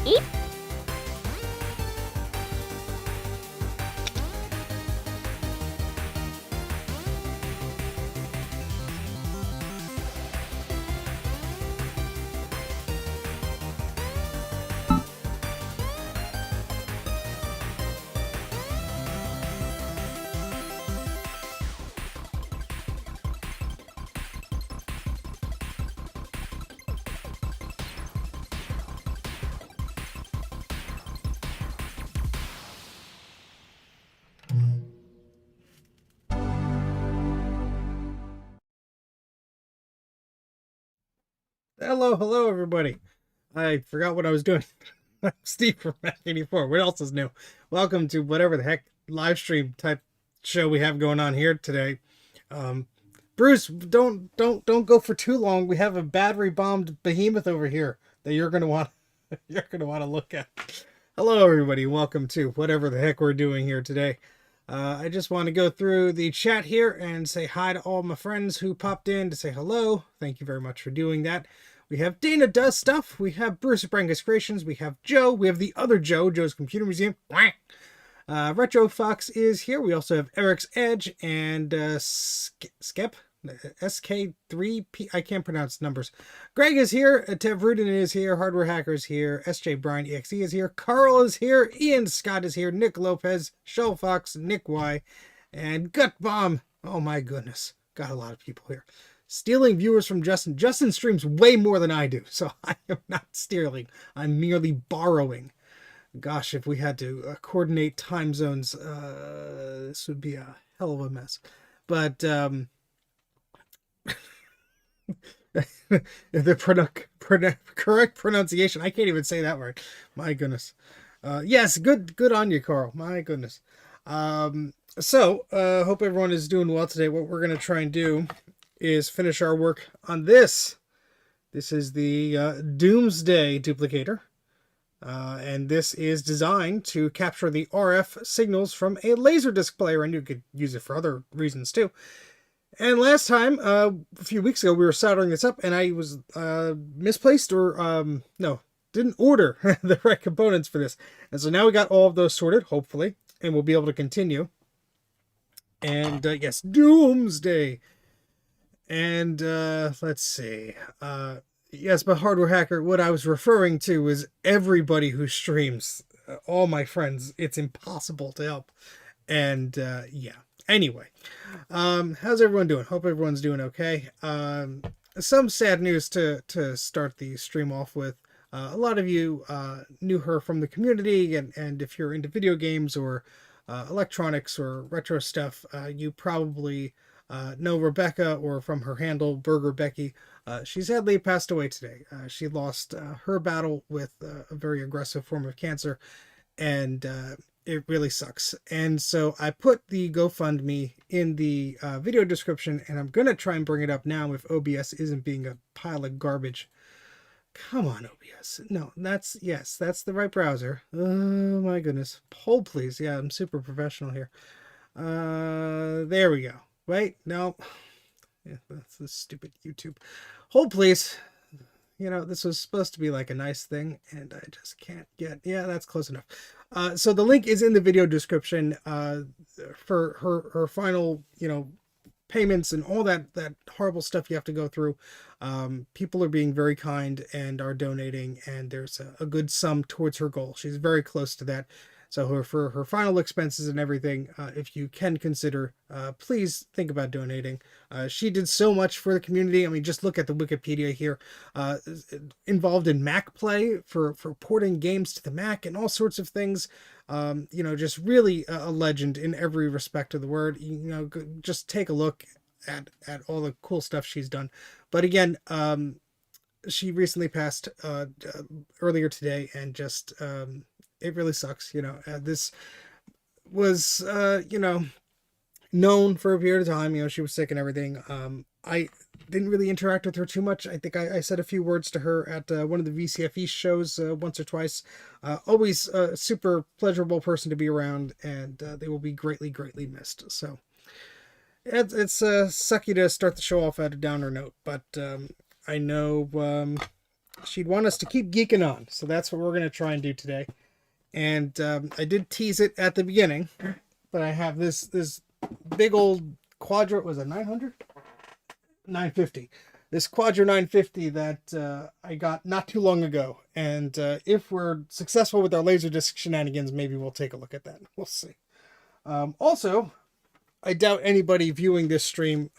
Eep. Hello, everybody. I forgot what I was doing. I'm Steve from Mac84. What else is new? Welcome to whatever the heck live stream type show we have going on here today. Um, Bruce, don't go for too long. We have a battery bombed behemoth over here that you're gonna want you're gonna want to look at. Hello, everybody. Welcome to whatever the heck we're doing here today. I just want to go through the chat here and say hi to all my friends who popped in to say hello. Thank you very much for doing that. We have Dana Does Stuff. We have Bruce Brangus Creations. We have Joe. We have the other Joe, Joe's Computer Museum. Retro Fox is here. We also have Eric's Edge and Skep. SK3P. I can't pronounce numbers. Greg is here. Tev Rudin is here. Hardware Hacker is here. SJ Brian EXE is here. Carl is here. Ian Scott is here. Nick Lopez, Shell Fox, Nick Y, and Gut Bomb. Oh my goodness. Got a lot of people here. Stealing viewers from Justin. Justin streams way more than I do, so I am not stealing. I'm merely borrowing. Gosh, if we had to coordinate time zones, this would be a hell of a mess. But the correct pronunciation, I can't even say that word. My goodness. Yes, good on you, Carl. My goodness. So hope everyone is doing well today. What we're going to try and do is finish our work on this. This is the Domesday duplicator. And this is designed to capture the RF signals from a LaserDisc player, and you could use it for other reasons too. And last time, a few weeks ago, we were soldering this up, and I was misplaced or, no, didn't order the right components for this. And so now we got all of those sorted, hopefully, and we'll be able to continue. And yes, Doomsday. And let's see. Yes, but Hardware Hacker, what I was referring to is everybody who streams. All my friends. It's impossible to help. And yeah. Anyway, how's everyone doing? Hope everyone's doing okay. Some sad news to start the stream off with. A lot of you knew her from the community, and if you're into video games or electronics or retro stuff, you probably know Rebecca, or from her handle, Burger Becky. She sadly passed away today. She lost her battle with a very aggressive form of cancer, and it really sucks. And so I put the GoFundMe in the video description, and I'm going to try and bring it up now if OBS isn't being a pile of garbage. Come on, OBS. No, that's the right browser. Oh my goodness. Hold please. Yeah, I'm super professional here. There we go. Wait, no. Yeah, that's the stupid YouTube. Hold please. You know, this was supposed to be like a nice thing, and I just can't get... Yeah, that's close enough. So the link is in the video description for her final, payments and all that horrible stuff you have to go through. People are being very kind and are donating, and there's a good sum towards her goal. She's very close to that. So for her final expenses and everything, if you can consider, please think about donating. She did so much for the community. I mean, just look at the Wikipedia here. Involved in Mac Play for porting games to the Mac and all sorts of things. Just really a legend in every respect of the word. Just take a look at all the cool stuff she's done. But again, she recently passed earlier today, and just... it really sucks. This was, known for a period of time. She was sick and everything. I didn't really interact with her too much. I think I said a few words to her at one of the VCFE shows once or twice. Always a super pleasurable person to be around, and they will be greatly, greatly missed. So it's sucky to start the show off at a downer note, but I know she'd want us to keep geeking on. So that's what we're going to try and do today. And I did tease it at the beginning, but I have this big old Quadra. Was it 900? 950. This Quadra 950 that I got not too long ago. And if we're successful with our LaserDisc shenanigans, maybe we'll take a look at that. We'll see. Also, I doubt anybody viewing this stream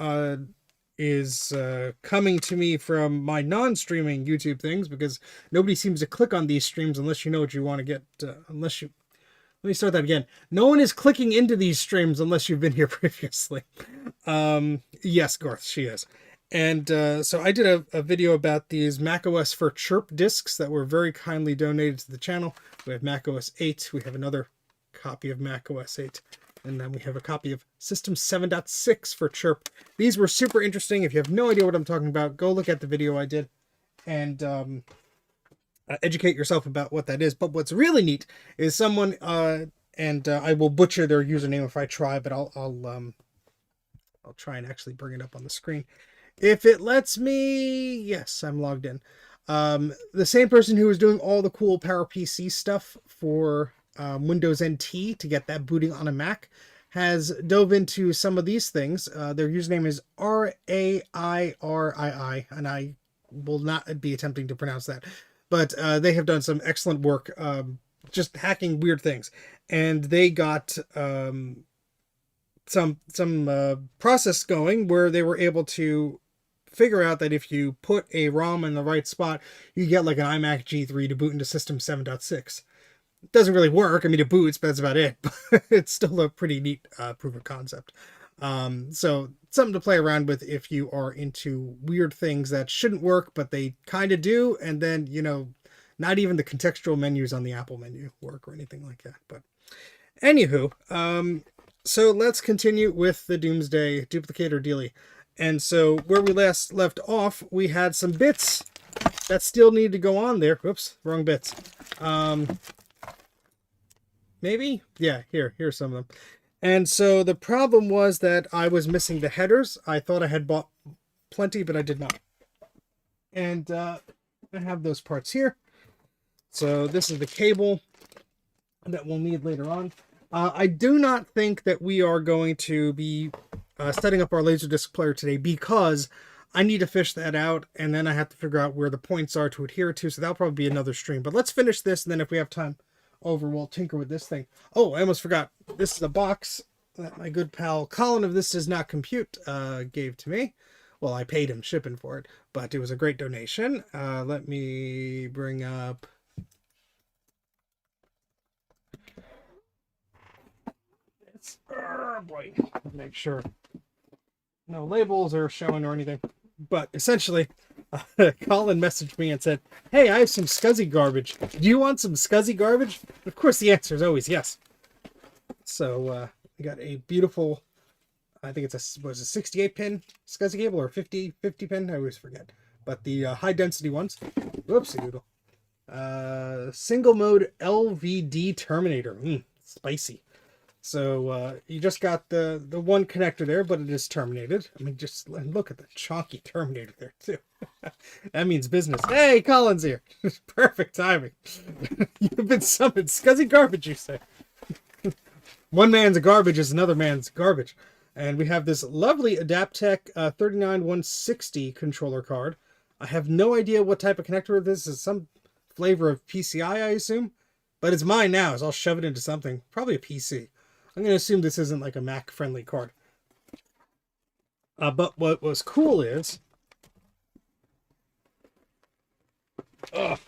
is coming to me from my non-streaming YouTube things, because nobody seems to click on these streams unless you know what you want to get. Let me start that again. No one is clicking into these streams unless you've been here previously. Yes, Garth, she is. And so I did a video about these macOS for Chirp discs that were very kindly donated to the channel. We have macOS 8. We have another copy of macOS 8. And then we have a copy of System 7.6 for Chirp. These were super interesting. If you have no idea what I'm talking about, go look at the video I did and educate yourself about what that is. But what's really neat is someone, and I will butcher their username if I try, but I'll try and actually bring it up on the screen. If it lets me, yes, I'm logged in. The same person who was doing all the cool PowerPC stuff for Windows NT to get that booting on a Mac has dove into some of these things. Their username is RAIRII, and I will not be attempting to pronounce that. But they have done some excellent work just hacking weird things. And they got some process going where they were able to figure out that if you put a ROM in the right spot, you get like an iMac G3 to boot into System 7.6. It doesn't really work. I mean, it boots, but that's about it. But it's still a pretty neat proof of concept. So something to play around with if you are into weird things that shouldn't work, but they kind of do. And then, you know, not even the contextual menus on the Apple menu work or anything like that. But anywho, so let's continue with the Domesday duplicator dealie. And so where we last left off, we had some bits that still need to go on there. Whoops, wrong bits. Maybe? Yeah, here's some of them. And so the problem was that I was missing the headers. I thought I had bought plenty, but I did not. And I have those parts here. So this is the cable that we'll need later on. I do not think that we are going to be setting up our LaserDisc player today, because I need to fish that out, and then I have to figure out where the points are to adhere to, so that'll probably be another stream. But let's finish this, and then if we have time over, we'll tinker with this thing. Oh, I almost forgot. This is a box that my good pal Colin of This Does Not Compute gave to me. Well, I paid him shipping for it, but it was a great donation. Let me bring up... Oh boy, make sure no labels are showing or anything. But essentially, Colin messaged me and said, "Hey, I have some SCSI garbage. Do you want some SCSI garbage?" Of course, the answer is always yes. So we got a beautiful, I think it's a 68 pin SCSI cable, or 50 pin. I always forget. But the high density ones. Whoopsie doodle. Single mode LVD terminator. Spicy. So you just got the one connector there, but it is terminated. I mean, just look at the chunky terminator there too. That means business. Hey, Colin's here. Perfect timing. You've been summoned. SCSI garbage, you say. One man's garbage is another man's garbage. And we have this lovely Adaptec 39160 controller card. I have no idea what type of connector this is. Some flavor of PCI, I assume. But it's mine now, so I'll shove it into something. Probably a PC. I'm going to assume this isn't like a Mac-friendly card. But what was cool is... got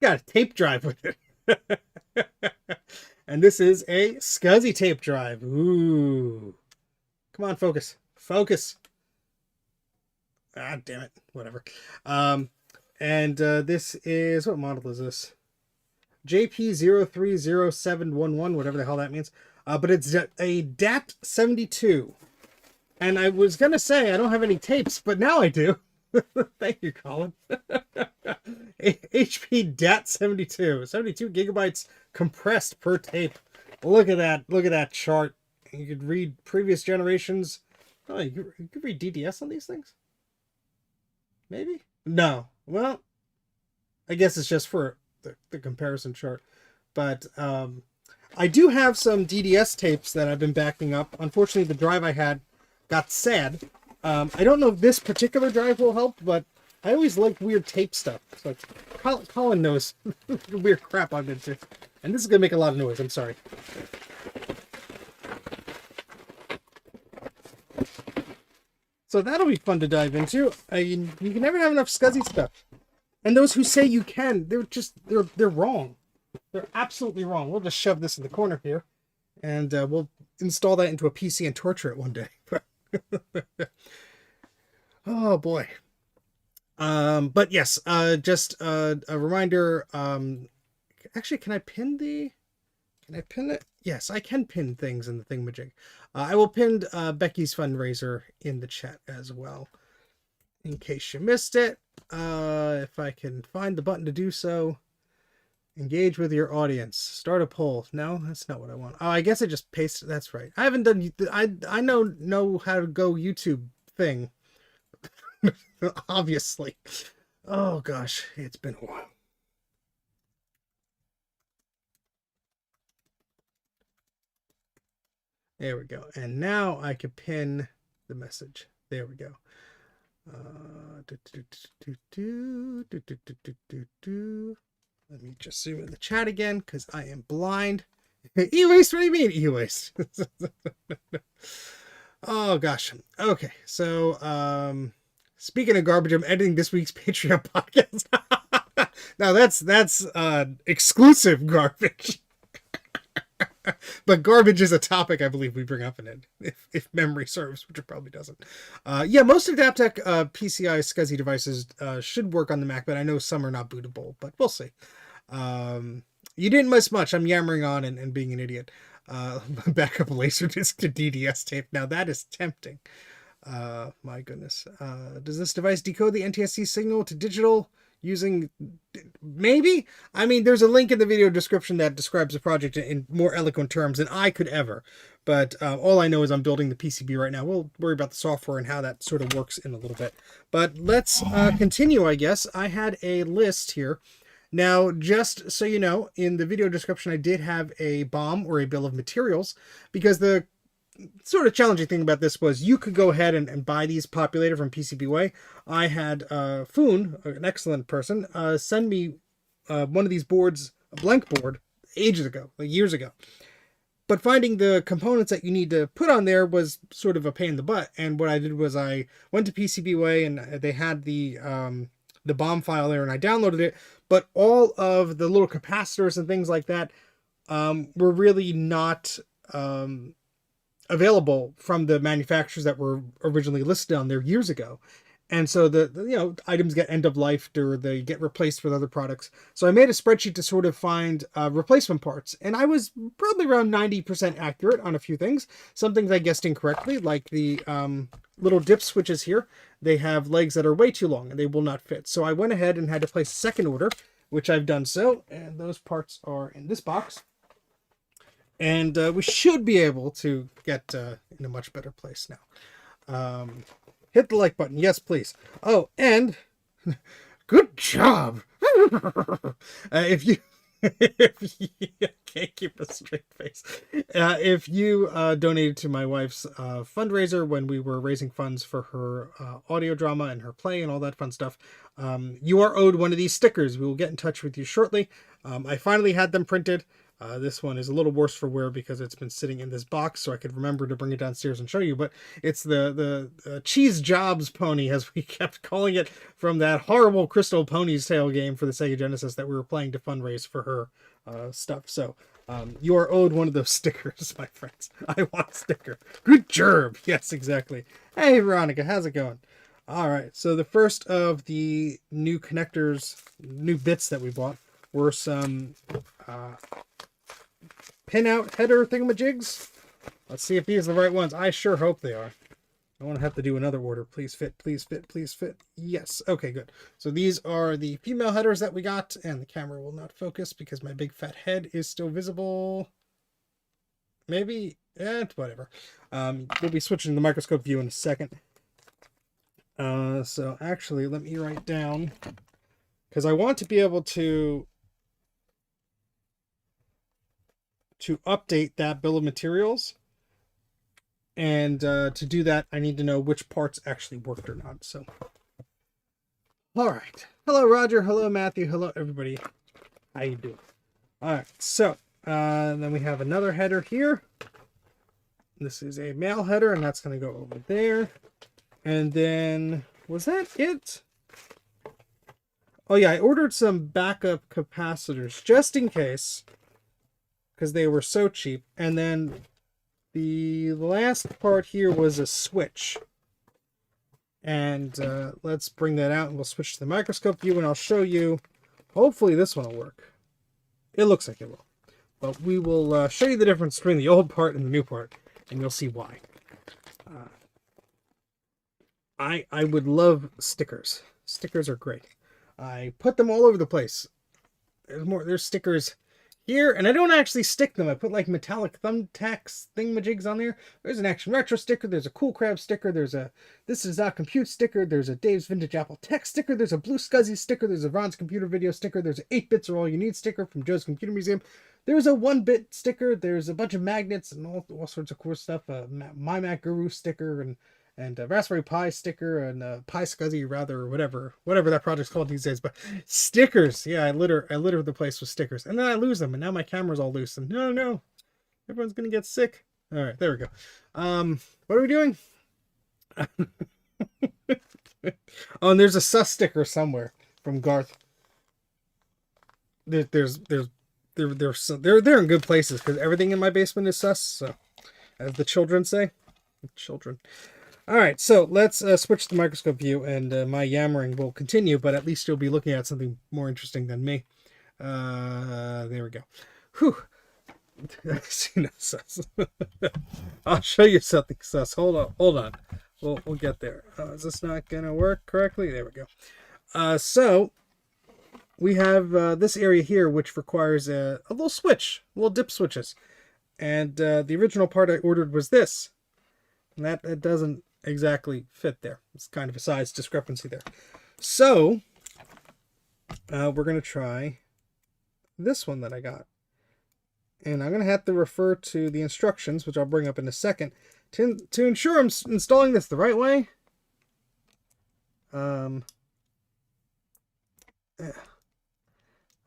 a tape drive with it. And this is a SCSI tape drive. Ooh. Come on, focus. Focus. Ah, damn it. Whatever. And this is... What model is this? JP030711, whatever the hell that means. But it's a DAT72. And I was going to say I don't have any tapes, but now I do. Thank you, Colin. HP DAT72. 72 gigabytes compressed per tape. Look at that. Look at that chart. You could read previous generations. Oh, you could read DDS on these things? Maybe? No. Well, I guess it's just for the comparison chart. But I do have some DDS tapes that I've been backing up. Unfortunately, the drive I had got sad. I don't know if this particular drive will help, but I always like weird tape stuff. So Colin knows the weird crap I'm into. And this is going to make a lot of noise. I'm sorry. So that'll be fun to dive into. You can never have enough SCSI stuff. And those who say you can, they're wrong. They're absolutely wrong. We'll just shove this in the corner here, and we'll install that into a PC and torture it one day. Oh boy. But yes, just a reminder. Actually, can I pin it? Yes, I can pin things in the thingamajig. I will pin Becky's fundraiser in the chat as well, in case you missed it. If I can find the button to do so. Engage with your audience. Start a poll. No, that's not what I want. Oh, I guess I just pasted. That's right. I haven't done. I know how to go YouTube thing. Obviously. Oh gosh, it's been a while. There we go. And now I can pin the message. There we go. Let me just zoom in the chat again because I am blind. E-waste? What do you mean e-waste? Oh gosh. Okay, so speaking of garbage, I'm editing this week's Patreon podcast. Now that's exclusive garbage. But garbage is a topic I believe we bring up in it, if memory serves, which it probably doesn't. Yeah, most Adaptec PCI SCSI devices should work on the Mac, but I know some are not bootable, but we'll see. You didn't miss much. I'm yammering on and being an idiot. Backup LaserDisc to DDS tape. Now that is tempting. My goodness. Does this device decode the NTSC signal to digital using... Maybe? I mean, there's a link in the video description that describes the project in more eloquent terms than I could ever. But all I know is I'm building the PCB right now. We'll worry about the software and how that sort of works in a little bit. But let's continue, I guess. I had a list here. Now, just so you know, in the video description, I did have a BOM or a bill of materials, because the sort of challenging thing about this was you could go ahead and buy these populated from PCBWay. I had Foon, an excellent person, send me one of these boards, a blank board, ages ago, like years ago. But finding the components that you need to put on there was sort of a pain in the butt. And what I did was I went to PCBWay and they had the BOM file there, and I downloaded it. But all of the little capacitors and things like that were really not available from the manufacturers that were originally listed on there years ago. And so the items get end of life or they get replaced with other products. So I made a spreadsheet to sort of find replacement parts, and I was probably around 90% accurate on a few things. Some things I guessed incorrectly, like the little dip switches here. They have legs that are way too long and they will not fit. So I went ahead and had to place a second order, which I've done so, and those parts are in this box. And we should be able to get in a much better place now. Hit the like button. Yes, please. Oh, and good job. If you I can't keep a straight face. If you donated to my wife's fundraiser when we were raising funds for her audio drama and her play and all that fun stuff, you are owed one of these stickers. We will get in touch with you shortly. I finally had them printed. This one is a little worse for wear because it's been sitting in this box, so I could remember to bring it downstairs and show you. But it's the Cheese Jobs pony, as we kept calling it, from that horrible Crystal Pony's Tale game for the Sega Genesis that we were playing to fundraise for her stuff. So you are owed one of those stickers, my friends. I want a sticker. Good job. Yes, exactly. Hey, Veronica, how's it going? All right. So the first of the new connectors, new bits that we bought, were some pin-out header thingamajigs. Let's see if these are the right ones. I sure hope they are. I want to have to do another order. Please fit, please fit, please fit. Yes. Okay, good. So these are the female headers that we got, and the camera will not focus because my big fat head is still visible. Maybe, whatever. We'll be switching the microscope view in a second. So actually, let me write down, because I want to be able to update that bill of materials. And to do that, I need to know which parts actually worked or not. So, all right. Hello, Roger. Hello, Matthew. Hello, everybody. How you doing? All right. So, then we have another header here. This is a male header, and that's going to go over there. And then, was that it? Oh, yeah. I ordered some backup capacitors just in case, because they were so cheap. And then the last part here was a switch. And let's bring that out, and we'll switch to the microscope view, and I'll show you. Hopefully this one will work. It looks like it will. But we will show you the difference between the old part and the new part, and you'll see why. I would love stickers. Stickers are great. I put them all over the place. There's stickers here, and I don't actually stick them. I put like metallic thumbtacks thingamajigs on there. There's an Action Retro sticker. There's a Cool Crab sticker. There's a This Is Not Compute sticker. There's a Dave's Vintage Apple Tech sticker. There's a Blue Scuzzy sticker. There's a Ron's Computer Video sticker. There's an 8-bits are all you need sticker from Joe's Computer Museum. There's a 1-bit sticker. There's a bunch of magnets and all sorts of cool stuff. My Mac Guru sticker and a Raspberry Pi sticker and a Pi Scuzzy, rather, or whatever that project's called these days. But stickers, yeah, I litter the place with stickers, and then I lose them, and now my camera's all loose, and no, everyone's gonna get sick. All right, there we go. What are we doing? Oh, and there's a sus sticker somewhere from Garth. They're in good places because everything in my basement is sus. So, as the children say, children. All right, so let's switch to the microscope view, and my yammering will continue, but at least you'll be looking at something more interesting than me. There we go. Whew. I'll show you something sus. Hold on. We'll get there. Is this not gonna work correctly? There we go. So we have this area here, which requires a little switch, little dip switches, and the original part I ordered was this, and that doesn't exactly fit there. It's kind of a size discrepancy there. So we're going to try this one that I got. And I'm going to have to refer to the instructions, which I'll bring up in a second, to ensure I'm installing this the right way. I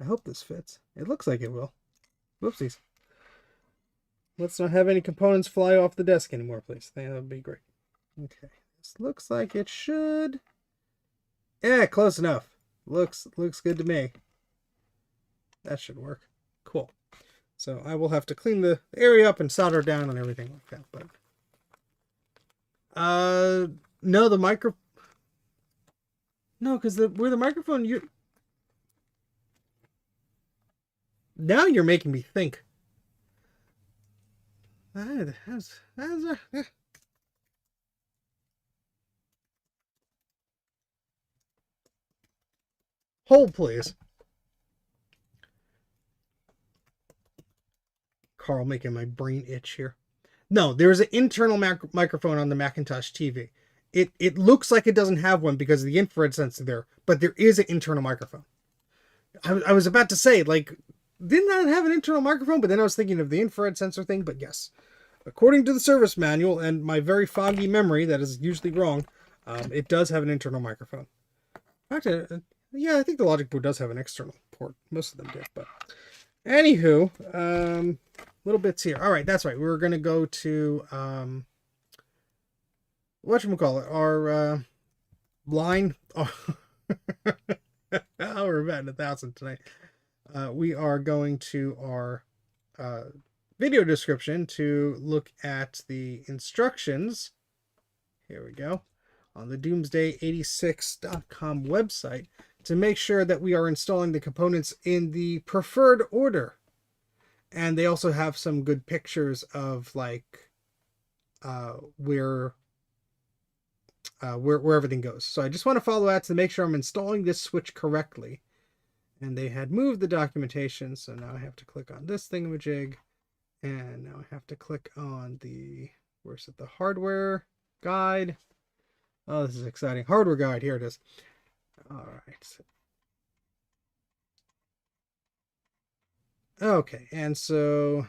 hope this fits. It looks like it will. Whoopsies. Let's not have any components fly off the desk anymore, please. That would be great. Okay, this looks like it should. Yeah, close enough. Looks good to me. That should work. Cool. So I will have to clean the area up and solder down and everything like that. But no, the micro. No, because where the microphone now you're making me think. Hold, please. Carl making my brain itch here. No, there's an internal microphone on the Macintosh TV. It looks like it doesn't have one because of the infrared sensor there, but there is an internal microphone. I was about to say, like, didn't that have an internal microphone? But then I was thinking of the infrared sensor thing, but yes. According to the service manual and my very foggy memory that is usually wrong, it does have an internal microphone. Actually, yeah, I think the Logic Board does have an external port. Most of them did, but anywho, little bits here. All right, that's right. We're gonna go to whatchamacallit, our line. Oh, we're about 1,000 tonight. We are going to our video description to look at the instructions. Here we go. On the Domesday86.com website to make sure that we are installing the components in the preferred order. And they also have some good pictures of like where everything goes. So I just want to follow that to make sure I'm installing this switch correctly. And they had moved the documentation, so now I have to click on this thingamajig, and now I have to click on the, where's it, the hardware guide. Oh, this is exciting. Hardware guide. Here it is. All right. Okay, and so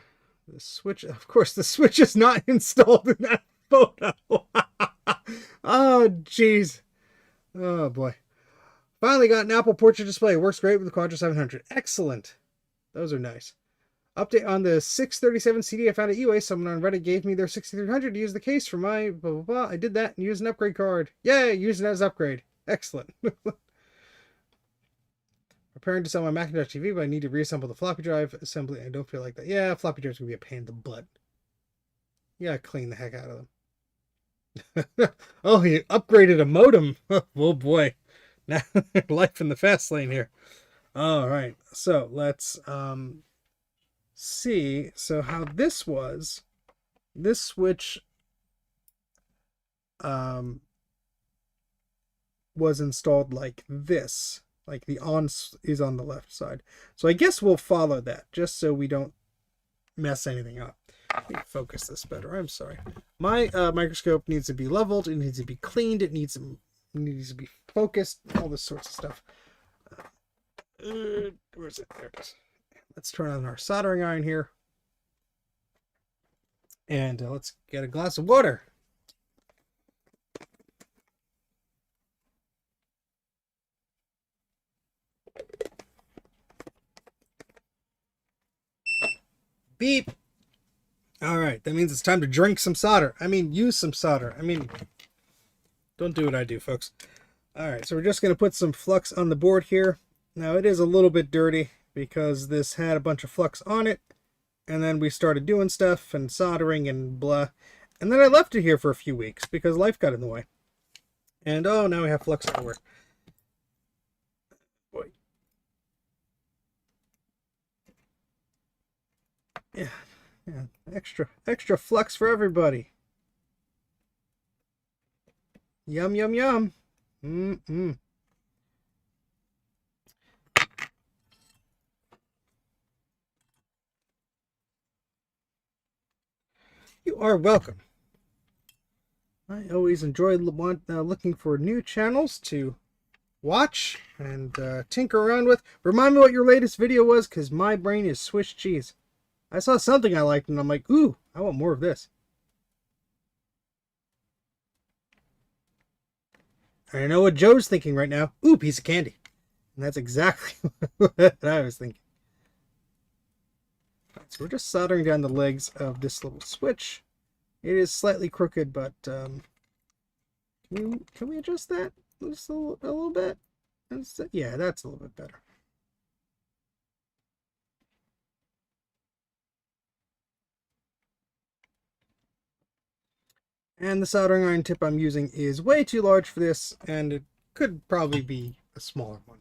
the switch, of course, the switch is not installed in that photo. Oh, jeez. Oh, boy. Finally got an Apple Portrait display. Works great with the Quadra 700. Excellent. Those are nice. Update on the 637 CD I found at eBay. Someone on Reddit gave me their 6300 to use the case for my blah, blah, blah. I did that and used an upgrade card. Yay, use it as upgrade. Excellent. Preparing to sell my Macintosh TV, but I need to reassemble the floppy drive assembly. I don't feel like that. Yeah, floppy drive's gonna be a pain in the butt. Yeah, clean the heck out of them. Oh, he upgraded a modem. Oh boy. Now life in the fast lane here. All right. So let's see. So how this was. This switch was installed like this. Like the on is on the left side. So I guess we'll follow that just so we don't mess anything up. Let me focus this better. I'm sorry. My microscope needs to be leveled. It needs to be cleaned. It needs to be focused. All this sorts of stuff. Where's it? There it is. Let's turn on our soldering iron here. And let's get a glass of water. Beep. All right, that means it's time to drink some solder. I mean, use some solder. I mean, don't do what I do, folks. All right, so we're just going to put some flux on the board here. Now, it is a little bit dirty because this had a bunch of flux on it. And then we started doing stuff and soldering and blah. And then I left it here for a few weeks because life got in the way. And oh, now we have flux everywhere. Boy. Yeah. Extra flux for everybody. Yum, yum, yum. Mm-mm. You are welcome. I always enjoy looking for new channels to watch and tinker around with. Remind me what your latest video was, because my brain is Swiss cheese. I saw something I liked, and I'm like, ooh, I want more of this. I know what Joe's thinking right now. Ooh, piece of candy. And that's exactly what I was thinking. Right, so we're just soldering down the legs of this little switch. It is slightly crooked, but can we adjust that just a little bit? Yeah, that's a little bit better. And the soldering iron tip I'm using is way too large for this, and it could probably be a smaller one.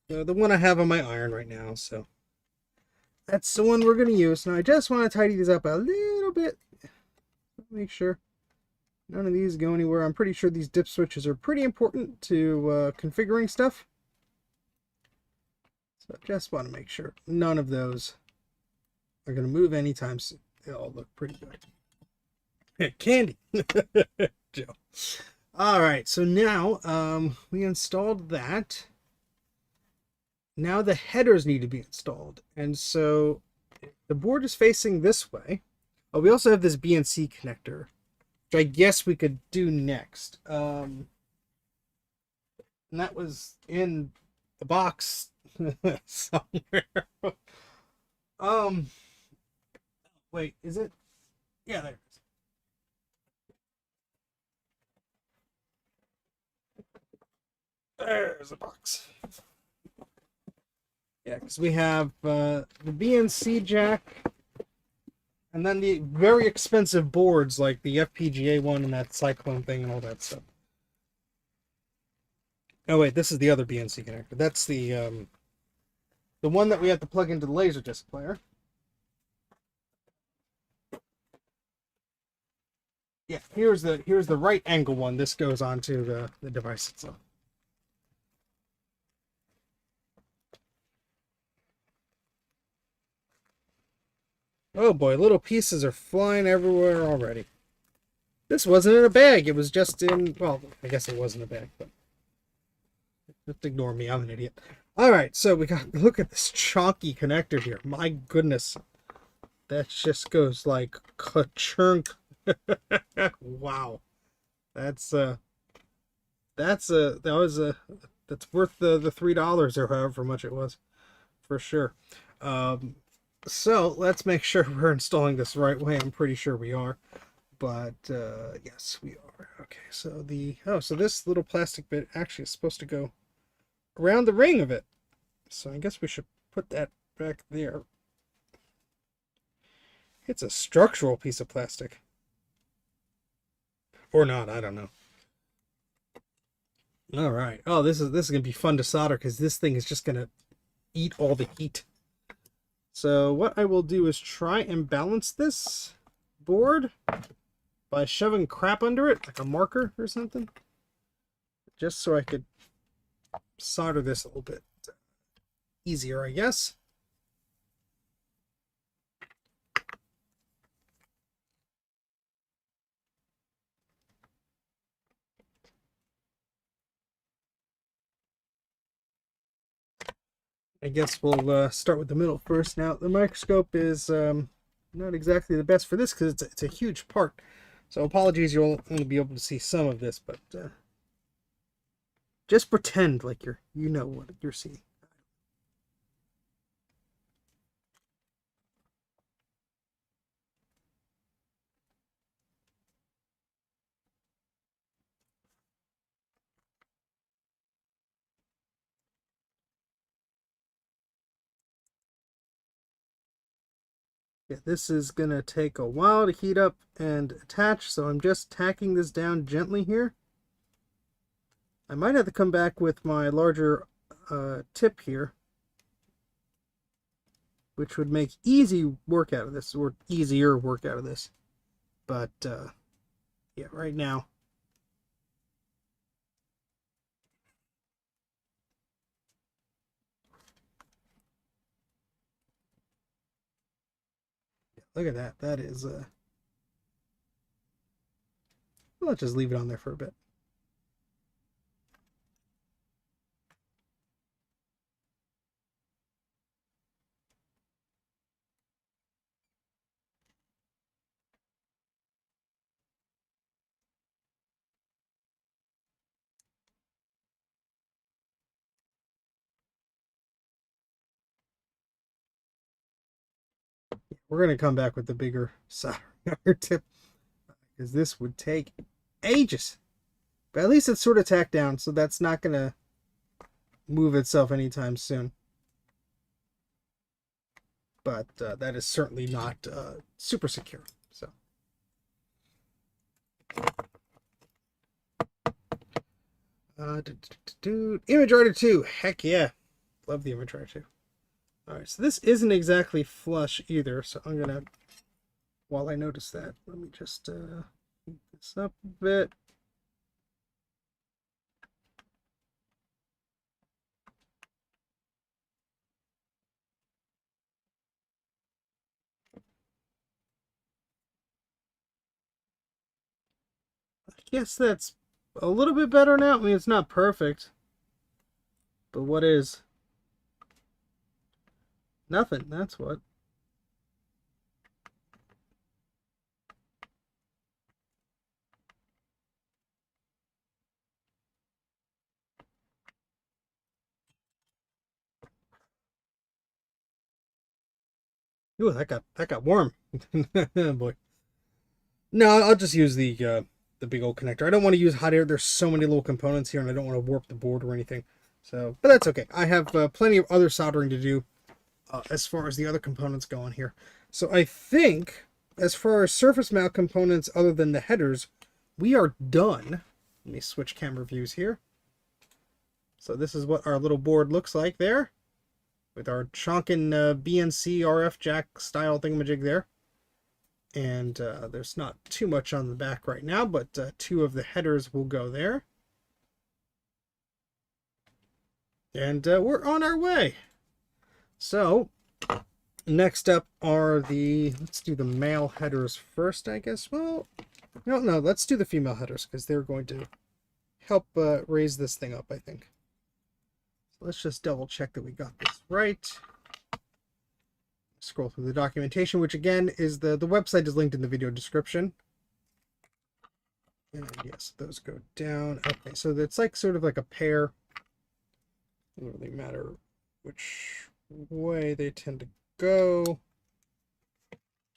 But the one I have on my iron right now, so that's the one we're going to use. Now I just want to tidy these up a little bit. Make sure none of these go anywhere. I'm pretty sure these dip switches are pretty important to configuring stuff. So I just want to make sure none of those are going to move anytime soon. They all look pretty good. Candy. Joe. All right, so now we installed that. Now the headers need to be installed. And so the board is facing this way. Oh, we also have this BNC connector, which I guess we could do next. And that was in the box somewhere. Wait, is it? Yeah, there it is. There's a box. Yeah, because we have the BNC jack, and then the very expensive boards like the FPGA one and that Cyclone thing and all that stuff. Oh wait, this is the other BNC connector. That's the one that we have to plug into the LaserDisc player. Yeah, here's the right angle one. This goes onto the device itself. Oh boy, little pieces are flying everywhere already. This wasn't in a bag. It was just in, well, I guess it wasn't a bag, but just ignore me. I'm an idiot. All right, so we got, look at this chonky connector here. My goodness. That just goes like ka-chunk. Wow. That's that's worth the $3 or however much it was, for sure. So let's make sure we're installing this the right way. I'm pretty sure we are, but yes, we are. Okay, so so this little plastic bit actually is supposed to go around the ring of it. So I guess we should put that back there. It's a structural piece of plastic. Or not, I don't know. All right. Oh, this is going to be fun to solder because this thing is just going to eat all the heat. So what I will do is try and balance this board by shoving crap under it, like a marker or something. Just so I could solder this a little bit easier, I guess. I guess we'll start with the middle first. Now, the microscope is not exactly the best for this because it's a huge part. So apologies, you'll only be able to see some of this, but just pretend like you know what you're seeing. Yeah, this is going to take a while to heat up and attach, so I'm just tacking this down gently here. I might have to come back with my larger tip here, which would make easy work out of this, or easier work out of this. But, yeah, right now. Look at that. That is, let's just leave it on there for a bit. We're going to come back with the bigger soldering iron tip because this would take ages. But at least it's sort of tacked down, so that's not going to move itself anytime soon. But that is certainly not super secure. So, Image Writer 2. Heck yeah. Love the Image Writer 2. Alright, so this isn't exactly flush either, so I'm gonna, while I notice that, let me just heat this up a bit. I guess that's a little bit better now. I mean, it's not perfect, but what is? Nothing, that's what. Ooh, that got warm. Boy. No, I'll just use the big old connector. I don't want to use hot air. There's so many little components here, and I don't want to warp the board or anything. So, but that's okay. I have plenty of other soldering to do as far as the other components go on here. So I think, as far as surface mount components other than the headers, we are done. Let me switch camera views here. So this is what our little board looks like there, with our chonkin BNC RF jack style thingamajig there. And there's not too much on the back right now, but 2 of the headers will go there. And we're on our way. So, next up are let's do the male headers first, I guess. Well, No, let's do the female headers because they're going to help raise this thing up, I think. So let's just double check that we got this right. Scroll through the documentation, which again is the website is linked in the video description. And yes, those go down. Okay, so it's like sort of like a pair. It doesn't really matter which way they tend to go.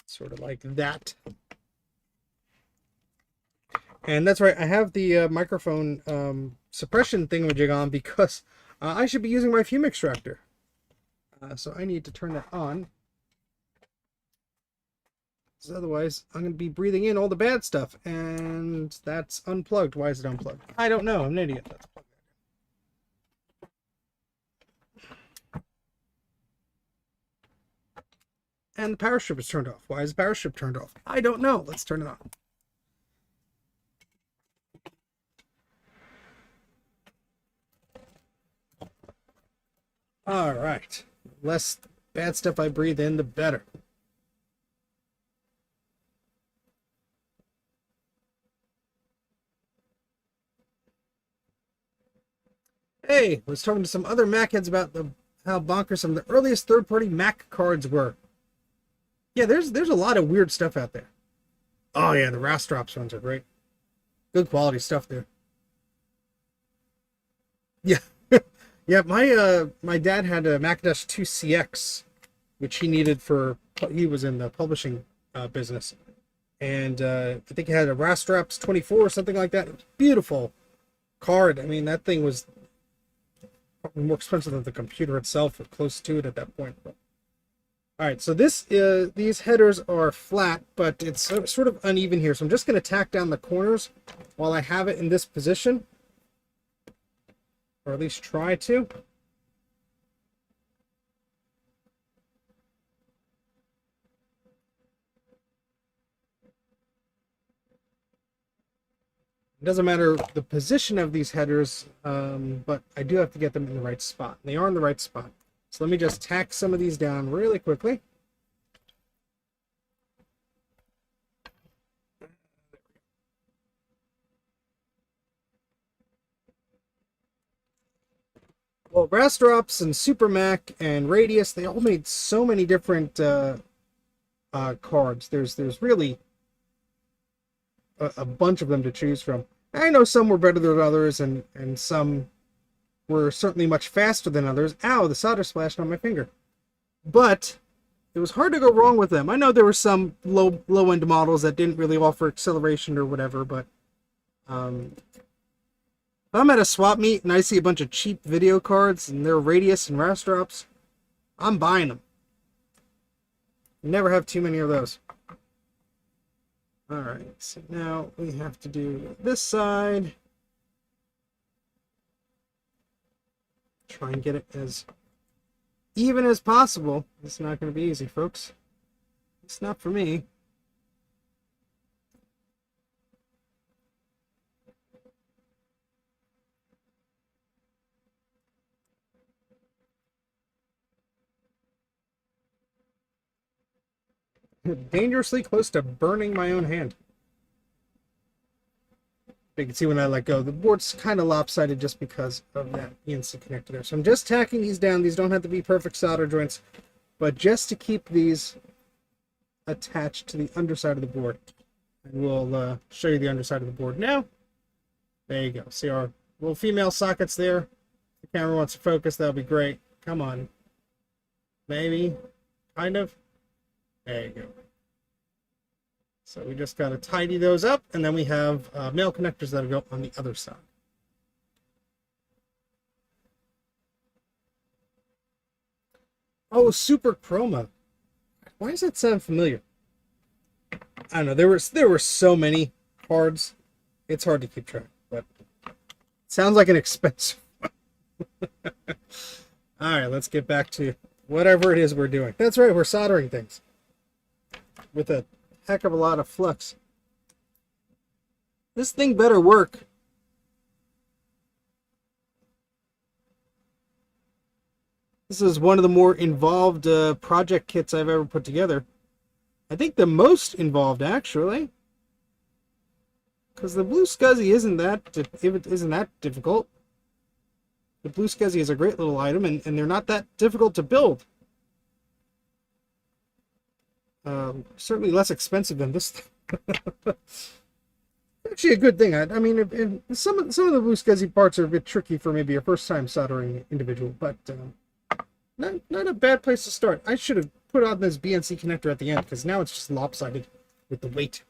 Sort of like that. And that's right, I have the microphone suppression thingamajig on because I should be using my fume extractor. So I need to turn that on. Because otherwise, I'm going to be breathing in all the bad stuff. And that's unplugged. Why is it unplugged? I don't know. I'm an idiot. That's plugged in. And the power strip is turned off. Why is the power strip turned off? I don't know. Let's turn it on. All right. The less bad stuff I breathe in, the better. Hey, I was talking to some other Mac heads about how bonkers some of the earliest third-party Mac cards were. Yeah, there's a lot of weird stuff out there. Oh yeah, the Rastrops ones are great. Good quality stuff there. Yeah. Yeah, my dad had a Macintosh 2 CX, which he needed he was in the publishing business. And I think it had a Rastrops 24 or something like that. It was a beautiful card. I mean, that thing was probably more expensive than the computer itself, or close to it at that point. But, all right, so these headers are flat, but it's sort of uneven here. So I'm just going to tack down the corners while I have it in this position. Or at least try to. It doesn't matter the position of these headers, but I do have to get them in the right spot. They are in the right spot. So let me just tack some of these down really quickly. Well, Rastrops and Super Mac and Radius, they all made so many different cards. There's really a bunch of them to choose from. I know some were better than others, and some were certainly much faster than others. Ow, the solder splashed on my finger. But it was hard to go wrong with them. I know there were some low-end models that didn't really offer acceleration or whatever, but if I'm at a swap meet and I see a bunch of cheap video cards and they're Radius and Rastrops, I'm buying them. Never have too many of those. Alright, so now we have to do this side. Try and get it as even as possible. It's not going to be easy, folks. It's not for me. Dangerously close to burning my own hand. You can see when I let go, the board's kind of lopsided just because of that ENC connector there. So I'm just tacking these down. These don't have to be perfect solder joints, but just to keep these attached to the underside of the board. And we'll show you the underside of the board now. There you go. See our little female sockets there. If the camera wants to focus, that'll be great. Come on. Maybe. Kind of. There you go. So we just got to tidy those up, and then we have male connectors that'll go on the other side. Oh, Super Chroma. Why does that sound familiar? I don't know. There were so many cards. It's hard to keep track, but it sounds like an expensive one. All right, let's get back to whatever it is we're doing. That's right, we're soldering things with a heck of a lot of flux. This thing better work. This is one of the more involved project kits I've ever put together. I think the most involved, actually. Because the blue SCSI isn't that difficult. The blue SCSI is a great little item, and they're not that difficult to build. Certainly less expensive than this thing. Actually, a good thing. I mean, some of the blue SCSI parts are a bit tricky for maybe a first-time soldering individual, but not a bad place to start. I should have put on this BNC connector at the end, because now it's just lopsided with the weight.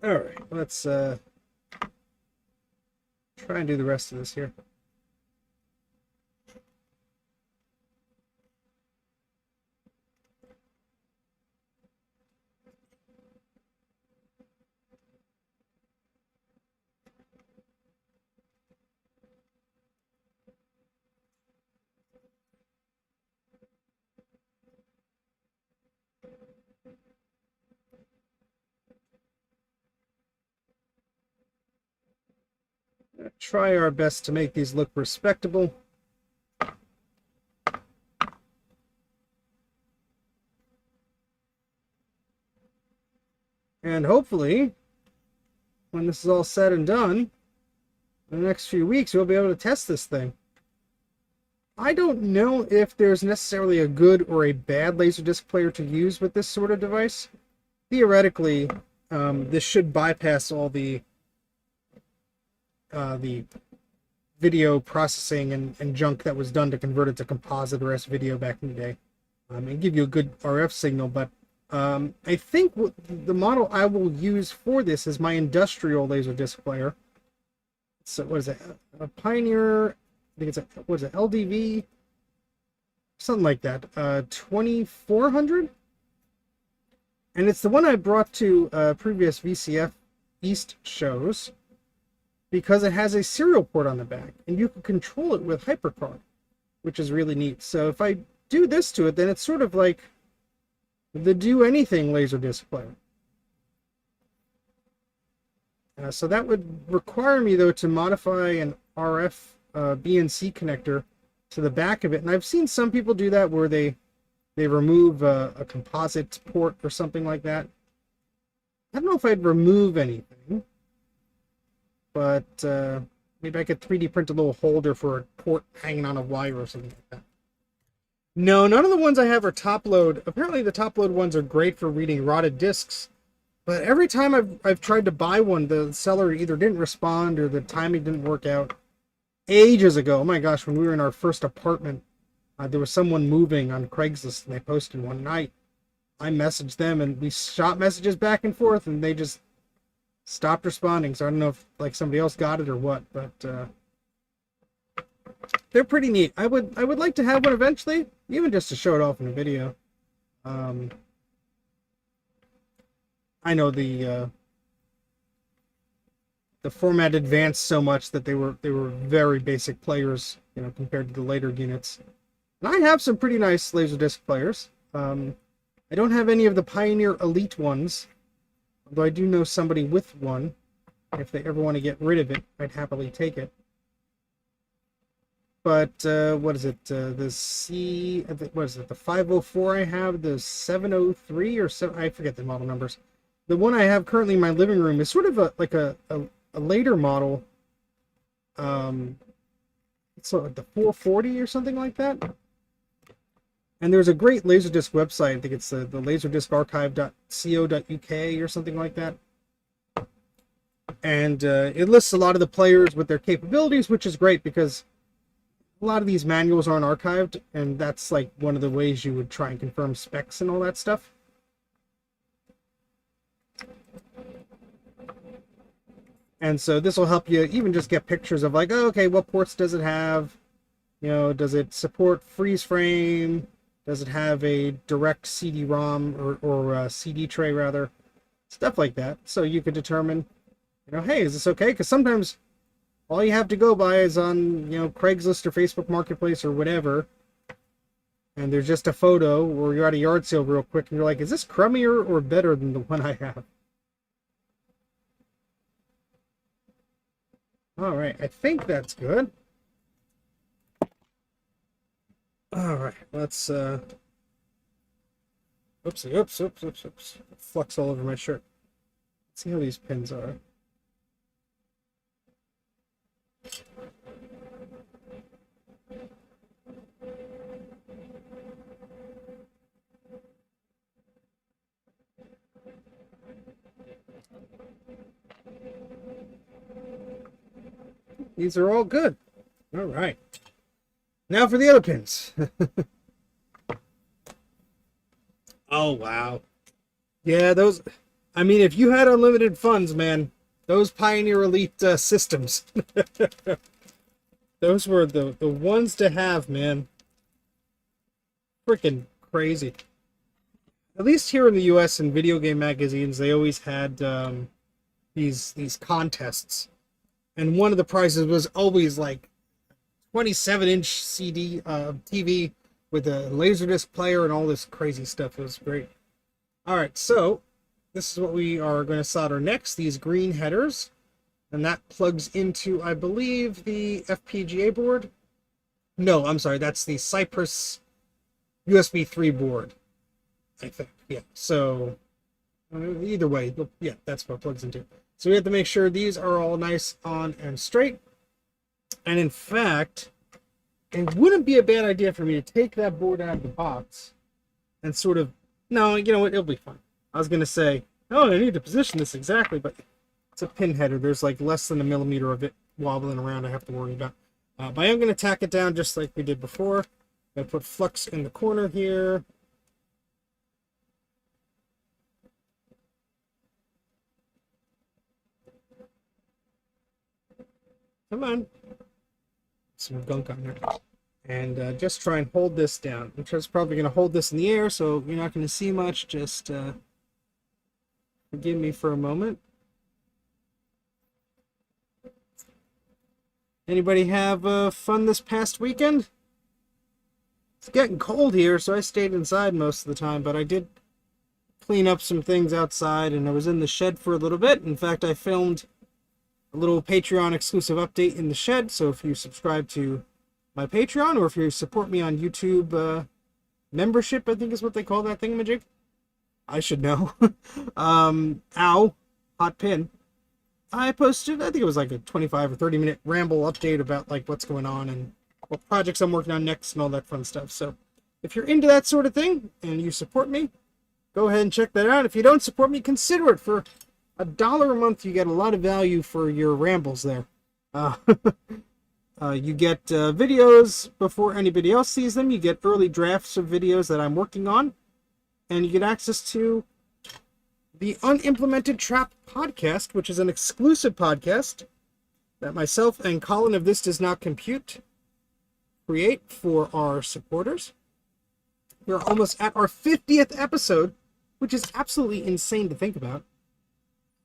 All right, let's try and do the rest of this here. Try our best to make these look respectable. And hopefully, when this is all said and done, in the next few weeks, we'll be able to test this thing. I don't know if there's necessarily a good or a bad LaserDisc player to use with this sort of device. Theoretically, this should bypass all the video processing and junk that was done to convert it to composite or S-video back in the day, and give you a good RF signal. But I think the model I will use for this is my industrial LaserDisc player. So what is it? A Pioneer? I think it's a, what is it? LDV? Something like that. 2400. And it's the one I brought to previous VCF East shows, because it has a serial port on the back, and you can control it with HyperCard, which is really neat. So if I do this to it, then it's sort of like the Do Anything LaserDisc player. So that would require me, though, to modify an RF BNC connector to the back of it. And I've seen some people do that where they remove a composite port or something like that. I don't know if I'd remove anything, but maybe I could 3D print a little holder for a port hanging on a wire or something like that. No, none of the ones I have are top load. Apparently the top load ones are great for reading rotted discs, but every time I've tried to buy one, the seller either didn't respond or the timing didn't work out. Ages ago, oh my gosh, when we were in our first apartment, there was someone moving on Craigslist, and they posted one night. I messaged them, and we shot messages back and forth, and they just stopped responding. So I don't know if like somebody else got it or what, but they're pretty neat. I would like to have one eventually, even just to show it off in a video. I know the format advanced so much that they were very basic players, you know, compared to the later units. And I have some pretty nice LaserDisc players. I don't have any of the Pioneer Elite ones, although I do know somebody with one. If they ever want to get rid of it, I'd happily take it. But what is it? What is it? The 504 I have, the 703 or 7, I forget the model numbers. The one I have currently in my living room is sort of a later model. It's like the 440 or something like that. And there's a great LaserDisc website. I think it's the laserdiscarchive.co.uk or something like that. And it lists a lot of the players with their capabilities, which is great because a lot of these manuals aren't archived, and that's like one of the ways you would try and confirm specs and all that stuff. And so this will help you even just get pictures of like, oh, okay, what ports does it have? You know, does it support freeze frame? Does it have a direct CD-ROM or CD tray rather? Stuff like that. So you could determine, you know, hey, is this okay? Because sometimes all you have to go by is on, you know, Craigslist or Facebook Marketplace or whatever, and there's just a photo, or you're at a yard sale real quick and you're like, is this crummier or better than the one I have? All right, I think that's good. All right, let's Oopsie, oops, oops, oops, oops. Flux all over my shirt. Let's see how these pins are. These are all good. All right. Now for the other pins. Oh, wow. Yeah, those... I mean, if you had unlimited funds, man, those Pioneer Elite systems, those were the ones to have, man. Freaking crazy. At least here in the U.S. in video game magazines, they always had these contests, and one of the prizes was always like 27-inch CD TV with a LaserDisc player and all this crazy stuff. It was great. All right, so this is what we are going to solder next, these green headers. And that plugs into, I believe, the FPGA board. No, I'm sorry, that's the Cypress USB 3 board, I think. Yeah, so either way, yeah, that's what it plugs into. So we have to make sure these are all nice on and straight. And in fact, it wouldn't be a bad idea for me to take that board out of the box and sort of, no, you know what, it'll be fine. I was going to say, oh, I need to position this exactly, but it's a pin header. There's like less than a millimeter of it wobbling around I have to worry about. But I am going to tack it down just like we did before. I'm going to put flux in the corner here. Come on. Some gunk on there. And just try and hold this down. I'm just probably going to hold this in the air, so you're not going to see much. Just forgive me for a moment. Anybody have fun this past weekend? It's getting cold here, so I stayed inside most of the time, but I did clean up some things outside, and I was in the shed for a little bit. In fact, I filmed a little Patreon exclusive update in the shed, so if you subscribe to my Patreon, or if you support me on YouTube membership, I think is what they call that thingamajig. I should know. Ow, hot pin. I posted, I think it was like a 25 or 30 minute ramble update about like what's going on and what projects I'm working on next and all that fun stuff. So if you're into that sort of thing and you support me, go ahead and check that out. If you don't support me, consider it. For $1 a month, you get a lot of value for your rambles there. You get videos before anybody else sees them. You get early drafts of videos that I'm working on. And you get access to the Unimplemented Trap podcast, which is an exclusive podcast that myself and Colin of This Does Not Compute create for our supporters. We're almost at our 50th episode, which is absolutely insane to think about,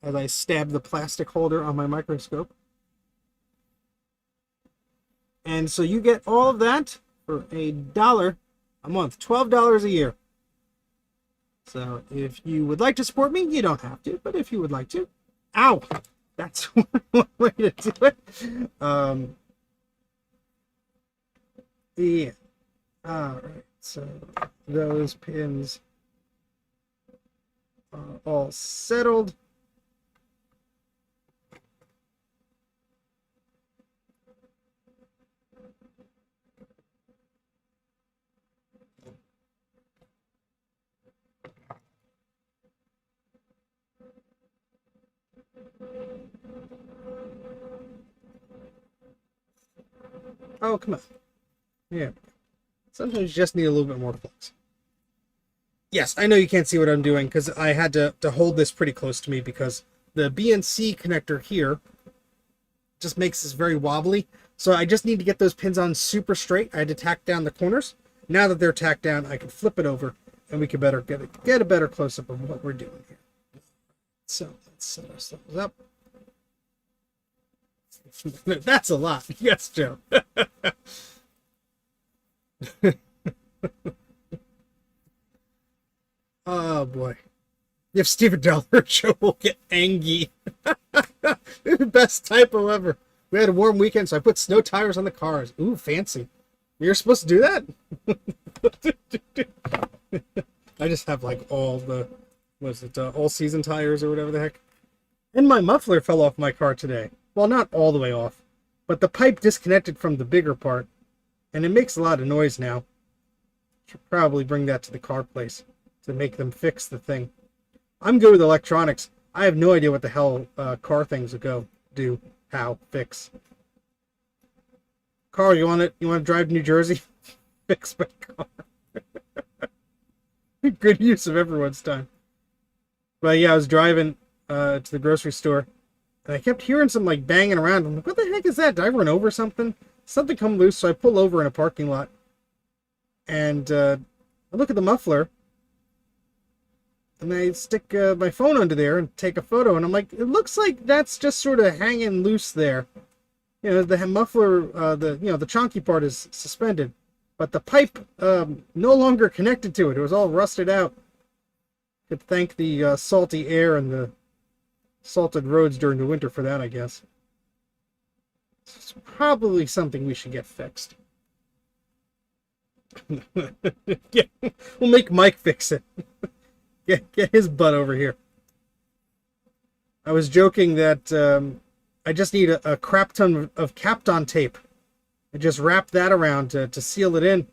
as I stab the plastic holder on my microscope. And so you get all of that for $1 a month, $12 a year. So if you would like to support me, you don't have to, but if you would like to, ow, that's one way to do it. Yeah. All right. So those pins are all settled. Oh, come on. Yeah. Sometimes you just need a little bit more flux. Yes, I know you can't see what I'm doing because I had to hold this pretty close to me because the BNC connector here just makes this very wobbly. So I just need to get those pins on super straight. I had to tack down the corners. Now that they're tacked down, I can flip it over and we can better get a better close-up of what we're doing here. So let's set ourselves up. That's a lot. Yes, Joe. Oh, boy. If Stephen Dollar Joe will get angry. Best typo ever. We had a warm weekend, so I put snow tires on the cars. Ooh, fancy. You're supposed to do that? I just have like all the, was it all season tires or whatever the heck. And my muffler fell off my car today. Well, not all the way off, but the pipe disconnected from the bigger part, and it makes a lot of noise now. Should probably bring that to the car place to make them fix the thing. I'm good with electronics. I have no idea what the hell car things will do, how, fix. Carl, you want to drive to New Jersey? Fix my car. Good use of everyone's time. But yeah, I was driving to the grocery store, and I kept hearing some like banging around. I'm like, what the heck is that? Did I run over something? Something come loose, so I pull over in a parking lot. And I look at the muffler, and I stick my phone under there and take a photo, and I'm like, it looks like that's just sort of hanging loose there. You know, the muffler, the chonky part is suspended, but the pipe no longer connected to it. It was all rusted out. Could thank the salty air and the salted roads during the winter for that, I guess. It's probably something we should get fixed. Yeah, we'll make Mike fix it. Get his butt over here. I was joking that I just need a crap ton of Kapton tape. I just wrap that around to seal it in.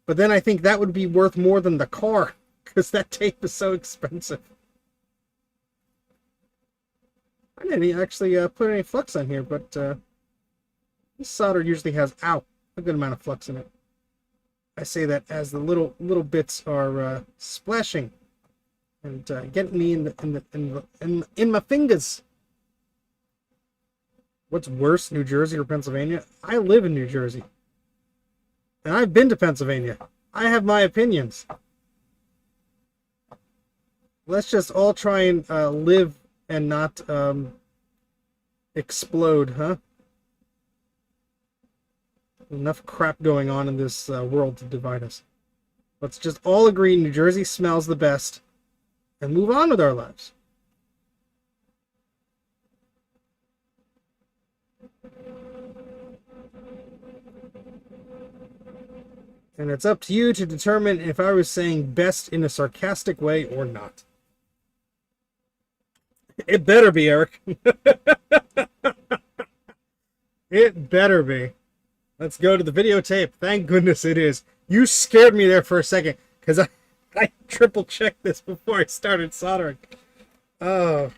But then I think that would be worth more than the car, because that tape is so expensive. I didn't actually put any flux on here, but this solder usually has, a good amount of flux in it. I say that as the little bits are splashing and getting me in my fingers. What's worse, New Jersey or Pennsylvania? I live in New Jersey, and I've been to Pennsylvania. I have my opinions. Let's just all try and live and not explode, huh? Enough crap going on in this world to divide us. Let's just all agree New Jersey smells the best and move on with our lives. And it's up to you to determine if I was saying best in a sarcastic way or not. It better be, Eric. It better be. Let's go to the videotape. Thank goodness it is. You scared me there for a second, because I triple-checked this before I started soldering. Oh.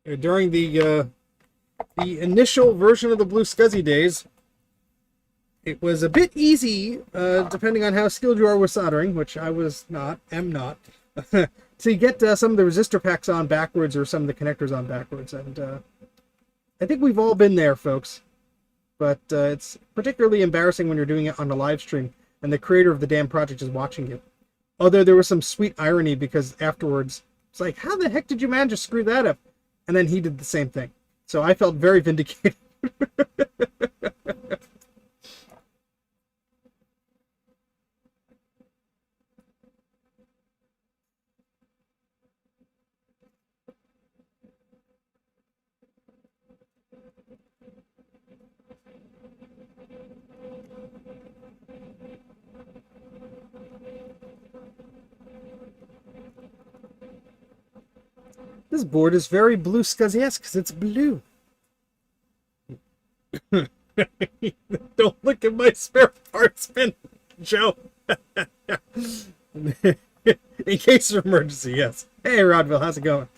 During the initial version of the Blue Scuzzy days, it was a bit easy, depending on how skilled you are with soldering, which I am not, to get some of the resistor packs on backwards or some of the connectors on backwards. And I think we've all been there, folks. But it's particularly embarrassing when you're doing it on a live stream and the creator of the damn project is watching you. Although there was some sweet irony, because afterwards, it's like, how the heck did you manage to screw that up? And then he did the same thing. So I felt very vindicated. This board is very Blue Scuzzy-esque because it's blue. Don't look at my spare parts bin, Joe. In case of emergency, yes. Hey, Rodville, how's it going?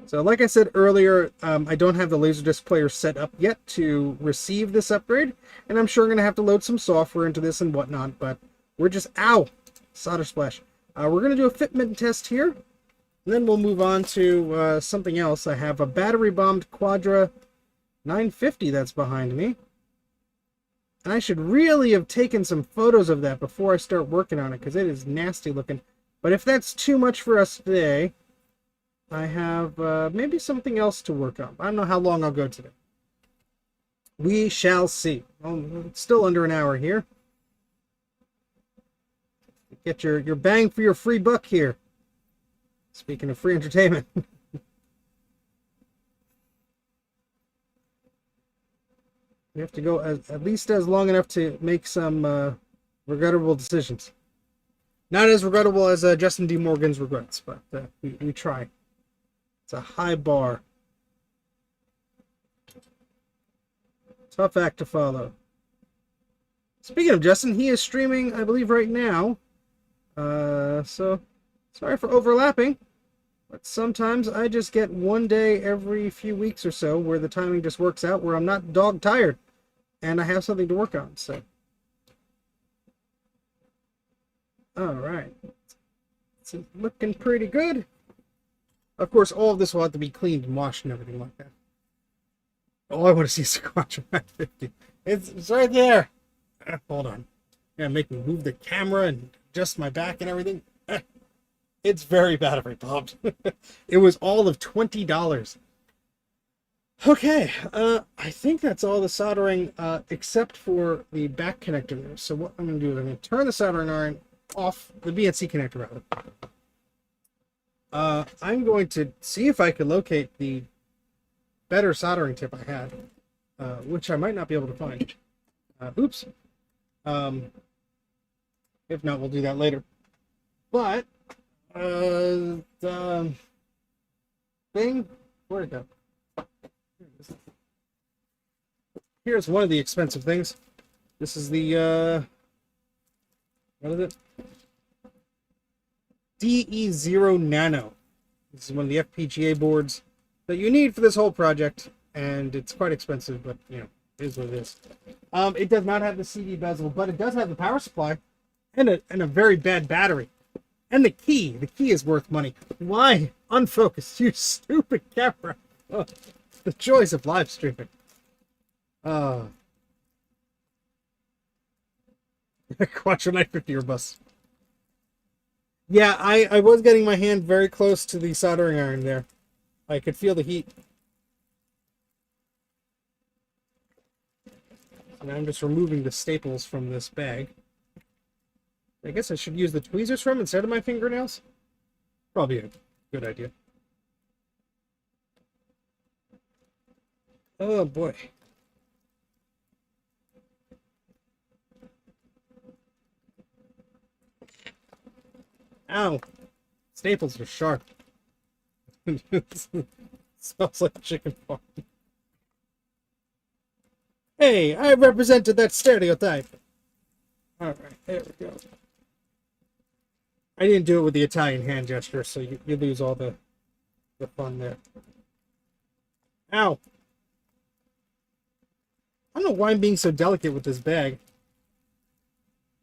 So like I said earlier, I don't have the LaserDisc player set up yet to receive this upgrade, and I'm sure I'm going to have to load some software into this and whatnot, but we're just, solder splash. We're going to do a fitment test here, and then we'll move on to something else. I have a battery-bombed Quadra 950 that's behind me, and I should really have taken some photos of that before I start working on it, because it is nasty looking. But if that's too much for us today, I have maybe something else to work on. I don't know how long I'll go today. We shall see. It's still under an hour here. Get your bang for your free buck here. Speaking of free entertainment. We have to go at least as long enough to make some regrettable decisions. Not as regrettable as Justin D. Morgan's regrets, but we try. It's a high bar. Tough act to follow. Speaking of Justin, he is streaming, I believe, right now. So, sorry for overlapping. But sometimes I just get one day every few weeks or so where the timing just works out, where I'm not dog tired. And I have something to work on, so. Alright. It's looking pretty good. Of course, all of this will have to be cleaned and washed and everything like that. All I want to see is a Quadra 950. It's right there. Hold on. Yeah, make me move the camera and adjust my back and everything. It's very battery pumped. It was all of $20. Okay, I think that's all the soldering, except for the back connector there. So what I'm going to do is I'm going to turn the soldering iron off, the BNC connector rather. I'm going to see if I can locate the better soldering tip I had, which I might not be able to find. Oops. If not, we'll do that later. But, the thing, where'd it go? Here's one of the expensive things. This is the, what is it? DE0 Nano. This is one of the FPGA boards that you need for this whole project, and it's quite expensive, but, you know, it is what it is. It does not have the CD bezel, but it does have the power supply and a very bad battery. And the key. The key is worth money. Why? Unfocused, you stupid camera. Oh, the joys of live streaming. Quadra 950 or bust. Yeah, I was getting my hand very close to the soldering iron there. I could feel the heat. So now I'm just removing the staples from this bag. I guess I should use the tweezers from instead of my fingernails. Probably a good idea. Oh boy. Ow. Staples are sharp. Smells like chicken farm. Hey, I represented that stereotype. Alright, there we go. I didn't do it with the Italian hand gesture, so you lose all the fun there. Ow. I don't know why I'm being so delicate with this bag.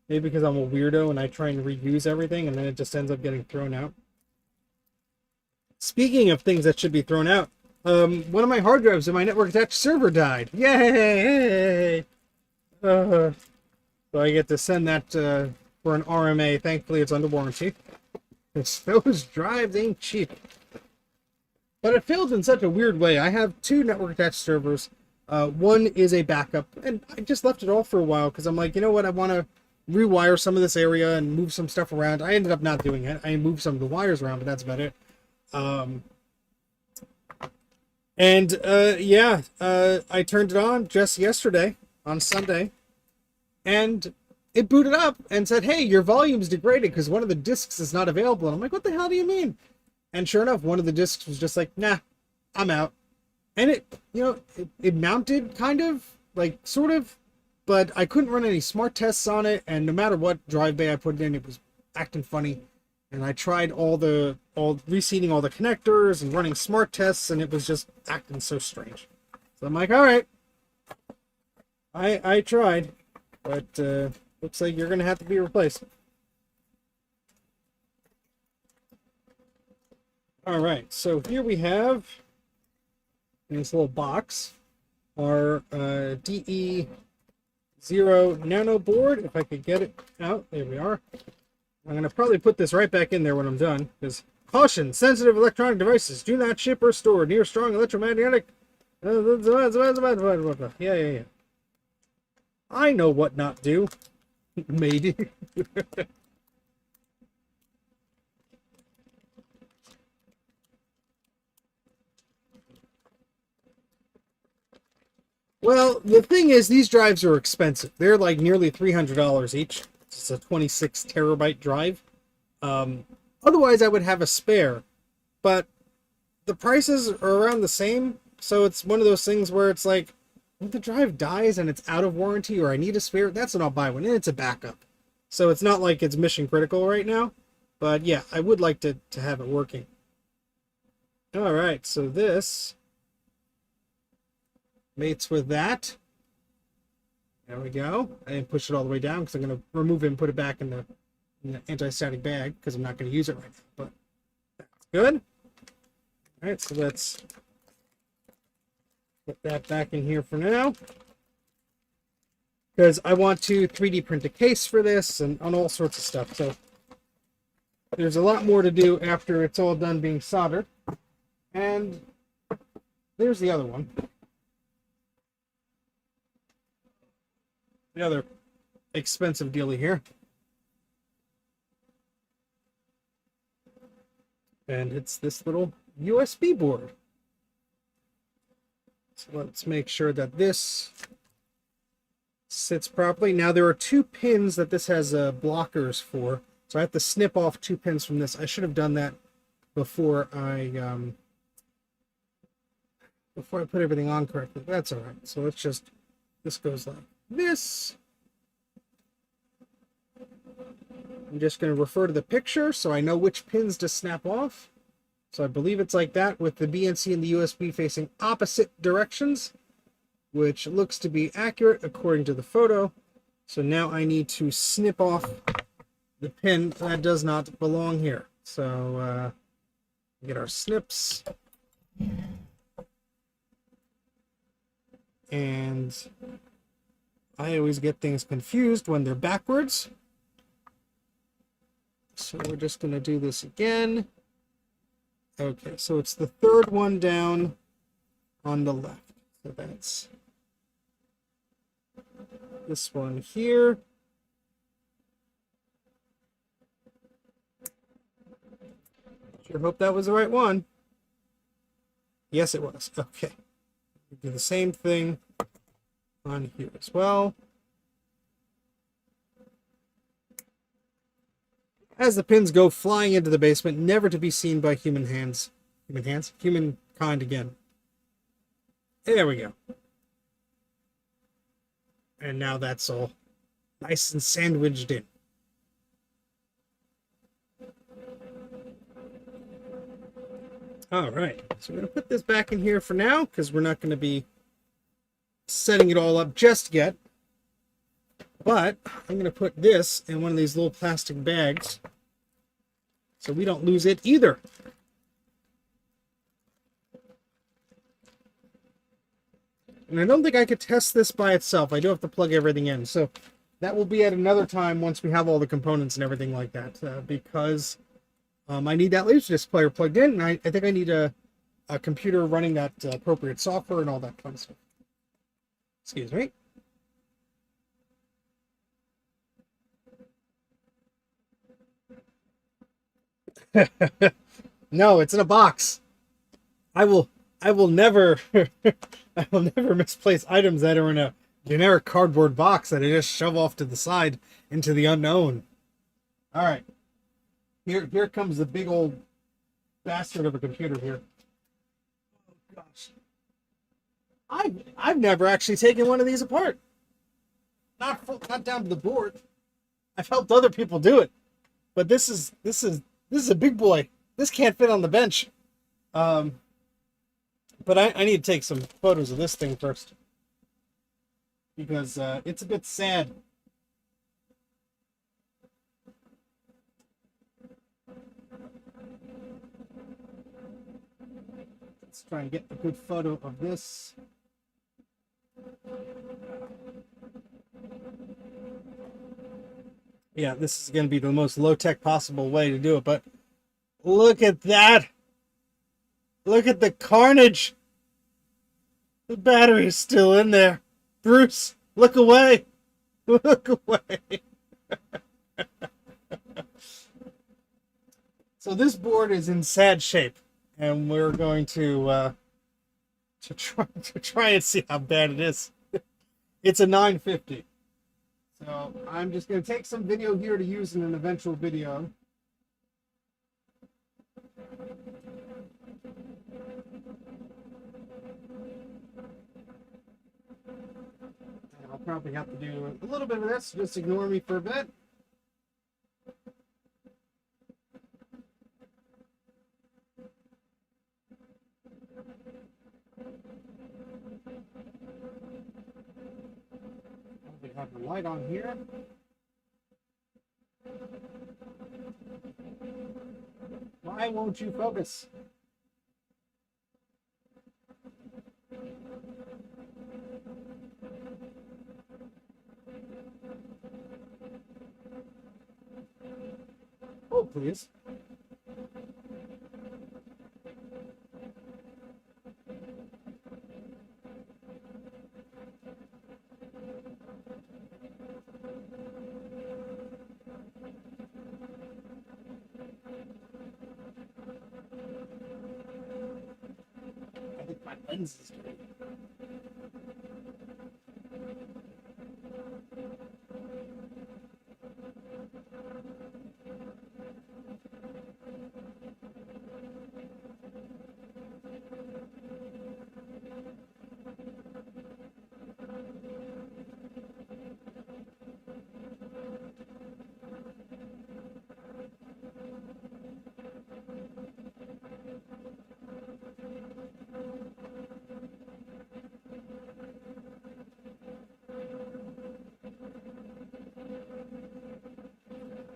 Maybe because I'm a weirdo and I try and reuse everything and then it just ends up getting thrown out. Speaking of things that should be thrown out, one of my hard drives in my network attached server died. Yay! So I get to send that for an RMA. Thankfully, it's under warranty. Those drives ain't cheap. But it failed in such a weird way. I have two network attached servers. One is a backup, and I just left it off for a while because I'm like, you know what, I want to rewire some of this area and move some stuff around. I ended up not doing it. I moved some of the wires around, but that's about it. I turned it on just yesterday, on Sunday, and it booted up and said, hey, your volume's degraded because one of the discs is not available. And I'm like, what the hell do you mean? And sure enough, one of the discs was just like, nah, I'm out. And it, you know, it mounted kind of, like, sort of, but I couldn't run any smart tests on it, and no matter what drive bay I put it in, it was acting funny. And I tried reseating all the connectors and running smart tests, and it was just acting so strange. So I'm like, all right, I tried, but looks like you're gonna have to be replaced. All right, so here we have in this little box our DE0 Nano board. If I could get it out, there we are. I'm going to probably put this right back in there when I'm done, because caution, sensitive electronic devices do not ship or store near strong electromagnetic. Yeah. I know what not do. Maybe. Well, the thing is, these drives are expensive. They're like nearly $300 each. It's a 26 terabyte drive. Um, Otherwise, I would have a spare, but the prices are around the same. So it's one of those things where it's like, if the drive dies and it's out of warranty or I need a spare, that's when I'll buy one. And it's a backup. So it's not like it's mission critical right now. But yeah, I would like to have it working. All right, so this mates with that. There we go. I didn't push it all the way down because I'm going to remove it and put it back in the anti-static bag because I'm not going to use it right now. But that's good. All right, so let's put that back in here for now. Because I want to 3D print a case for this and on all sorts of stuff. So there's a lot more to do after it's all done being soldered. And there's the other one. The other expensive dealie here. And it's this little USB board. So let's make sure that this sits properly. Now there are 2 pins that this has blockers for. So I have to snip off 2 pins from this. I should have done that before I put everything on correctly. That's all right. So let's just, this goes like this. I'm just going to refer to the picture so I know which pins to snap off. So I believe it's like that with the BNC and the USB facing opposite directions, which looks to be accurate according to the photo. So now I need to snip off the pin that does not belong here. So get our snips. And I always get things confused when they're backwards. So we're just going to do this again. Okay, so it's the 3rd one down on the left. So that's this one here. Sure hope that was the right one. Yes, it was. Okay. Do the same thing on here as well. As the pins go flying into the basement, never to be seen by humankind again. There we go. And now that's all nice and sandwiched in. All right, so we're going to put this back in here for now because we're not going to be setting it all up just yet. But I'm going to put this in one of these little plastic bags so we don't lose it either. And I don't think I could test this by itself. I do have to plug everything in. So that will be at another time once we have all the components and everything like that. Because I need that LaserDisc player plugged in. And I think I need a computer running that appropriate software and all that fun stuff. Excuse me. No, it's in a box. I will never I will never misplace items that are in a generic cardboard box that I just shove off to the side into the unknown. All right. Here comes the big old bastard of a computer here. Oh gosh. I've never actually taken one of these apart. Not down to the board. I've helped other people do it. But this is a big boy. This can't fit on the bench. But I need to take some photos of this thing first. Because it's a bit sad. Let's try and get a good photo of this. Yeah, this is going to be the most low-tech possible way to do it, but look at that! Look at the carnage! The battery is still in there. Bruce, look away! Look away! So this board is in sad shape, and we're going to to try and see how bad it is. It's a 950. So I'm just going to take some video here to use in an eventual video. I'll probably have to do a little bit of this. Just ignore me for a bit. We have the light on here. Why won't you focus? Oh, please. I think my lens is dirty.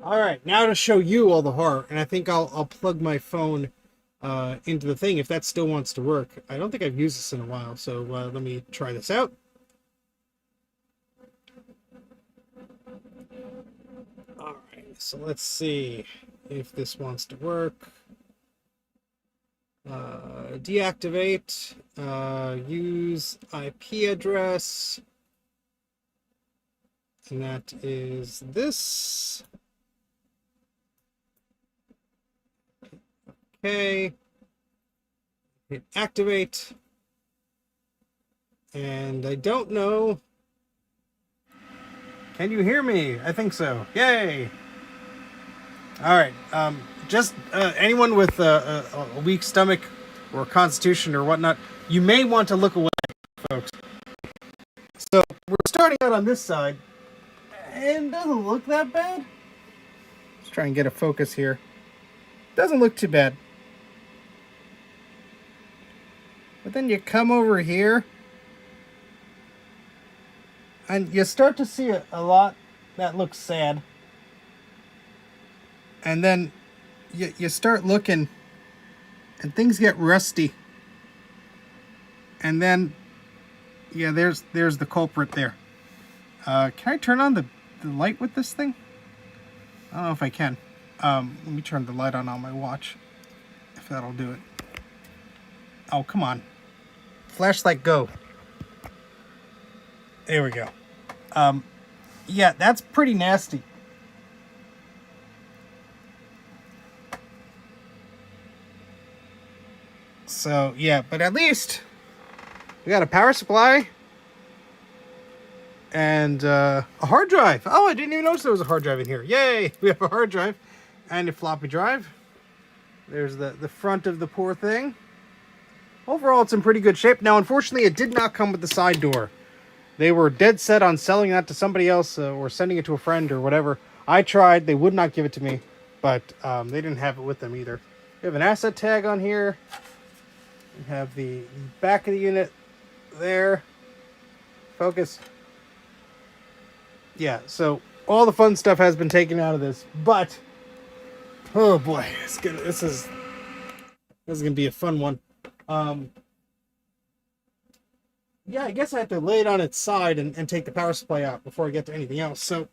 All right, now to show you all the horror, and I think I'll plug my phone into the thing if that still wants to work. I don't think I've used this in a while, so let me try this out. All right, so let's see if this wants to work. Deactivate, use IP address, and that is this. Okay, hit activate, and I don't know. Can you hear me? I think so. Yay! All right, just anyone with a weak stomach or constitution or whatnot, you may want to look away, folks. So we're starting out on this side, and it doesn't look that bad. Let's try and get a focus here. Doesn't look too bad. But then you come over here and you start to see a lot that looks sad. And then you start looking and things get rusty. And then, yeah, there's the culprit there. Can I turn on the light with this thing? I don't know if I can. Let me turn the light on my watch, if that'll do it. Oh, come on. Flashlight, go. There we go. Yeah, that's pretty nasty. So, yeah, but at least we got a power supply and a hard drive. Oh, I didn't even notice there was a hard drive in here. Yay! We have a hard drive and a floppy drive. There's the front of the poor thing. Overall, it's in pretty good shape. Now, unfortunately, it did not come with the side door. They were dead set on selling that to somebody else or sending it to a friend or whatever. I tried. They would not give it to me, but they didn't have it with them either. We have an asset tag on here. We have the back of the unit there. Focus. Yeah, so all the fun stuff has been taken out of this, but oh boy, this is gonna be a fun one. Yeah, I guess I have to lay it on its side and take the power supply out before I get to anything else. So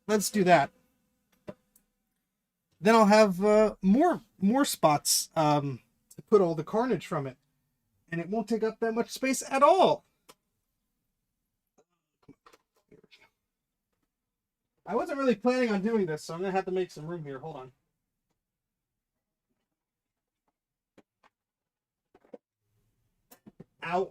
let's do that. Then I'll have more spots to put all the carnage from it, and it won't take up that much space at all. I wasn't really planning on doing this, so I'm gonna have to make some room here. Hold on. Ow.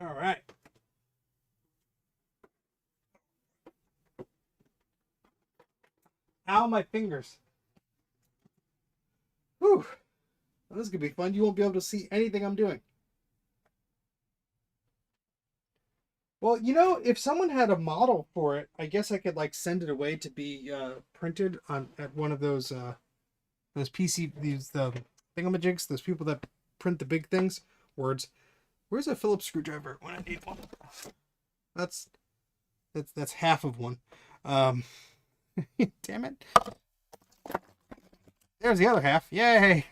All right. Ow, my fingers. Whew. Well, this is going to be fun. You won't be able to see anything I'm doing. Well, you know, if someone had a model for it, I guess I could like send it away to be printed on at one of those PC the thingamajigs, those people that print the big things. Words. Where's a Phillips screwdriver when I need one? That's half of one. Damn it. There's the other half. Yay!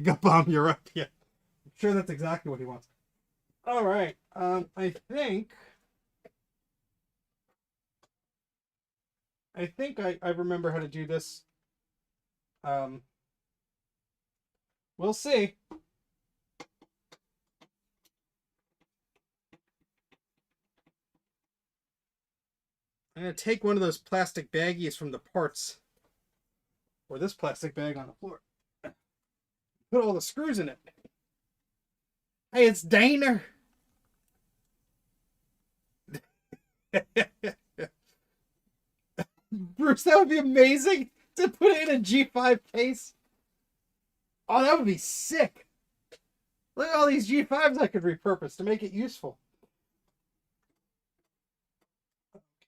Gut bomb, you're up. Yeah. I'm sure that's exactly what he wants. All right. I think I remember how to do this. We'll see. I'm going to take one of those plastic baggies from the parts, or this plastic bag on the floor. Put all the screws in it. Hey, it's Dana. Bruce, that would be amazing to put it in a G5 case. Oh, that would be sick. Look at all these G5s I could repurpose to make it useful.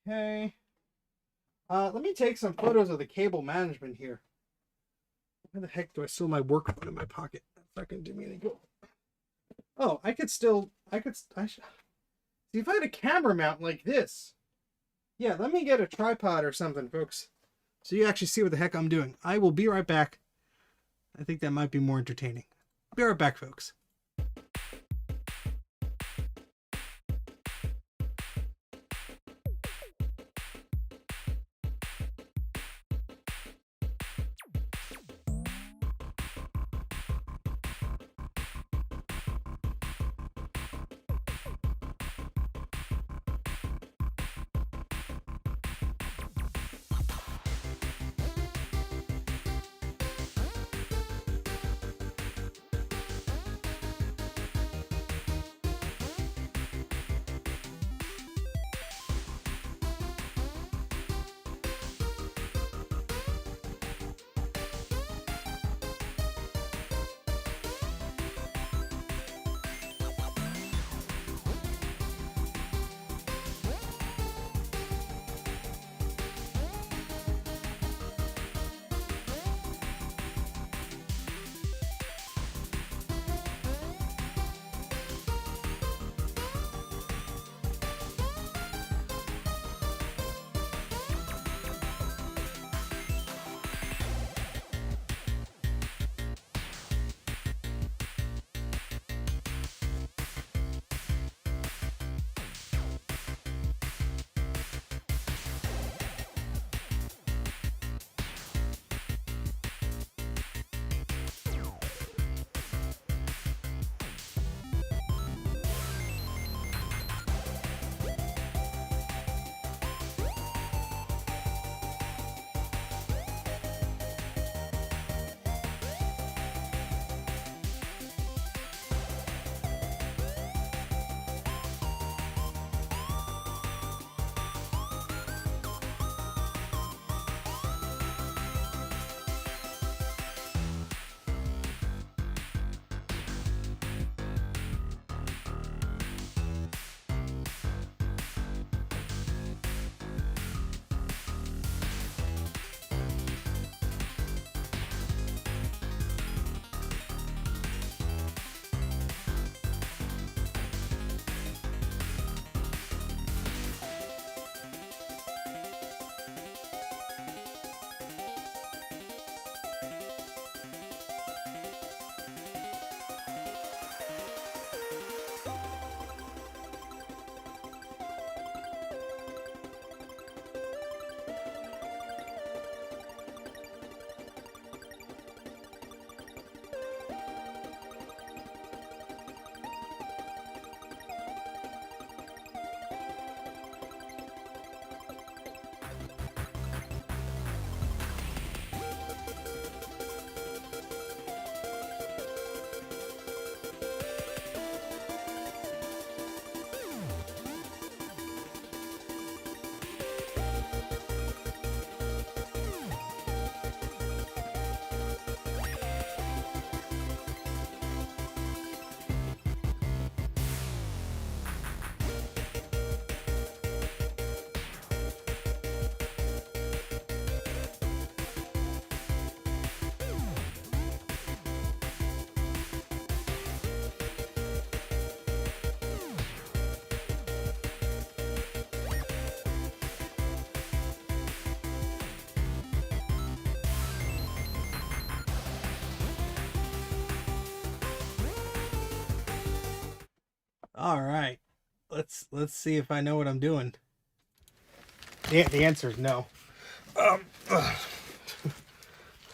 Okay. Let me take some photos of the cable management here. Where the heck do I still have my work phone in my pocket? That's not going to do me any good. Oh, I should see if I had a camera mount like this. Yeah, let me get a tripod or something, folks, so you actually see what the heck I'm doing. I will be right back. I think that might be more entertaining. I'll be right back, folks. All right. Let's see if I know what I'm doing. The answer is no. Um,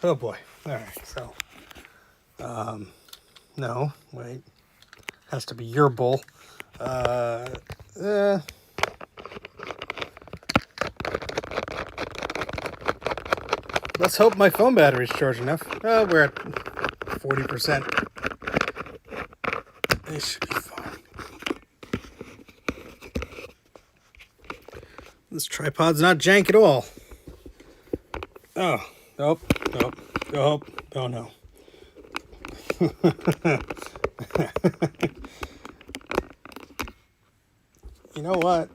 oh boy. All right. So, no. Wait. Has to be your bowl. Let's hope my phone battery's charged enough. We're at 40%. It should be fine. This tripod's not jank at all. Oh, nope, oh no. You know what?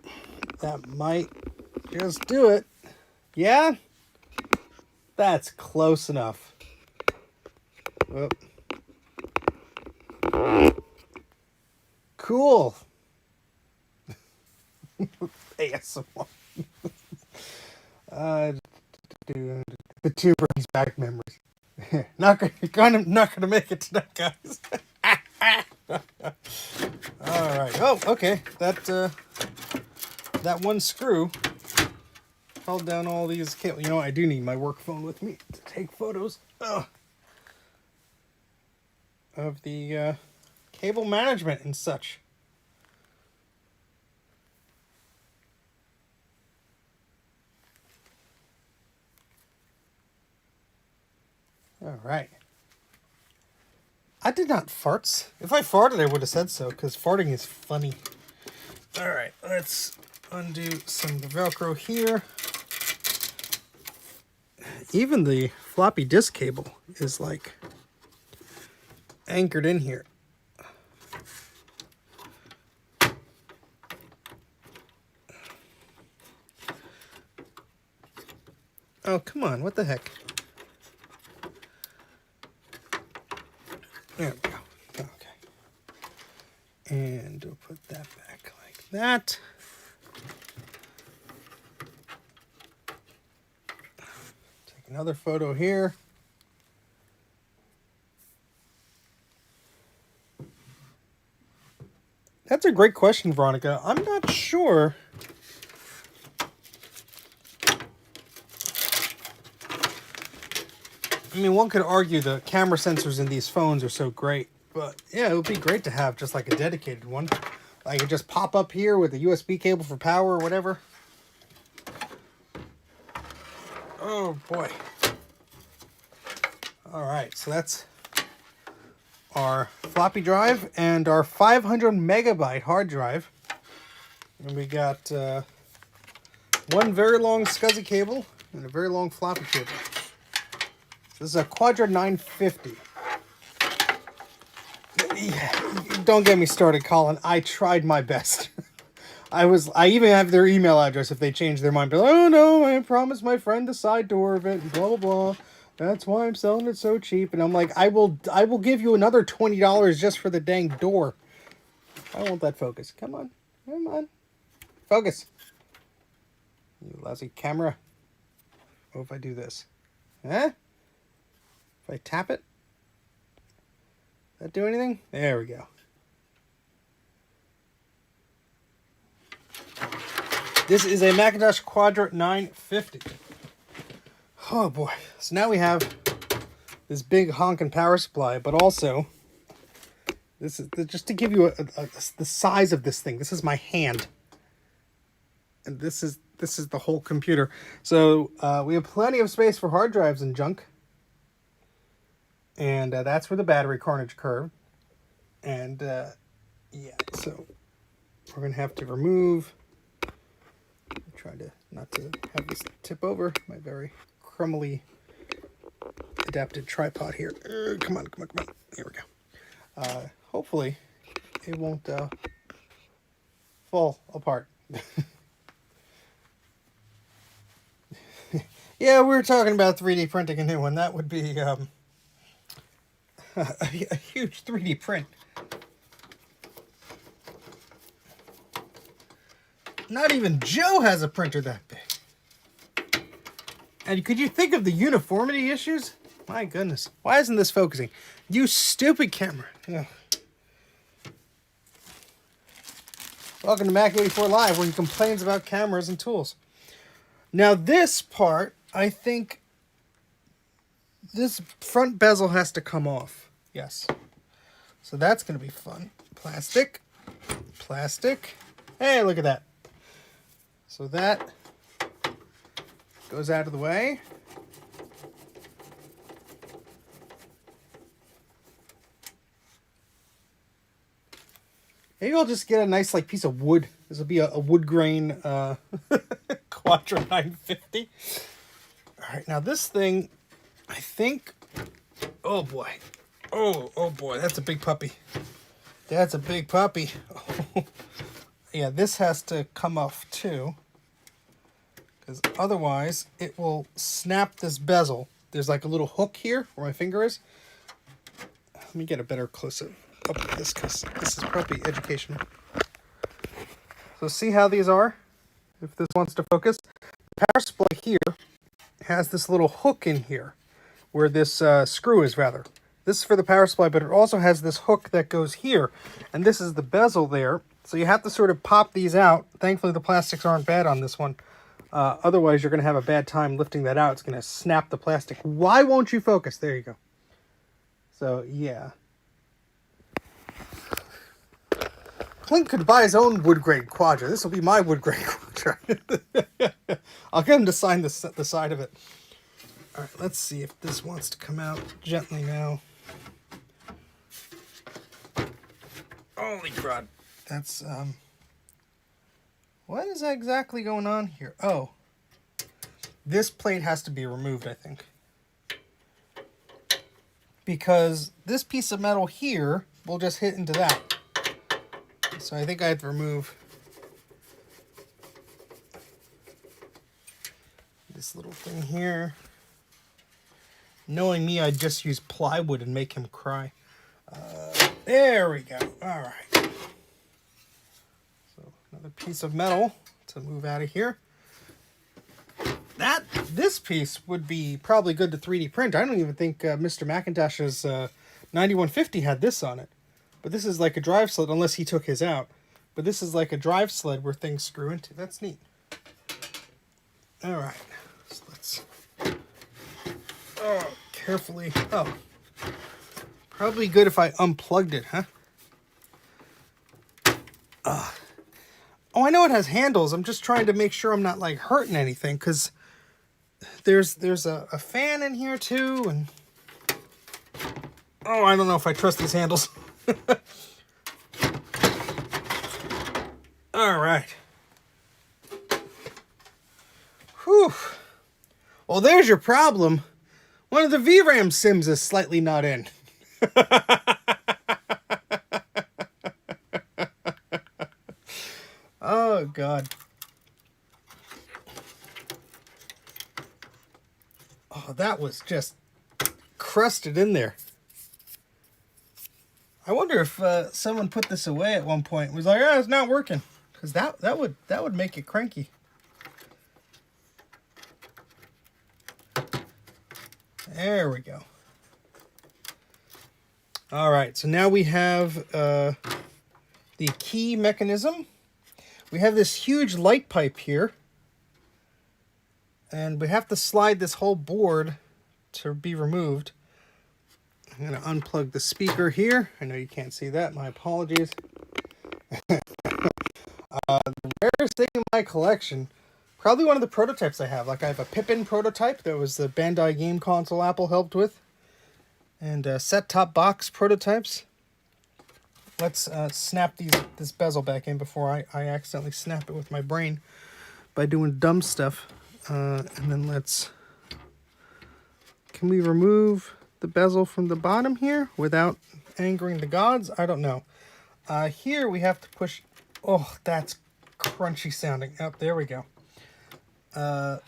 That might just do it. Yeah? That's close enough. Whoop. Cool. ASMR. The two brings back memories. not gonna make it tonight, guys. All right. Oh, okay. That one screw held down all these cables. You know, I do need my work phone with me to take photos of the cable management and such. All right. I did not farts. If I farted, I would have said so, because farting is funny. All right, let's undo some of the Velcro here. Even the floppy disk cable is like anchored in here. Oh, come on, what the heck? There we go. Okay. And we'll put that back like that. Take another photo here. That's a great question, Veronica. I'm not sure. I mean, one could argue the camera sensors in these phones are so great, but yeah, it would be great to have just like a dedicated one. I could just pop up here with a USB cable for power or whatever. Oh boy. All right, so that's our floppy drive and our 500 megabyte hard drive. And we got one very long SCSI cable and a very long floppy cable. This is a Quadra 950. Don't get me started, Colin. I tried my best. I even have their email address if they change their mind. But, oh no, I promised my friend the side door of it, and blah blah blah. That's why I'm selling it so cheap. And I'm like, I will give you another $20 just for the dang door. I want that focus. Come on. Focus. You lousy camera. What if I do this? Huh? If I tap it? Does that do anything? There we go. This is a Macintosh Quadra 950. Oh boy. So now we have this big honking power supply, but also this is just to give you the size of this thing. This is my hand. And this is the whole computer. So we have plenty of space for hard drives and junk. And that's where the battery carnage occurred. And yeah, so we're going to have to remove. Try to not to have this tip over my very crumbly adapted tripod here. Come on. Here we go. Hopefully it won't fall apart. Yeah, we were talking about 3D printing a new one. That would be a huge 3D print. Not even Joe has a printer that big. And could you think of the uniformity issues? My goodness. Why isn't this focusing? You stupid camera. Ugh. Welcome to Mac 84 Live, where he complains about cameras and tools. Now this part, I think this front bezel has to come off. Yes. So that's going to be fun. Plastic. Plastic. Hey, look at that. So that goes out of the way. Maybe I'll just get a nice like piece of wood. This will be a wood grain Quadra 950. All right, now this thing, I think. Oh boy, oh boy, that's a big puppy. That's a big puppy. Oh. Yeah, this has to come off too, because otherwise it will snap this bezel. There's like a little hook here where my finger is. Let me get a better close-up of this, because this is probably educational. So see how these are? If this wants to focus. The power supply here has this little hook in here, where this screw is rather. This is for the power supply, but it also has this hook that goes here. And this is the bezel there. So you have to sort of pop these out. Thankfully the plastics aren't bad on this one. Otherwise you're going to have a bad time lifting that out. It's going to snap the plastic. Why won't you focus? There you go. So yeah. Clint could buy his own wood grade Quadra. This will be my wood grade Quadra. I'll get him to sign the side of it. All right, let's see if this wants to come out gently now. Holy crud. That's, what is exactly going on here? Oh, this plate has to be removed, I think. Because this piece of metal here will just hit into that. So I think I have to remove this little thing here. Knowing me, I'd just use plywood and make him cry. There we go. All right. So another piece of metal to move out of here. This piece would be probably good to 3D print. I don't even think Mr. McIntosh's 9150 had this on it. But this is like a drive sled, unless he took his out. But this is like a drive sled where things screw into. That's neat. All right. So let's... Oh, carefully. Oh. Probably good if I unplugged it, huh? Oh, I know it has handles. I'm just trying to make sure I'm not, like, hurting anything, because there's a fan in here, too, and... Oh, I don't know if I trust these handles. All right. Whew. Well, there's your problem. One of the VRAM sims is slightly not in. Oh, God. Oh, that was just crusted in there. I wonder if someone put this away at one point and was like, "Oh, it's not working," because that would make it cranky. There we go. All right, so now we have the key mechanism. We have this huge light pipe here, and we have to slide this whole board to be removed. I'm going to unplug the speaker here. I know you can't see that. My apologies. The rarest thing in my collection, probably one of the prototypes I have. Like I have a Pippin prototype that was the Bandai game console Apple helped with. And set-top box prototypes. Let's snap this bezel back in before I accidentally snap it with my brain by doing dumb stuff. And then can we remove the bezel from the bottom here without angering the gods? I don't know. Here we have to push. Oh, that's crunchy sounding. Oh, there we go. And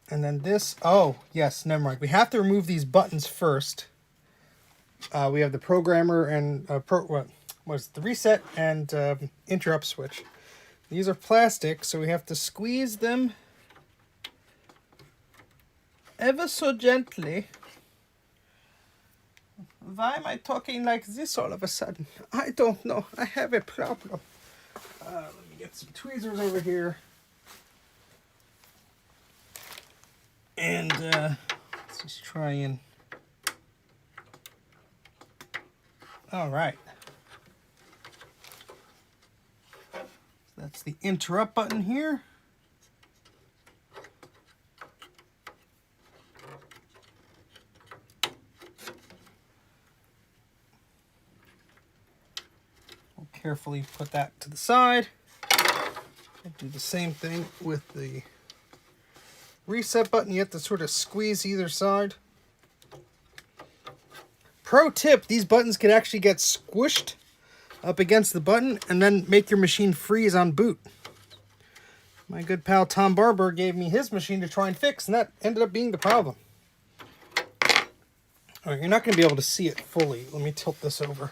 then this. Oh, yes, never mind. We have to remove these buttons first. We have the programmer and what was the reset and interrupt switch. These are plastic, so we have to squeeze them ever so gently. Why am I talking like this all of a sudden? I don't know. I have a problem. Let me get some tweezers over here. And let's just try and... All right. So that's the interrupt button here. We'll carefully put that to the side. I'll do the same thing with the reset button. You have to sort of squeeze either side. Pro tip, these buttons can actually get squished up against the button and then make your machine freeze on boot. My good pal Tom Barber gave me his machine to try and fix, and that ended up being the problem. All right, you're not going to be able to see it fully. Let me tilt this over.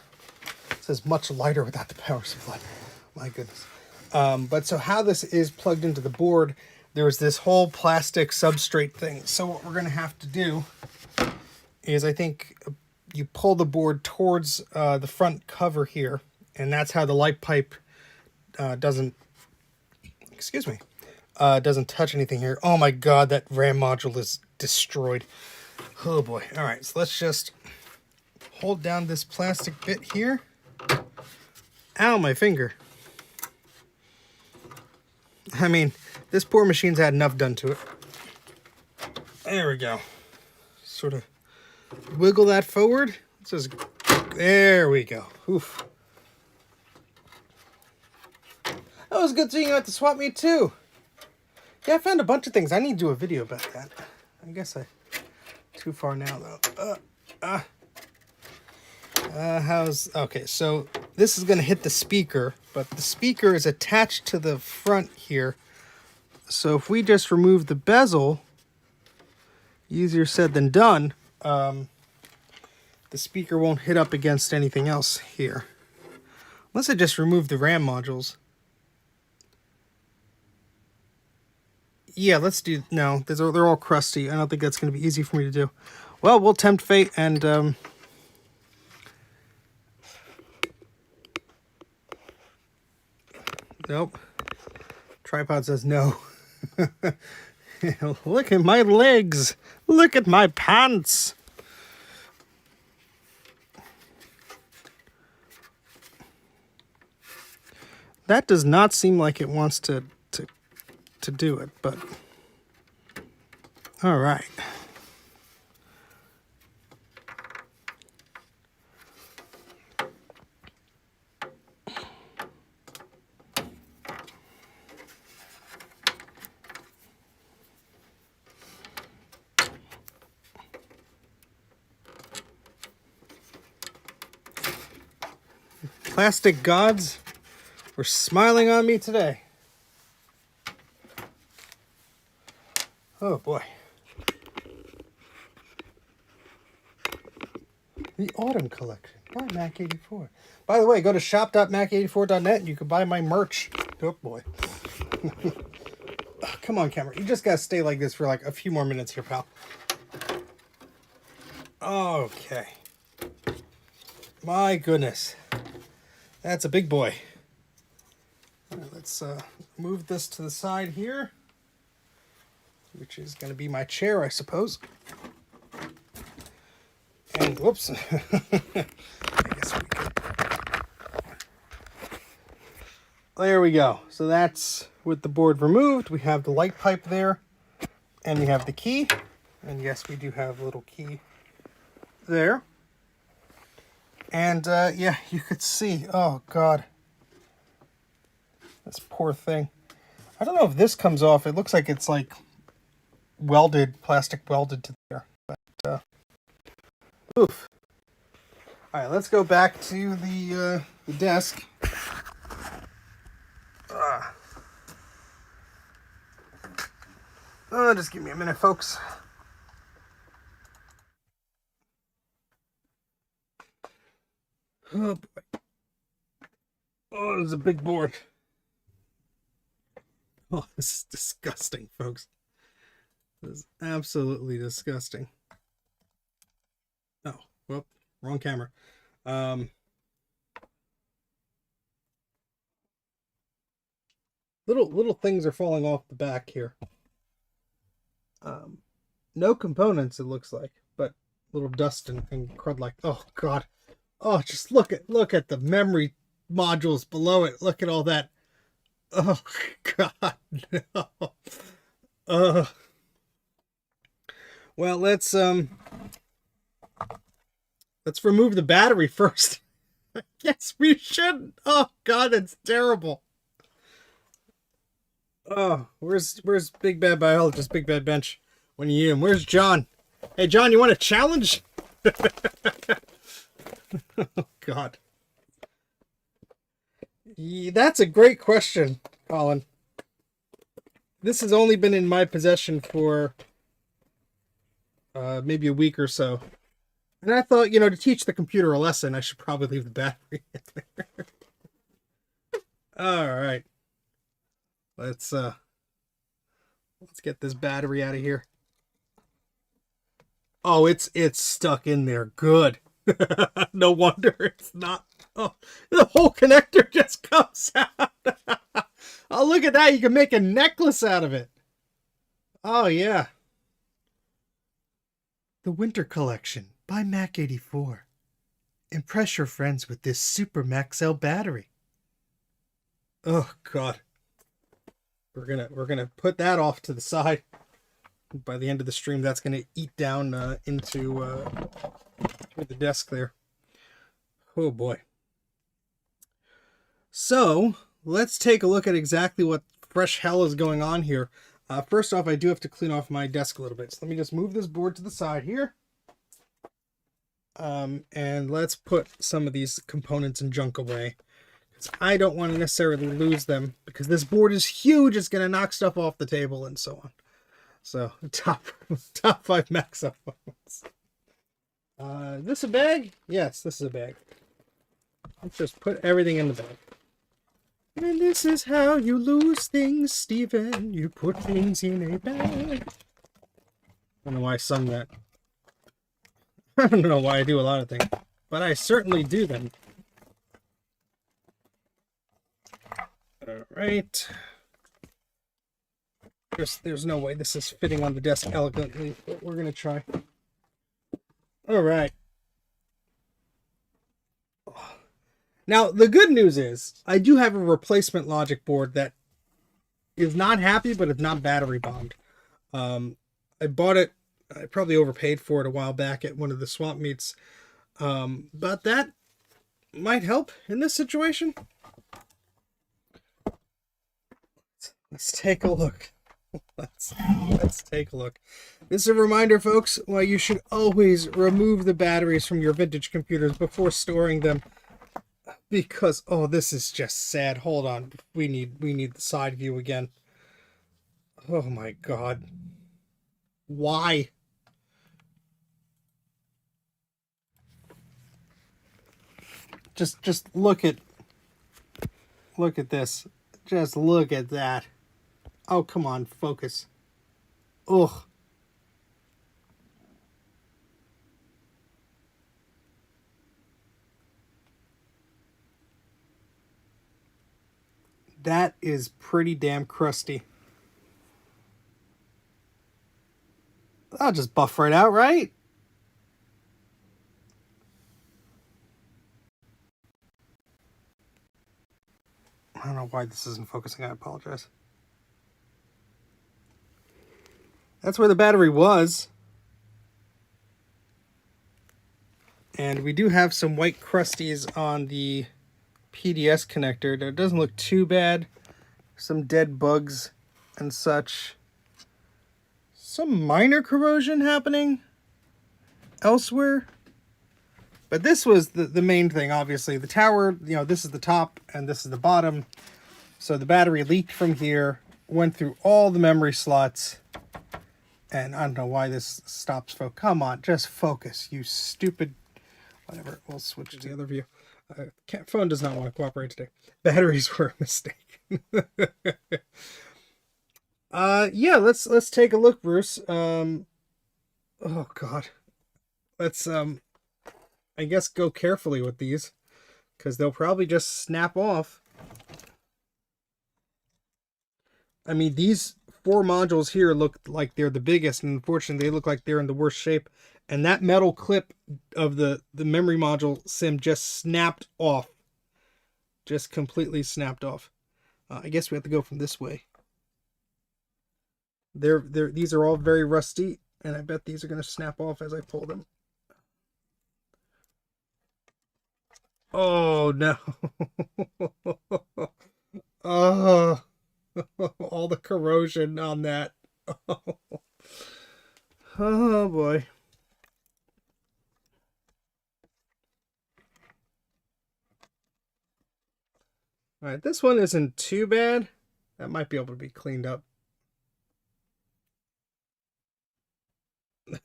It says much lighter without the power supply. My goodness. But so how this is plugged into the board, there's this whole plastic substrate thing. So what we're going to have to do is, I think, you pull the board towards the front cover here, and that's how the light pipe doesn't touch anything here. Oh my god, that RAM module is destroyed. Oh boy. All right, so let's just hold down this plastic bit here. Ow, my finger. I mean, this poor machine's had enough done to it. There we go. Sort of wiggle that forward. There we go. Oof. That was good seeing you at the swap meet too. Yeah, I found a bunch of things. I need to do a video about that. I guess too far now though. Okay, so this is gonna hit the speaker, but the speaker is attached to the front here. So if we just remove the bezel, easier said than done, the speaker won't hit up against anything else here. Unless I just remove the RAM modules. Yeah, let's do... No, they're all crusty. I don't think that's going to be easy for me to do. Well, we'll tempt fate and... Nope. Tripod says no. Look at my legs. Look at my pants. That does not seem like it wants to do it, but all right. Plastic gods were smiling on me today. Oh boy. The Autumn Collection by Mac84. By the way, go to shop.mac84.net and you can buy my merch. Oh boy. Oh, come on, camera. You just gotta stay like this for like a few more minutes here, pal. Okay. My goodness. That's a big boy. All right, let's move this to the side here, which is going to be my chair, I suppose. And whoops. I guess we could. There we go. So that's with the board removed. We have the light pipe there, and we have the key. And yes, we do have a little key there. And yeah, you could see, oh God, this poor thing. I don't know if this comes off. It looks like it's like welded, plastic welded to there. But, oof. All right, let's go back to the desk. Just give me a minute, folks. Oh boy. Oh, it's a big board. Oh, this is disgusting, folks. This is absolutely disgusting. Oh, well, wrong camera. Little things are falling off the back here. No components, it looks like, but little dust and crud like. Oh God. Oh, just look at the memory modules below it. Look at all that. Oh God. No. Uh, well, let's remove the battery first. Yes, we should. Oh God, it's terrible. Oh, where's Big Bad Biologist, Big Bad Bench when you need him? Where's John? Hey John, you want a challenge? Oh God. Yeah, that's a great question, Colin. This has only been in my possession for maybe a week or so. And I thought, to teach the computer a lesson, I should probably leave the battery in there. All right. Let's get this battery out of here. Oh, it's stuck in there. Good. No wonder it's not. Oh, the whole connector just comes out. Oh, look at that. You can make a necklace out of it. Oh, yeah. The Winter Collection by Mac84. Impress your friends with this Super Maxell battery. Oh, God. We're gonna put that off to the side. By the end of the stream, that's gonna eat down into the desk there. Oh boy. So let's take a look at exactly what fresh hell is going on here. First off, I do have to clean off my desk a little bit. So let me just move this board to the side here. And let's put some of these components and junk away. I don't want to necessarily lose them because this board is huge. It's going to knock stuff off the table and so on. So top 5 Maxell phones. This a bag? Yes, this is a bag. Let's just put everything in the bag. And this is how you lose things, Steven. You put things in a bag. I don't know why I sung that. I don't know why I do a lot of things, but I certainly do them. All right. There's no way this is fitting on the desk elegantly, but we're gonna try. All right. Now the good news is I do have a replacement logic board that is not happy, but it's not battery bombed. I bought it. I probably overpaid for it a while back at one of the swap meets, but that might help in this situation. Let's take a look. Let's take a look. This is a reminder, folks, why you should always remove the batteries from your vintage computers before storing them. Because, oh, this is just sad. Hold on. We need the side view again. Oh my God. Why? Just look at this. Just look at that. Oh, come on, focus. Ugh. That is pretty damn crusty. I'll just buff right out, right? I don't know why this isn't focusing. I apologize. That's where the battery was. And we do have some white crusties on the PDS connector. It doesn't look too bad. Some dead bugs and such. Some minor corrosion happening elsewhere. But this was the main thing, obviously. The tower, this is the top and this is the bottom. So the battery leaked from here, went through all the memory slots. And I don't know why this stops. Come on, just focus, you stupid. Whatever, we'll switch to the other view. Phone does not want to cooperate today. Batteries were a mistake. Yeah, let's take a look, Bruce. Oh God. Let's I guess go carefully with these, because they'll probably just snap off. I mean, these 4 modules here look like they're the biggest, and unfortunately, they look like they're in the worst shape. And that metal clip of the memory module sim just snapped off. Just completely snapped off. I guess we have to go from this way. These are all very rusty, and I bet these are going to snap off as I pull them. Oh, no. Oh, all the corrosion on that. Oh, oh boy. All right, this one isn't too bad. That might be able to be cleaned up.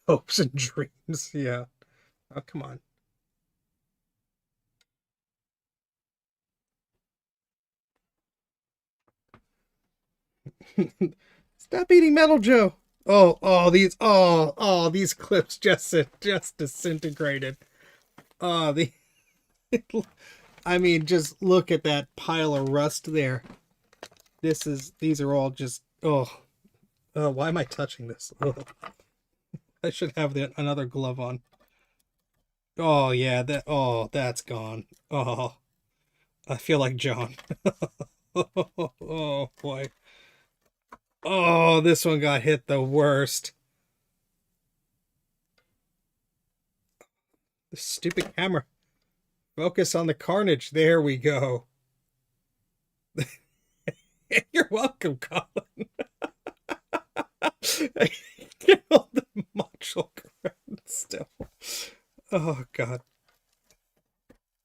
Hopes and dreams, yeah. Oh, come on. Stop eating metal, Joe. These clips just disintegrated. The I mean, just look at that pile of rust there. These are all just why am I touching this? I should have another glove on. Oh yeah, that's gone. Oh, I feel like John. Oh boy. Oh, this one got hit the worst. The stupid camera. Focus on the carnage. There we go. You're welcome, Colin. Get all the module ground still. Oh, God.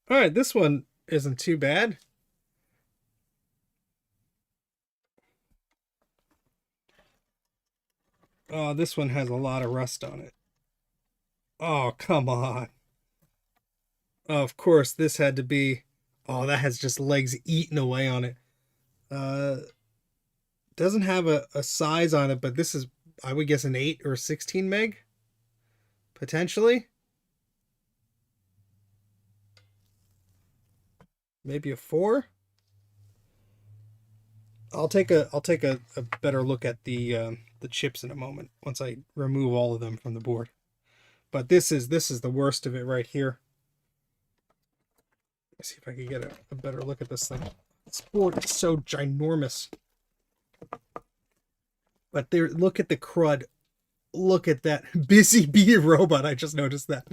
Alright, this one isn't too bad. Oh, this one has a lot of rust on it. Oh, come on. Of course, this had to be... Oh, that has just legs eating away on it. Doesn't have a size on it, but this is, I would guess, an 8 or 16 meg? Potentially? Maybe a 4? I'll take a better look at the chips in a moment once I remove all of them from the board. But this is the worst of it right here. Let's see if I can get a better look at this thing. This board is so ginormous. But there, look at the crud. Look at that busy bee robot. I just noticed that.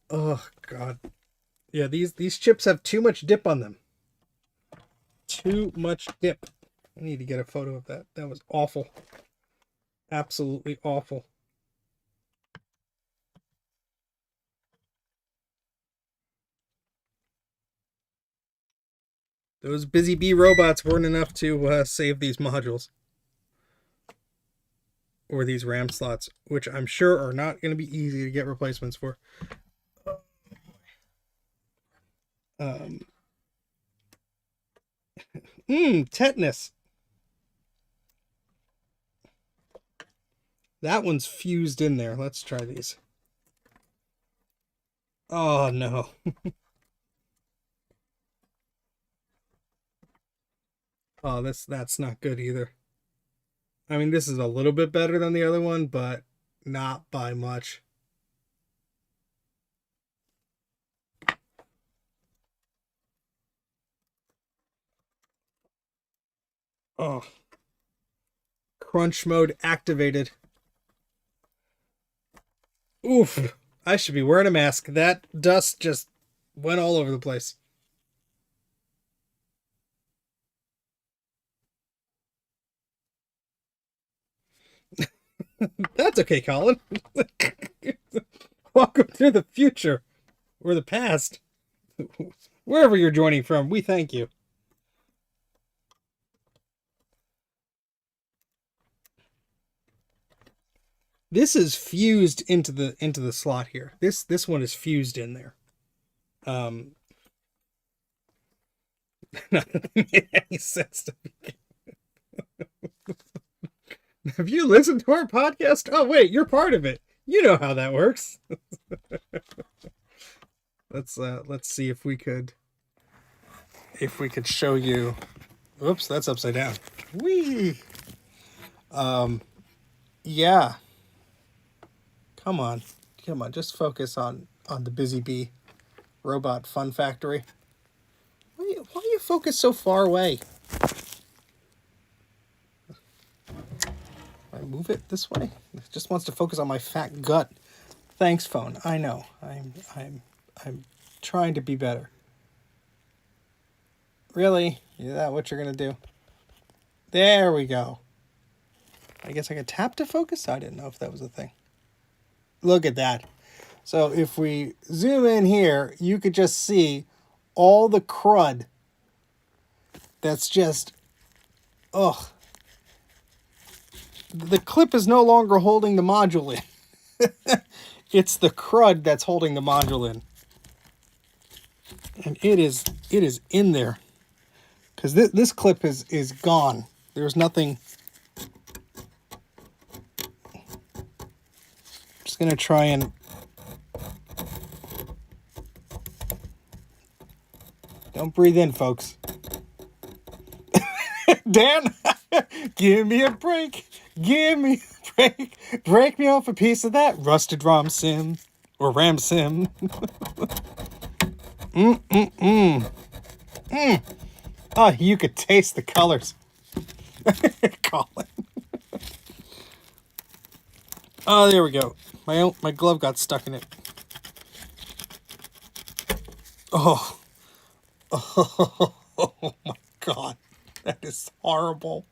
Oh God. Yeah, these chips have too much dip on them. Too much dip. I need to get a photo of that. That was awful. Absolutely awful. Those busy bee robots weren't enough to save these modules. Or these RAM slots, which I'm sure are not going to be easy to get replacements for. Tetanus. That one's fused in there. Let's try these. Oh, no. Oh, that's not good either. I mean, this is a little bit better than the other one, but not by much. Oh. Crunch mode activated. Oof. I should be wearing a mask. That dust just went all over the place. That's okay, Colin. Welcome to the future. Or the past. Wherever you're joining from, we thank you. This is fused into the slot here. This one is fused in there. Not that it made any sense to me. Have you listened to our podcast? Oh wait, you're part of it. You know how that works. Let's see if we could show you Oops, that's upside down. Whee! Yeah. Come on. Come on, just focus on the Busy Bee Robot Fun Factory. Why do you focus so far away? I move it this way? It just wants to focus on my fat gut. Thanks, phone. I know. I'm trying to be better. Really? Is that what you're gonna do? There we go. I guess I could tap to focus? I didn't know if that was a thing. Look at that. So if we zoom in here, you could just see all the crud that's just, ugh. The clip is no longer holding the module in. It's the crud that's holding the module in. And it is in there. Because this clip is gone. There's nothing. Just going to try and... Don't breathe in, folks. Dan, give me a break. Give me a break. Break me off a piece of that rusted ROM sim. Or RAM sim. Oh, you could taste the colors. Colin. Oh, there we go. My glove got stuck in it. Oh. Oh my God. That is horrible.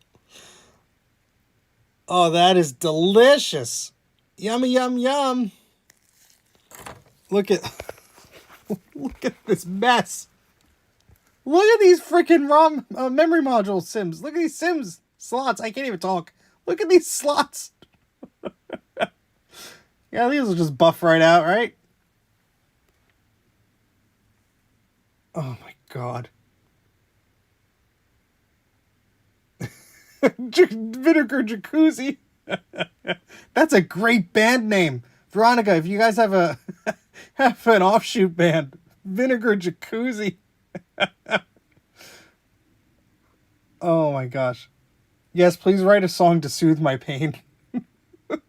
Oh, that is delicious. Yummy, yum, yum. Look at this mess. Look at these freaking ROM memory module sims. Look at these sims slots. I can't even talk. Look at these slots. Yeah, these will just buff right out, right? Oh my God. Vinegar Jacuzzi. That's a great band name. Veronica, if you guys have have an offshoot band, Vinegar Jacuzzi. Oh my gosh. Yes, please write a song to soothe my pain.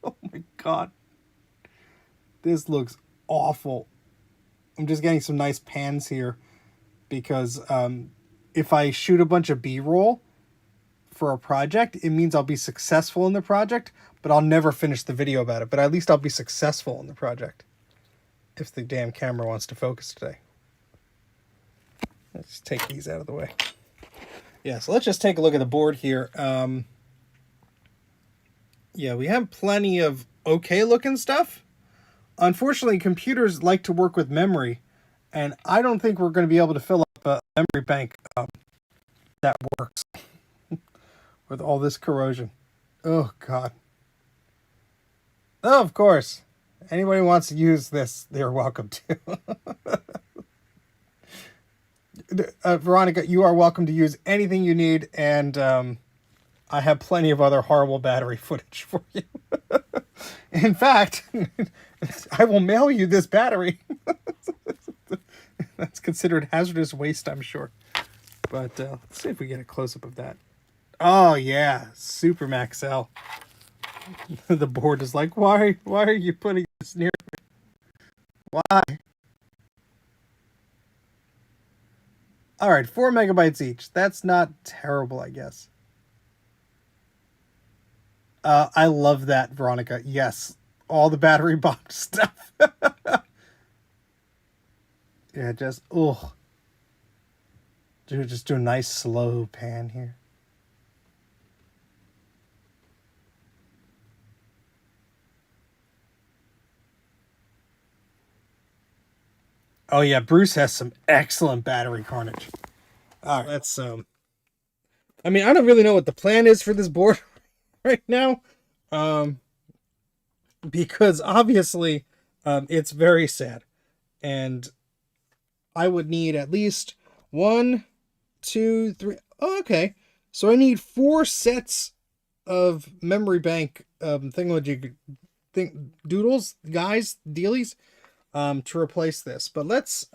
Oh my God. This looks awful. I'm just getting some nice pans here because if I shoot a bunch of B-roll for a project, it means I'll be successful in the project, but I'll never finish the video about it. But at least I'll be successful in the project. If the damn camera wants to focus today. Let's take these out of the way. Yeah, so let's just take a look at the board here. Yeah, we have plenty of okay looking stuff. Unfortunately, computers like to work with memory, and I don't think we're going to be able to fill up a memory bank that works with all this corrosion. Oh, God. Oh, of course. Anybody who wants to use this, they're welcome to. Veronica, you are welcome to use anything you need, and I have plenty of other horrible battery footage for you. In fact, I will mail you this battery. That's considered hazardous waste, I'm sure. But let's see if we get a close-up of that. Oh, yeah. Super Max L. The board is like, why are you putting this near me? Why? All right, 4 megabytes each. That's not terrible, I guess. I love that, Veronica. Yes, all the battery bomb stuff. Yeah, just, oh. Dude, just do a nice slow pan here. Oh yeah, Bruce has some excellent battery carnage. All right, let's I mean, I don't really know what the plan is for this board right now, because obviously, it's very sad, and I would need at least 1, 2, 3. Oh, okay, so I need 4 sets of memory bank thingamajig doodles, guys, dealies, to replace this. But let's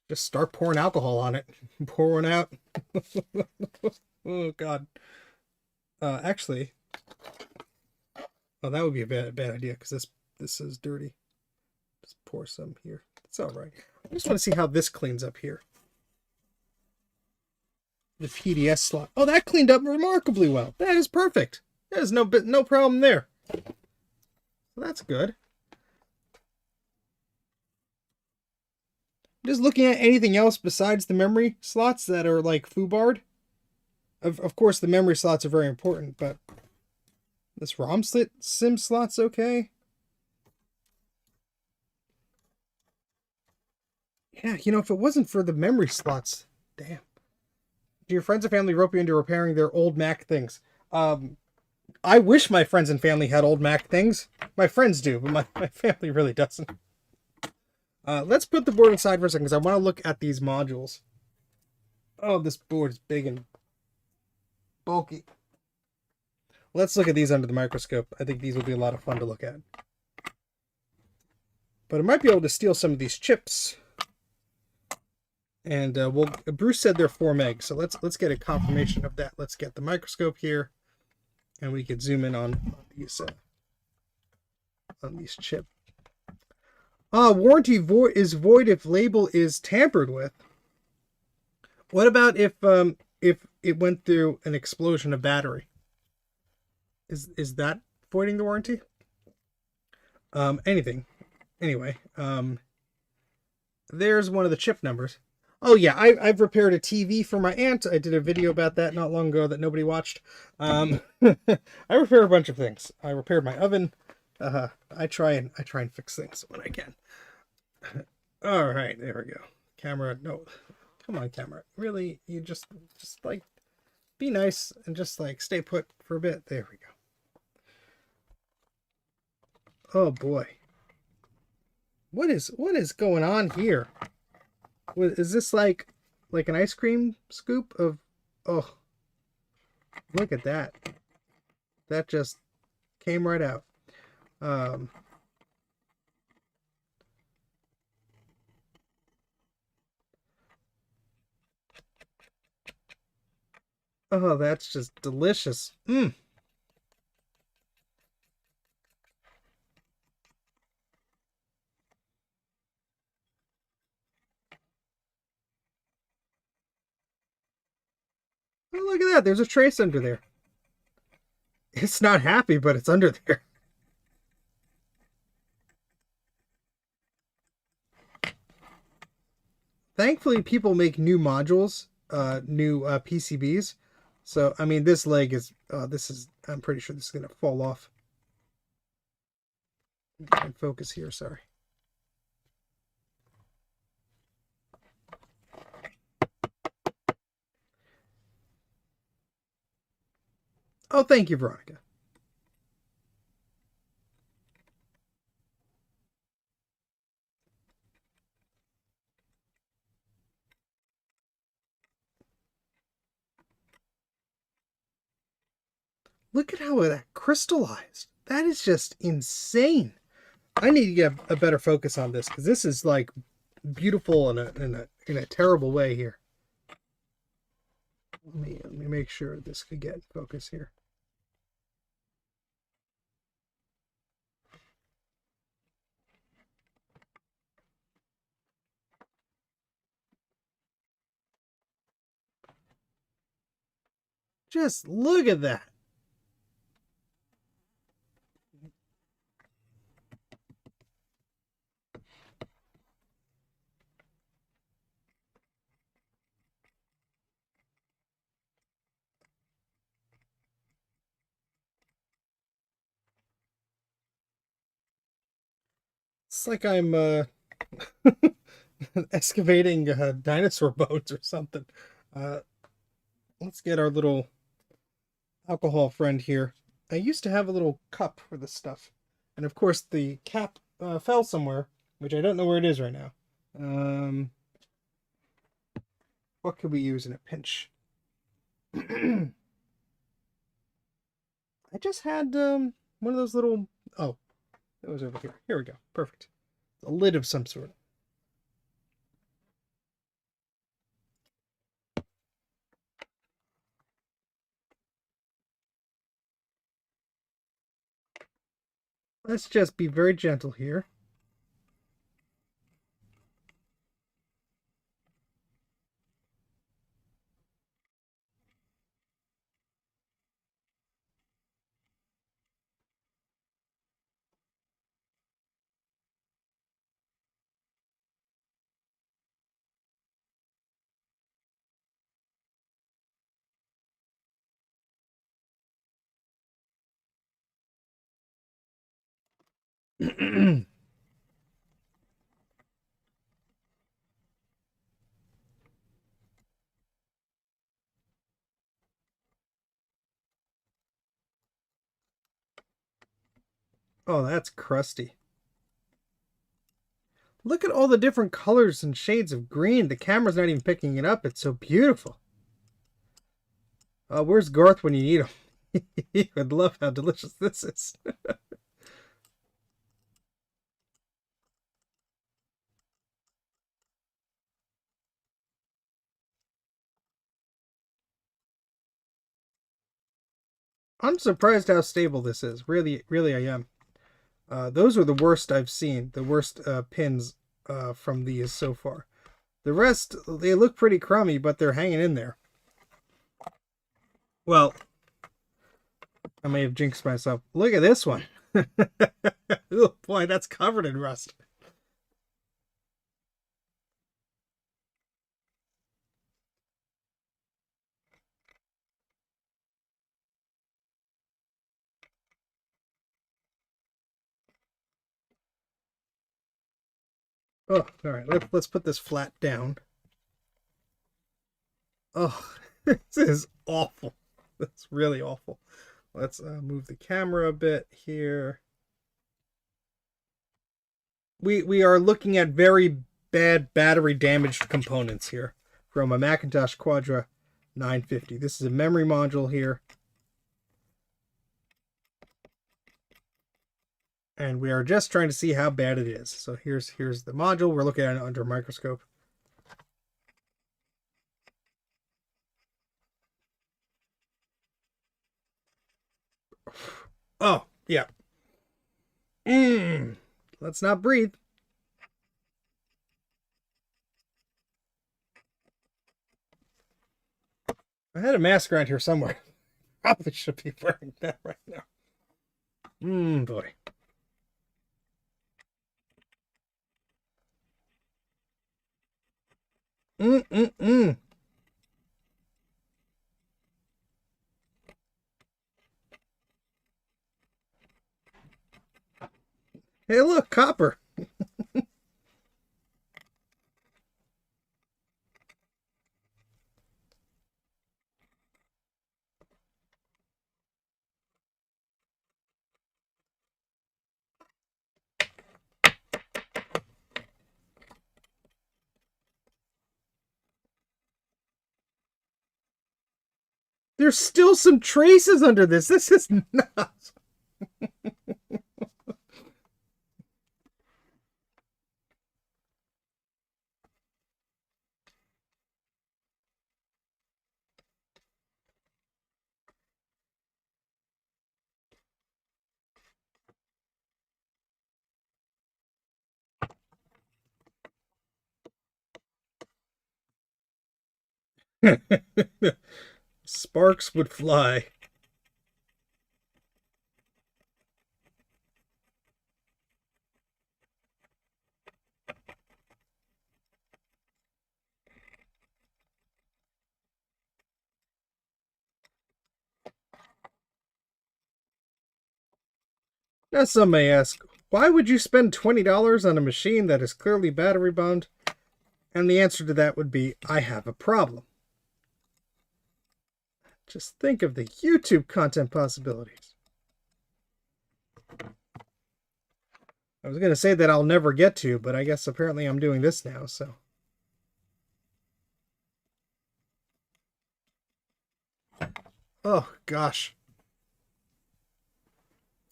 Just start pouring alcohol on it. Pour one out. Oh God. Actually, oh, that would be a bad idea because this is dirty. Just pour some here. It's all right. I just want to see how this cleans up here. The PDS slot. Oh, that cleaned up remarkably well. That is perfect. There's no problem there. So that's good. Just looking at anything else besides the memory slots that are like foobarred. Of course, the memory slots are very important, but this ROM sim slot's okay. Yeah, you know, if it wasn't for the memory slots, damn. Do your friends and family rope you into repairing their old Mac things? I wish my friends and family had old Mac things. My friends do, but my family really doesn't. Let's put the board aside for a second because I want to look at these modules. Oh, this board is big and bulky. Let's look at these under the microscope. I think these will be a lot of fun to look at. But I might be able to steal some of these chips. And Bruce said they're 4 meg, so let's get a confirmation of that. Let's get the microscope here, and we could zoom in on these chips. Warranty is void if label is tampered with. What about if it went through an explosion of battery? Is that voiding the warranty? Anyway, there's one of the chip numbers. Oh yeah, I've repaired a TV for my aunt. I did a video about that not long ago that nobody watched. I repair a bunch of things. I repaired my oven. I try and fix things when I can. All right, there we go. Camera, no, come on, camera. Really, you just like be nice and just like stay put for a bit. There we go. Oh boy, what is going on here? Is this like an ice cream scoop of? Oh, look at that. That just came right out. Oh, that's just delicious. Mmm. Oh, look at that. There's a trace under there. It's not happy, but it's under there. Thankfully, people make new modules, new PCBs. So, I mean, this leg is, I'm pretty sure this is going to fall off. Focus here, sorry. Oh, thank you, Veronica. Look at how that crystallized. That is just insane. I need to get a better focus on this because this is like beautiful in a terrible way here. Let me make sure this could get focus here. Just look at that. It's like I'm excavating dinosaur bones or something. Let's get our little alcohol friend here. I used to have a little cup for this stuff. And of course the cap fell somewhere, which I don't know where it is right now. What could we use in a pinch? I just had one of those little... Oh, it was over here. Here we go. Perfect. A lid of some sort. Let's just be very gentle here. Oh, that's crusty. Look at all the different colors and shades of green. The camera's not even picking it up. It's so beautiful. Where's Garth when you need him? He would love how delicious this is. I'm surprised how stable this is. Really, really, I am. Those are the worst I've seen. The worst pins from these so far. The rest, they look pretty crummy, but they're hanging in there. Well, I may have jinxed myself. Look at this one. Oh boy, that's covered in rust. Oh, all right. Let's put this flat down. Oh, this is awful. That's really awful. Let's move the camera a bit here. We are looking at very bad battery damaged components here from a Macintosh Quadra 950. This is a memory module here. And we are just trying to see how bad it is. So here's the module. We're looking at it under a microscope. Oh, yeah. Let's not breathe. I had a mask around here somewhere. Probably should be wearing that right now. Boy. Mm. Hey, look, copper. There's still some traces under this. This is nuts. Sparks would fly. Now some may ask, why would you spend $20 on a machine that is clearly battery bound? And the answer to that would be, I have a problem. Just think of the YouTube content possibilities. I was going to say that I'll never get to, but I guess apparently I'm doing this now, so. Oh, gosh.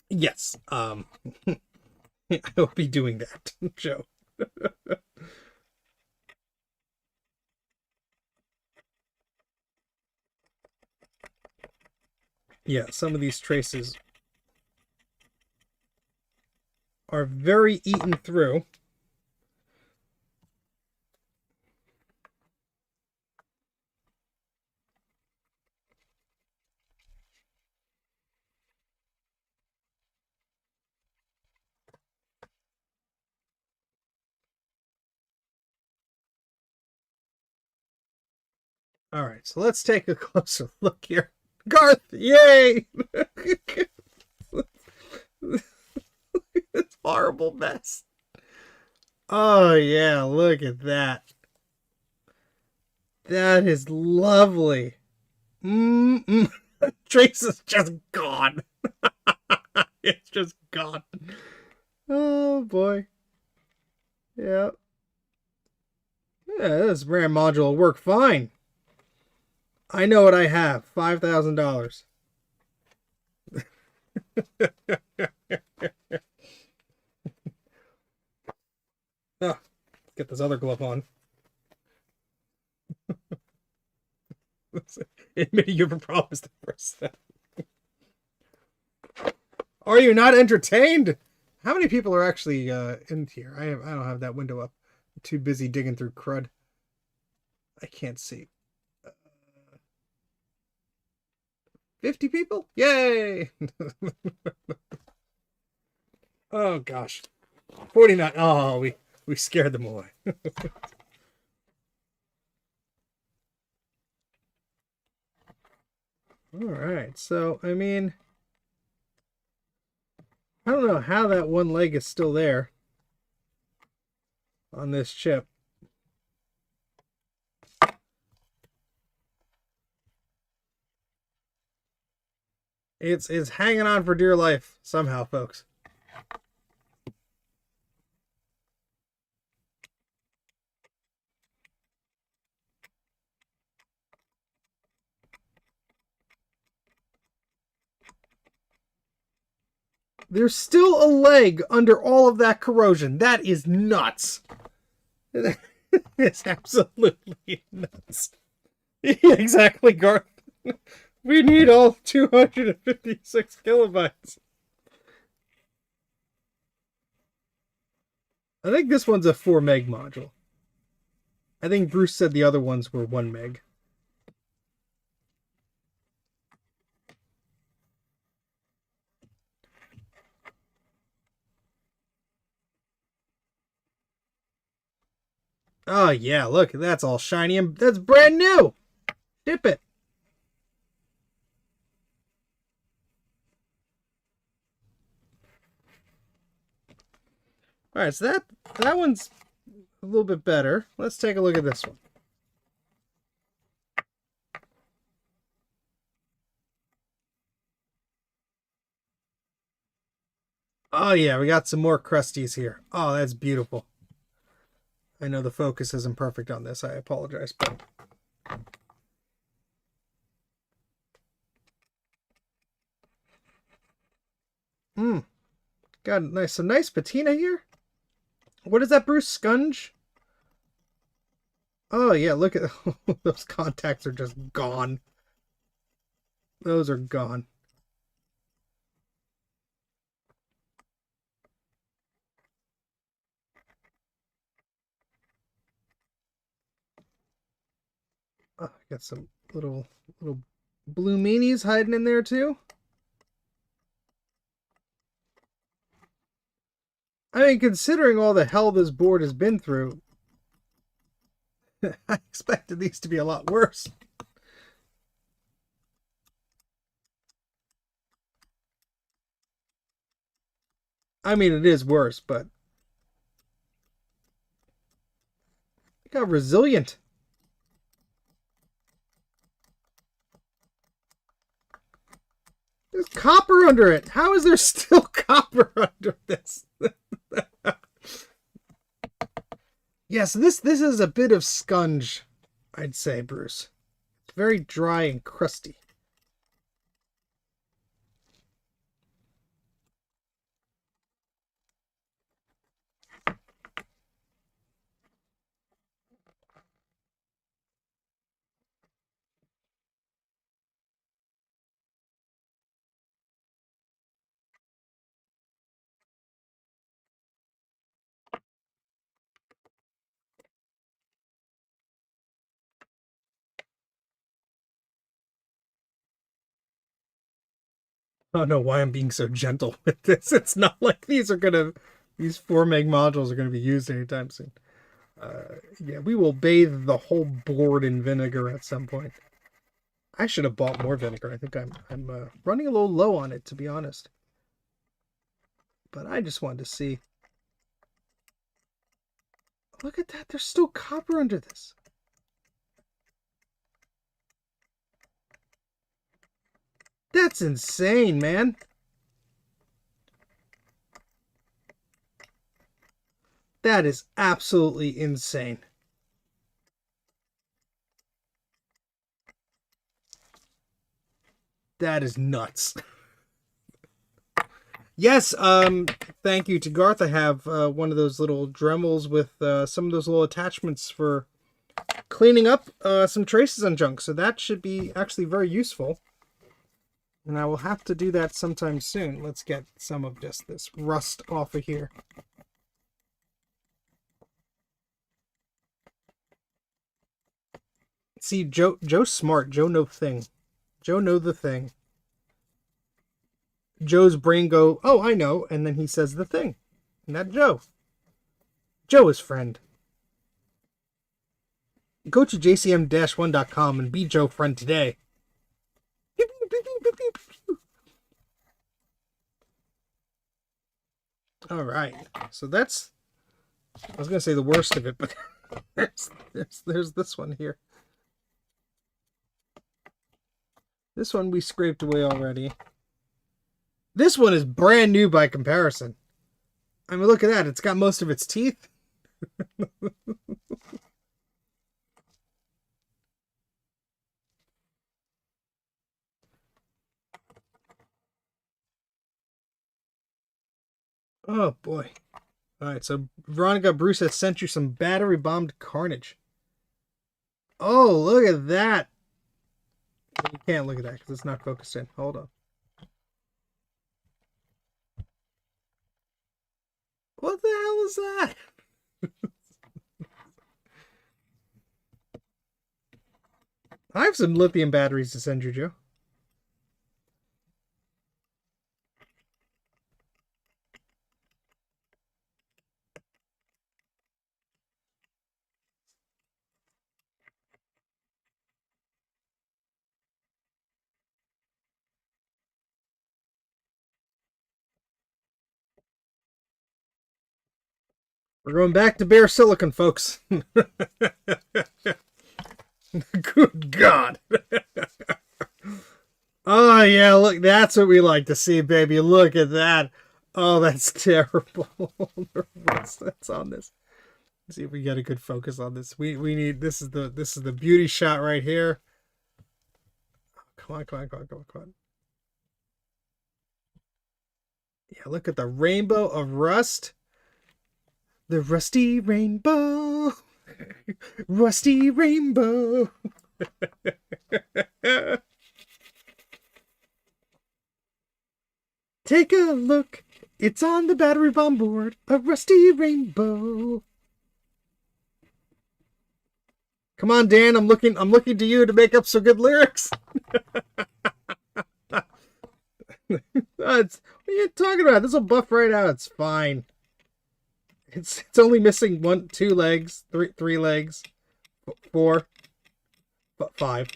Yes, I will be doing that, Joe. Yeah, some of these traces. are very eaten through. All right, so let's take a closer look here. Garth, yay! This horrible mess. Oh, yeah, look at that. That is lovely. Trace is just gone. It's just gone. Oh, boy. Yeah. Yeah, this RAM module will work fine. I know what I have. $5,000. Oh, get this other glove on. Admitting you have a problem is the first step. Are you not entertained? How many people are actually in here? I don't have that window up. I'm too busy digging through crud. I can't see. 50 people? Yay! Oh gosh. 49. Oh, we scared them away. All right. So, I mean, I don't know how that one leg is still there on this chip. It's hanging on for dear life somehow, folks. There's still a leg under all of that corrosion. That is nuts. It's absolutely nuts. Yeah, exactly, Garth. We need all 256 kilobytes. I think this one's a 4 meg module. I think Bruce said the other ones were 1 meg. Oh, yeah, look, that's all shiny and that's brand new. Ship it. All right, so that one's a little bit better. Let's take a look at this one. Oh, yeah, we got some more crusties here. Oh, that's beautiful. I know the focus isn't perfect on this. I apologize, but got some nice patina here. What is that, Bruce? Scunge? Oh yeah, look at those contacts are just gone. Those are gone. Oh, got some little blue meanies hiding in there too. I mean, considering all the hell this board has been through, I expected these to be a lot worse. I mean, it is worse, but look how resilient. There's copper under it. How is there still copper under this? Yes, this is a bit of scunge, I'd say, Bruce. It's very dry and crusty. I don't know why I'm being so gentle with this. It's not like these 4 meg modules are gonna be used anytime soon. Yeah, we will bathe the whole board in vinegar at some point. I should have bought more vinegar. I think I'm running a little low on it, to be honest. But I just wanted to see. Look at that. There's still copper under this. That's insane, man. That is absolutely insane. That is nuts. Yes, thank you to Garth. I have one of those little Dremels with some of those little attachments for cleaning up some traces on junk. So that should be actually very useful. And I will have to do that sometime soon. Let's get some of just this rust off of here. See, Joe's smart. Joe know thing. Joe know the thing. Joe's brain go, oh, I know, and then he says the thing. And that Joe. Joe is friend. Go to jcm-1.com and be Joe friend today. All right. So that's, I was going to say the worst of it, but there's this one here. This one we scraped away already. This one is brand new by comparison. I mean, look at that. It's got most of its teeth. Oh, boy. All right, so Veronica Bruce has sent you some battery-bombed carnage. Oh, look at that. You can't look at that because it's not focused in. Hold on. What the hell is that? I have some lithium batteries to send you, Joe. We're going back to bare silicon, folks. Good God. Oh, yeah, look, that's what we like to see, baby. Look at that. Oh, that's terrible. The rust that's on this. Let's see if we get a good focus on this. We need, this is the beauty shot right here. Come on, come on, come on, come on, come on. Yeah, look at the rainbow of rust. The rusty rainbow. Rusty rainbow. Take a look. It's on the battery bomb board. A rusty rainbow. Come on, Dan. I'm looking to you to make up some good lyrics. What are you talking about? This will buff right out. It's fine. It's only missing 2 legs, 3 legs, 4, 5.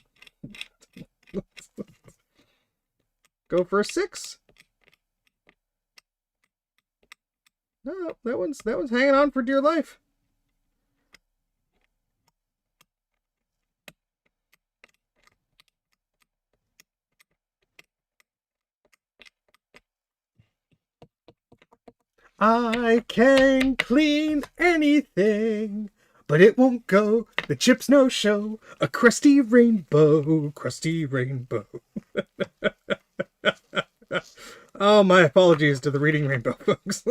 Go for a 6. No, that one's hanging on for dear life. I can clean anything, but it won't go. The chips no show. A crusty rainbow, crusty rainbow. Oh, my apologies to the Reading Rainbow folks.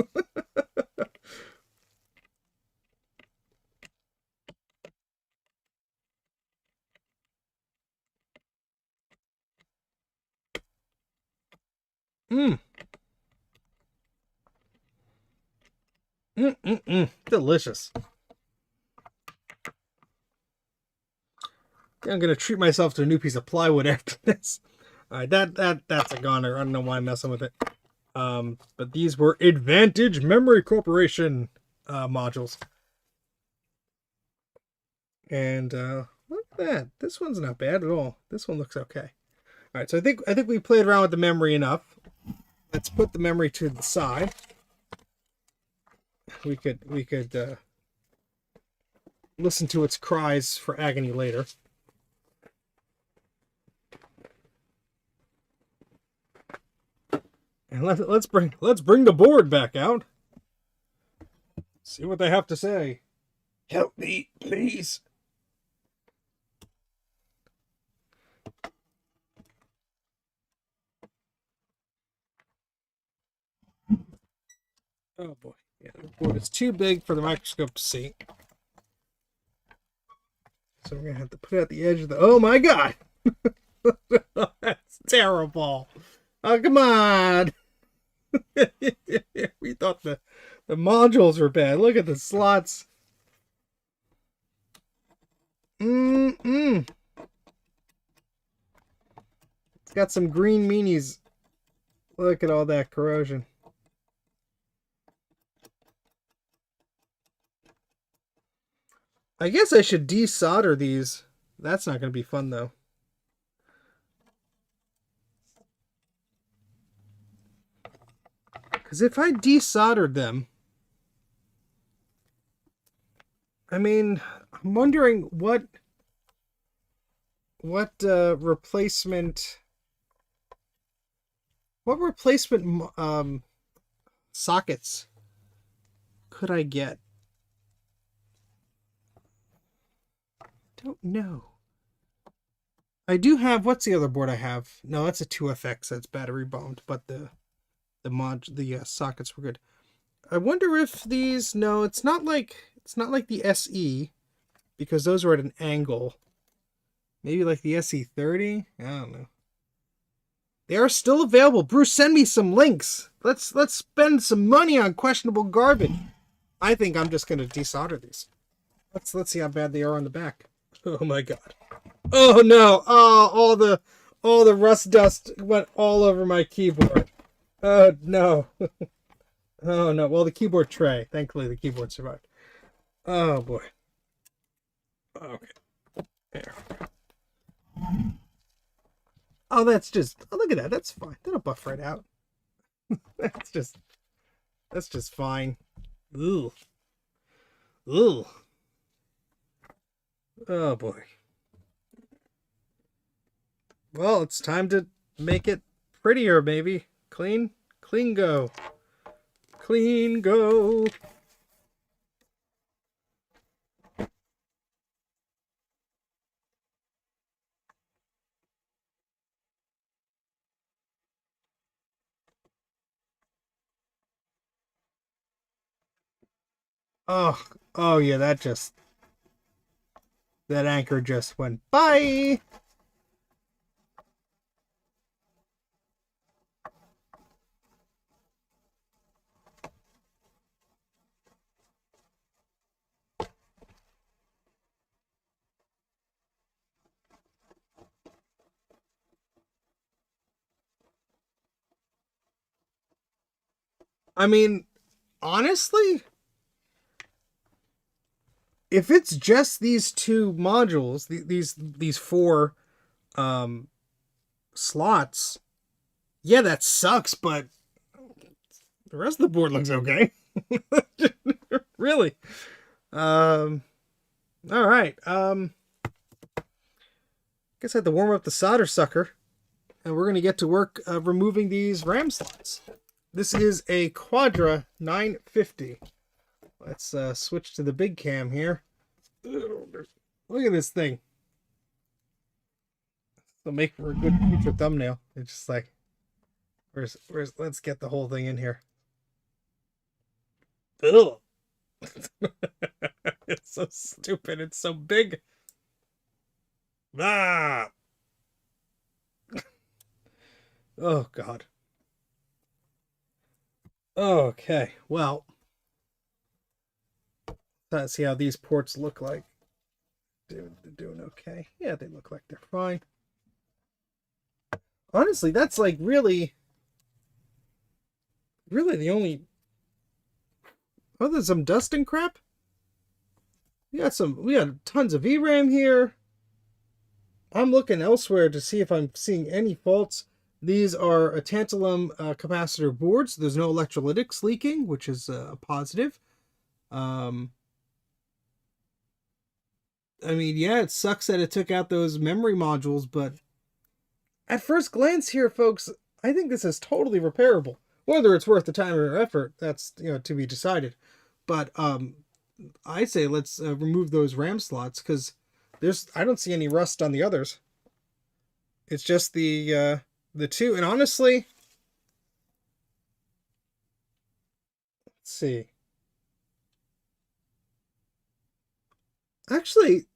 Delicious. I'm going to treat myself to a new piece of plywood after this. All right, that's a goner. I don't know why I'm messing with it. But these were Advantage Memory Corporation modules. And look at that. This one's not bad at all. This one looks okay. All right, so I think we played around with the memory enough. Let's put the memory to the side. We could listen to its cries for agony later. And let's bring the board back out. See what they have to say. Help me, please. Oh boy. Yeah, the board is too big for the microscope to see. So we're gonna have to put it at the edge of the. Oh my god! That's terrible. Oh, come on. We thought the modules were bad. Look at the slots. It's got some green meanies. Look at all that corrosion. I guess I should desolder these. That's not going to be fun, though. Because if I desoldered them, I mean, I'm wondering what replacement sockets could I get? Don't know. I do have, what's the other board I have? No, that's a 2FX. That's battery bound, but the sockets were good. I wonder if these. No, it's not like the SE, because those are at an angle. Maybe like the SE30. I don't know. They are still available. Bruce, send me some links. Let's spend some money on questionable garbage. I think I'm just gonna desolder these. Let's see how bad they are on the back. Oh my god. Oh no. Oh, all the rust dust went all over my keyboard. Oh no. Oh no. Well, the keyboard tray. Thankfully the keyboard survived. Oh boy. Okay. There. Oh, that's just. Oh, look at that. That's fine. That'll buff right out. That's just fine. Ooh. Ooh. Oh boy. Well, it's time to make it prettier, maybe. Clean go. Clean go. Oh yeah, that anchor just went bye. I mean, honestly, if it's just these two modules, these four slots, yeah, that sucks, but the rest of the board looks okay. Really. All right. Guess I had to warm up the solder sucker, and we're gonna get to work removing these RAM slots. This is a Quadra 950. Let's switch to the big cam here. Look at this thing. It'll make for a good future thumbnail. It's just like, where's let's get the whole thing in here. Ugh. It's so stupid. It's so big. Ah. Oh God. Okay. Well, let's see how these ports look like. They're doing okay. Yeah, they look like they're fine. honestly, that's like really, really the only, other than some dust and crap. We got tons of VRAM here. I'm looking elsewhere to see if I'm seeing any faults. These are a tantalum capacitor boards. There's no electrolytics leaking, which is a positive. I mean, yeah, it sucks that it took out those memory modules, but at first glance here, folks, I think this is totally repairable. Whether it's worth the time or effort, that's to be decided. But I say let's remove those RAM slots because I don't see any rust on the others. It's just the two, and honestly, let's see. Actually,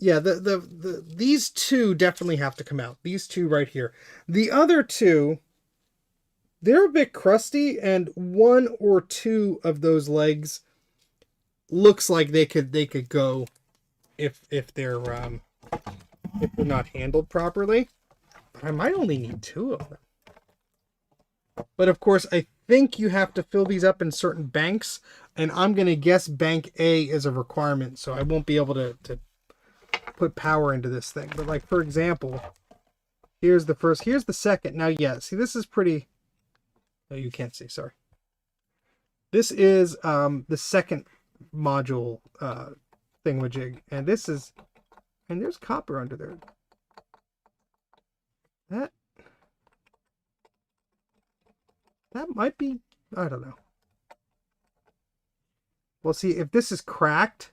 yeah, these two definitely have to come out. These two right here. The other two, they're a bit crusty, and one or two of those legs looks like they could go if they're not handled properly. But I might only need two of them. But of course, I think you have to fill these up in certain banks, and I'm gonna guess bank A is a requirement, so I won't be able to put power into this thing. But like, for example, here's the first, here's the second. Now, yeah, see, this is pretty, oh, you can't see, sorry. This is the second module thingamajig, and this is, and there's copper under there. That might be, I don't know. Well, see, if this is cracked,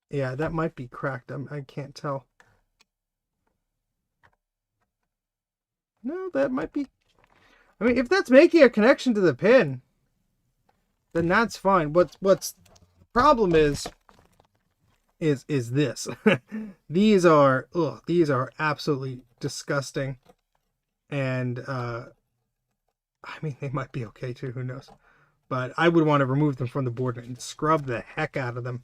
yeah, that might be cracked. I can't tell. No, that might be, I mean, if that's making a connection to the pin, then that's fine. What's problem is this. These are absolutely disgusting. And I mean, they might be okay too, who knows. But I would want to remove them from the board and scrub the heck out of them.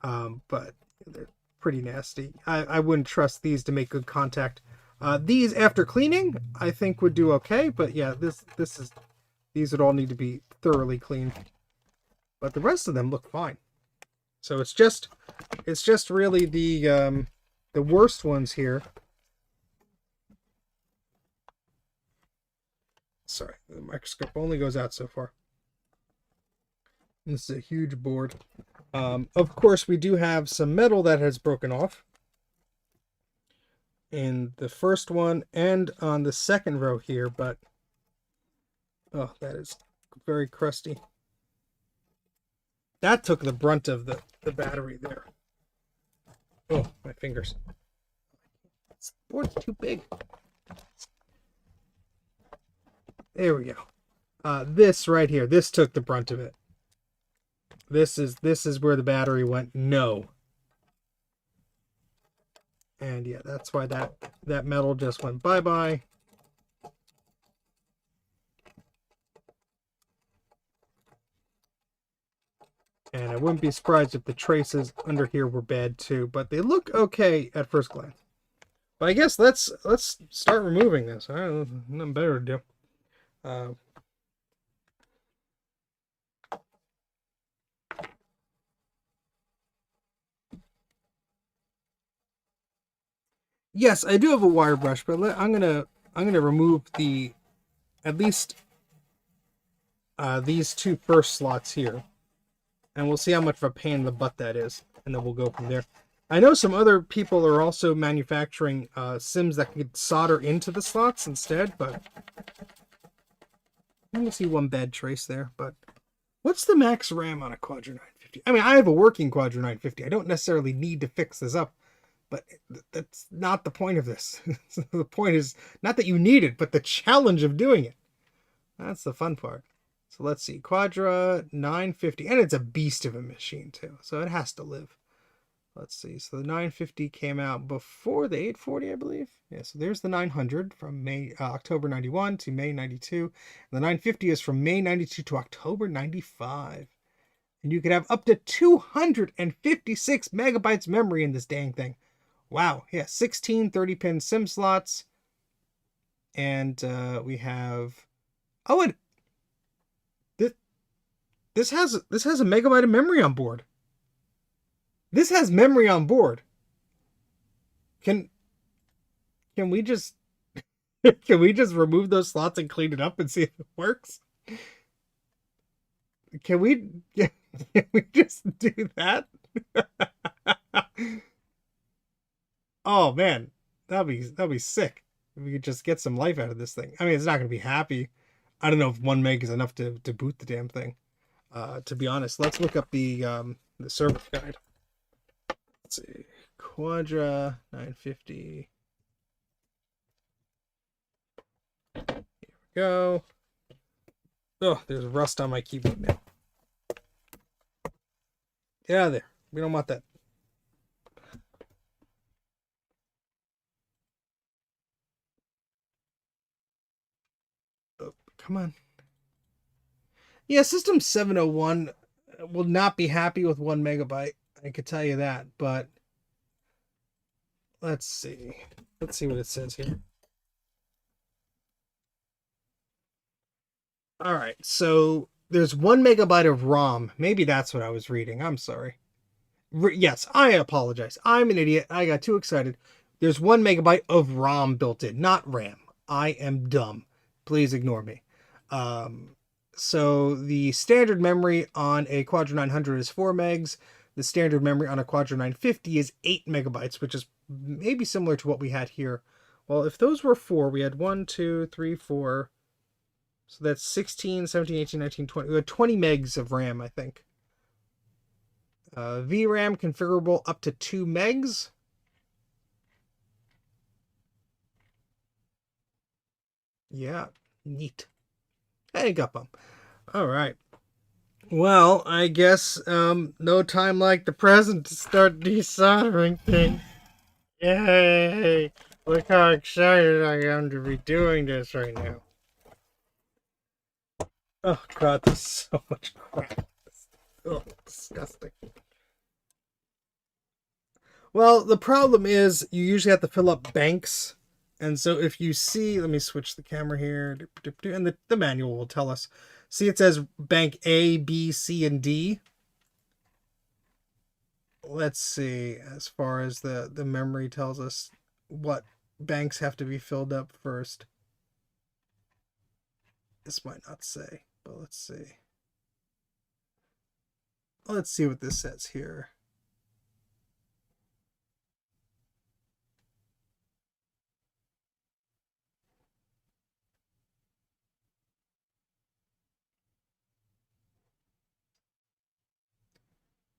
But they're pretty nasty. I wouldn't trust these to make good contact. These after cleaning, I think would do okay. But yeah, these would all need to be thoroughly cleaned. But the rest of them look fine. So it's just really the worst ones here. Sorry, the microscope only goes out so far. This is a huge board. Of course, we do have some metal that has broken off in the first one and on the second row here, but oh, that is very crusty. That took the brunt of the battery there. Oh, my fingers. This board's too big. There we go. This right here, this took the brunt of it. This is where the battery went no. And yeah, that's why that metal just went bye-bye. And I wouldn't be surprised if the traces under here were bad too, but they look okay at first glance. But I guess let's start removing this. I don't know, nothing better to do. Yes, I do have a wire brush, but I'm gonna remove at least these two first slots here, and we'll see how much of a pain in the butt that is, and then we'll go from there. I know some other people are also manufacturing SIMs that could solder into the slots instead, but I only see one bad trace there. But what's the max RAM on a Quadra 950? I mean, I have a working Quadra 950. I don't necessarily need to fix this up, but that's not the point of this. The point is not that you need it, but the challenge of doing it. That's the fun part. So let's see, Quadra 950, and it's a beast of a machine too, so it has to live. Let's see, so the 950 came out before the 840, I believe. Yeah, so there's the 900 from October 91 to May 92. And the 950 is from May 92 to October 95. And you could have up to 256 megabytes memory in this dang thing. Wow. Yeah, 16 30-pin SIM slots. And we have... Oh, and this has a megabyte of memory on board. This has memory on board. Can we just can we just remove those slots and clean it up and see if it works? Can we just do that? Oh man, that'd be sick. If we could just get some life out of this thing. I mean, it's not gonna be happy. I don't know if 1 meg is enough to boot the damn thing. To be honest, let's look up the service guide. Let's see, Quadra 950. Here we go. Oh, there's rust on my keyboard now. Get out of there. We don't want that. Oh, come on. Yeah, System 701 will not be happy with 1 megabyte. I could tell you that, but let's see. Let's see what it says here. All right, so there's 1 megabyte of ROM. Maybe that's what I was reading. I'm sorry. Yes, I apologize. I'm an idiot. I got too excited. There's 1 megabyte of ROM built in, not RAM. I am dumb. Please ignore me. So the standard memory on a Quadra 900 is 4 megs. The standard memory on a Quadra 950 is 8 megabytes, which is maybe similar to what we had here. Well, if those were 4, we had 1, 2, 3, 4. So that's 16, 17, 18, 19, 20. We had 20 megs of RAM, I think. VRAM configurable up to 2 megs. Yeah, neat. Hey, got bump. All right. Well, I guess no time like the present to start desoldering things. Yay! Look how excited I am to be doing this right now. Oh god, there's so much crap. Oh, disgusting. Well, the problem is you usually have to fill up banks. And so if you see, let me switch the camera here, and the manual will tell us. See, it says bank A, B, C, and D. Let's see, as far as the memory tells us what banks have to be filled up first. This might not say, but let's see. Let's see what this says here.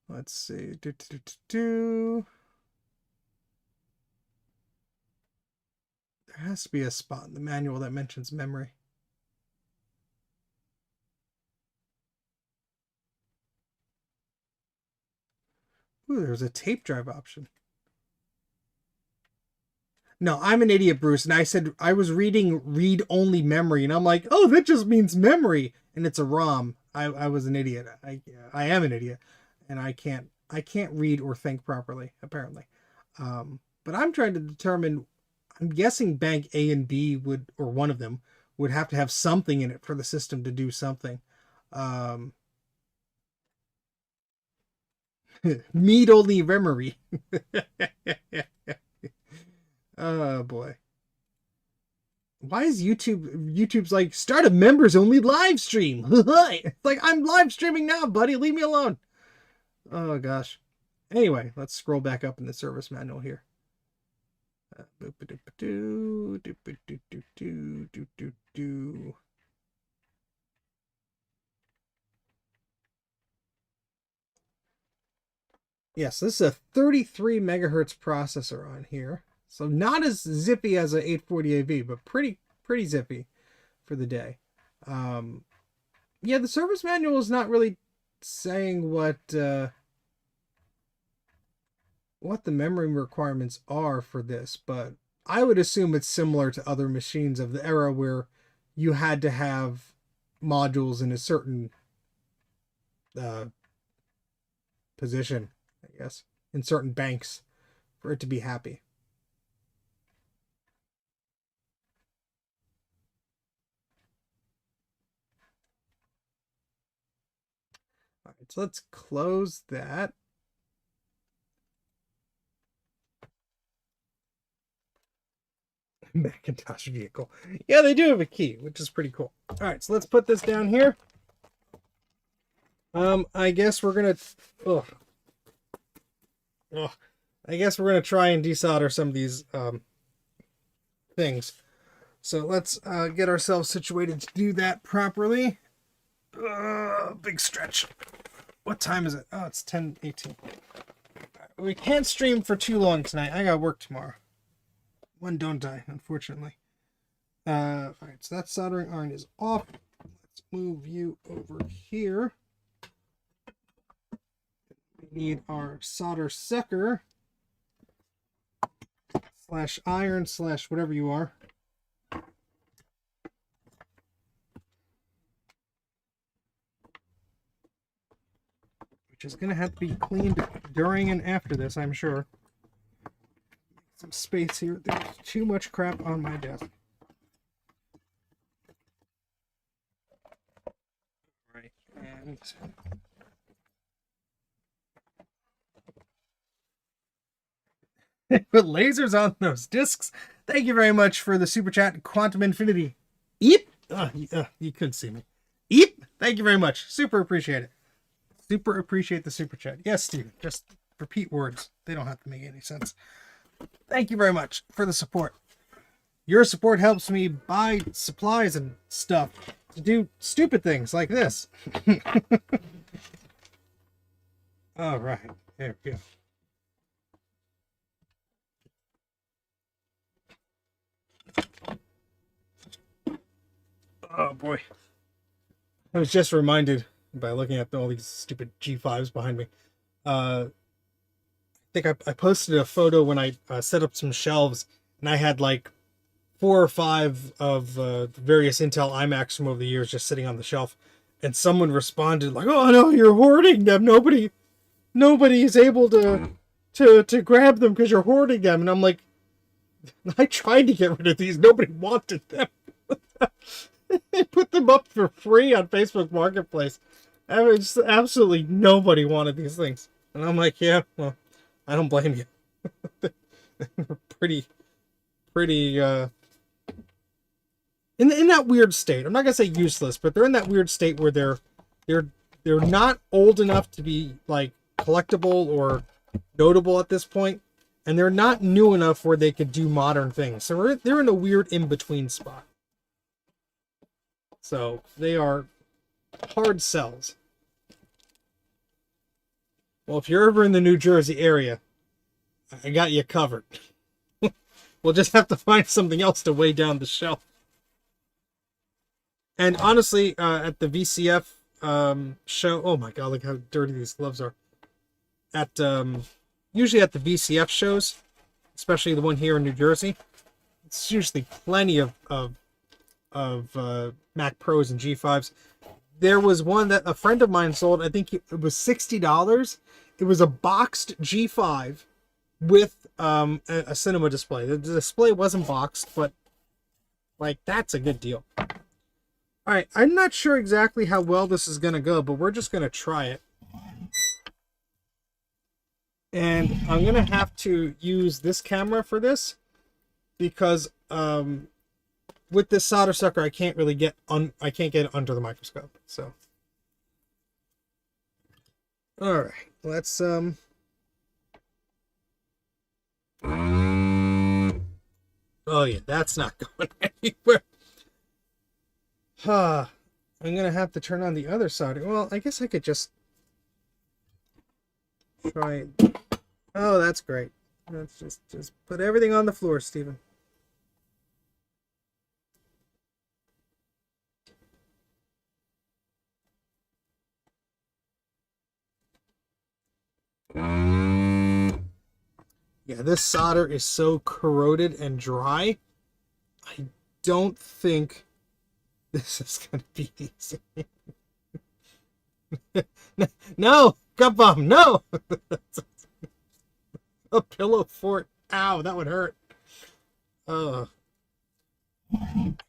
Let's see. There has to be a spot in the manual that mentions memory. Ooh, there's a tape drive option. No, I'm an idiot, Bruce. And I said I was reading read-only memory, and I'm like, oh, that just means memory, and it's a ROM. I was an idiot. I am an idiot, and I can't read or think properly, apparently. But I'm trying to determine. I'm guessing bank A and B would, or one of them, would have to have something in it for the system to do something. Read only memory. Oh boy. Why is YouTube's like, start a members only live stream? It's like, I'm live streaming now, buddy. Leave me alone. Oh gosh. Anyway, let's scroll back up in the service manual here. Yes, this is a 33 megahertz processor on here. So not as zippy as an 840AV, but pretty zippy for the day. Yeah, the service manual is not really saying what the memory requirements are for this, but I would assume it's similar to other machines of the era where you had to have modules in a certain position, I guess, in certain banks for it to be happy. All right, so let's close that. Macintosh vehicle. Yeah, they do have a key, which is pretty cool. All right, so let's put this down here. I guess we're gonna. I guess we're gonna try and desolder some of these things. So let's get ourselves situated to do that properly. Big stretch. What time is it? Oh, it's 10:18. We can't stream for too long tonight. I got work tomorrow. When don't I, unfortunately. Alright, so that soldering iron is off. Let's move you over here. We need our solder sucker slash iron slash whatever you are. Which is going to have to be cleaned during and after this, I'm sure. Some space here. There's too much crap on my desk. Right, and put lasers on those discs. Thank you very much for the super chat, Quantum Infinity. Eep! You couldn't see me. Eep! Thank you very much. Super appreciate it. Super appreciate the super chat. Yes, Steven. Just repeat words. They don't have to make any sense. Thank you very much for the support. Your support helps me buy supplies and stuff to do stupid things like this. All right. There we go. Oh, boy. I was just reminded by looking at all these stupid G5s behind me. I think I posted a photo when I set up some shelves, and I had like 4 or 5 of various Intel iMacs from over the years just sitting on the shelf, and someone responded like, "Oh no, you're hoarding them. Nobody is able to grab them because you're hoarding them." And I'm like, I tried to get rid of these. Nobody wanted them. They put them up for free on Facebook Marketplace. I mean, just absolutely nobody wanted these things, and I'm like, yeah, well, I don't blame you. pretty in that weird state. I'm not gonna say useless, but they're in that weird state where they're not old enough to be like collectible or notable at this point, and they're not new enough where they could do modern things. So they're in a weird in-between spot. So they are hard sells. Well, if you're ever in the New Jersey area, I got you covered. We'll just have to find something else to weigh down the shelf. And honestly, at the VCF show, oh my god, look how dirty these gloves are. At usually at the VCF shows, especially the one here in New Jersey, it's usually plenty of Mac Pros and G5s. There was one that a friend of mine sold. I think it was $60. It was a boxed G5 with a cinema display. The display wasn't boxed, but like that's a good deal. All right, I'm not sure exactly how well this is gonna go, but we're just gonna try it. And I'm gonna have to use this camera for this because with this solder sucker, I can't really get it under the microscope. So, all right, let's Oh yeah, that's not going anywhere. I'm gonna have to turn on the other solder. Well, I guess I could just try. Oh, that's great. Let's just put everything on the floor, Stephen. Yeah, this solder is so corroded and dry. I don't think this is going to be easy. No, cup bomb, no. A pillow fort. Ow, that would hurt. Uh,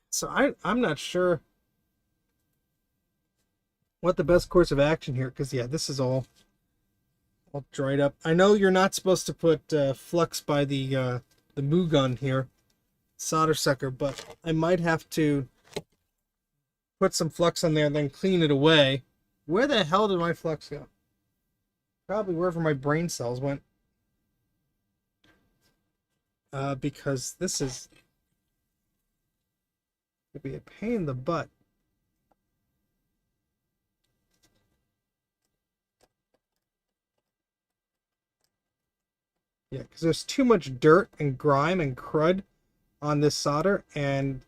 so I'm not sure what the best course of action here, because yeah, this is all dried up. I know you're not supposed to put flux by the Moo gun here, solder sucker, but I might have to put some flux on there and then clean it away. Where the hell did my flux go? Probably wherever my brain cells went. Because this is gonna be a pain in the butt. Yeah, because there's too much dirt and grime and crud on this solder, and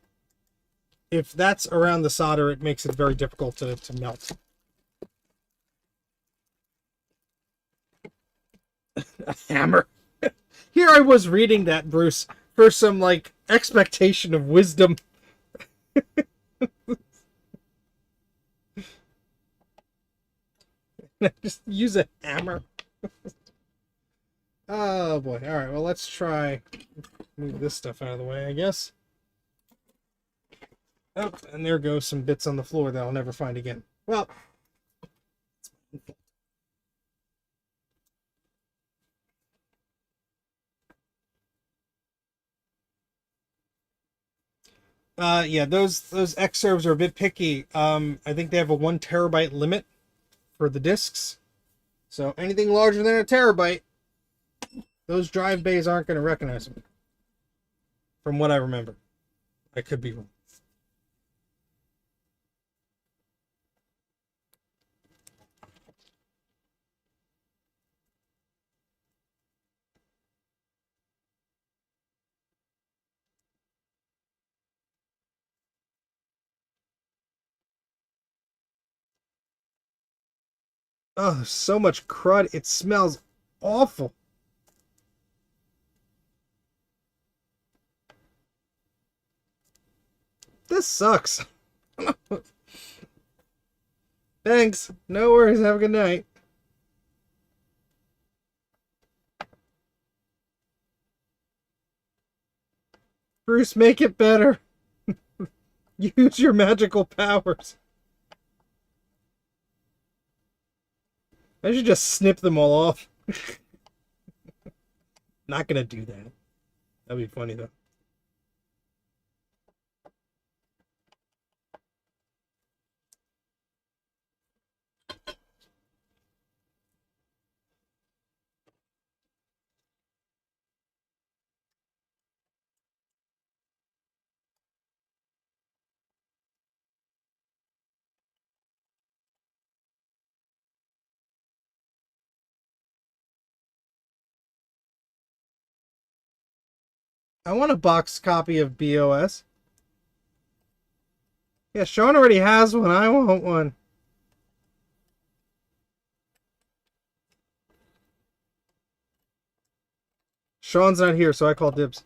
if that's around the solder, it makes it very difficult to melt. A hammer. Here I was reading that, Bruce, for some, like, expectation of wisdom. Just use a hammer. Oh boy. Alright, well, let's try move this stuff out of the way, I guess. Oh, and there goes some bits on the floor that I'll never find again. Well, yeah, those X servers are a bit picky. I think they have a 1 terabyte limit for the discs. So anything larger than a terabyte, those drive bays aren't going to recognize them. From what I remember. I could be wrong. Oh, there's so much crud. It smells awful. This sucks. Thanks. No worries. Have a good night. Bruce, make it better. Use your magical powers. I should just snip them all off. Not gonna do that. That'd be funny though. I want a box copy of BOS. Yeah, Sean already has one. I want one. Sean's not here, so I call dibs.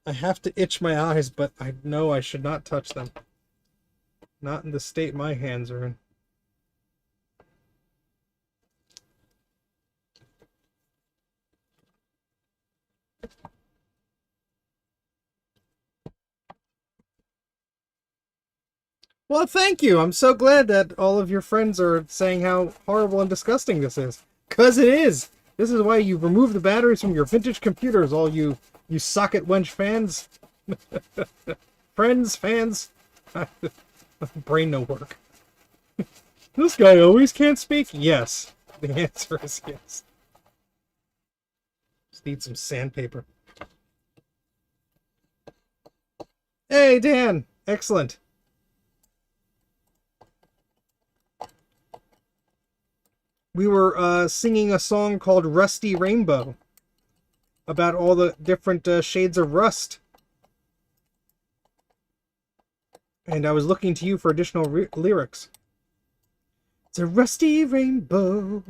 I have to itch my eyes, but I know I should not touch them. Not in the state my hands are in. Well, thank you. I'm so glad that all of your friends are saying how horrible and disgusting this is. Because it is. This is why you remove the batteries from your vintage computers, all you socket wench fans. Friends, fans. Brain no work. This guy always can't speak? Yes. The answer is yes. Just need some sandpaper. Hey, Dan. Excellent. We were singing a song called Rusty Rainbow about all the different shades of rust. And I was looking to you for additional lyrics. It's a rusty rainbow.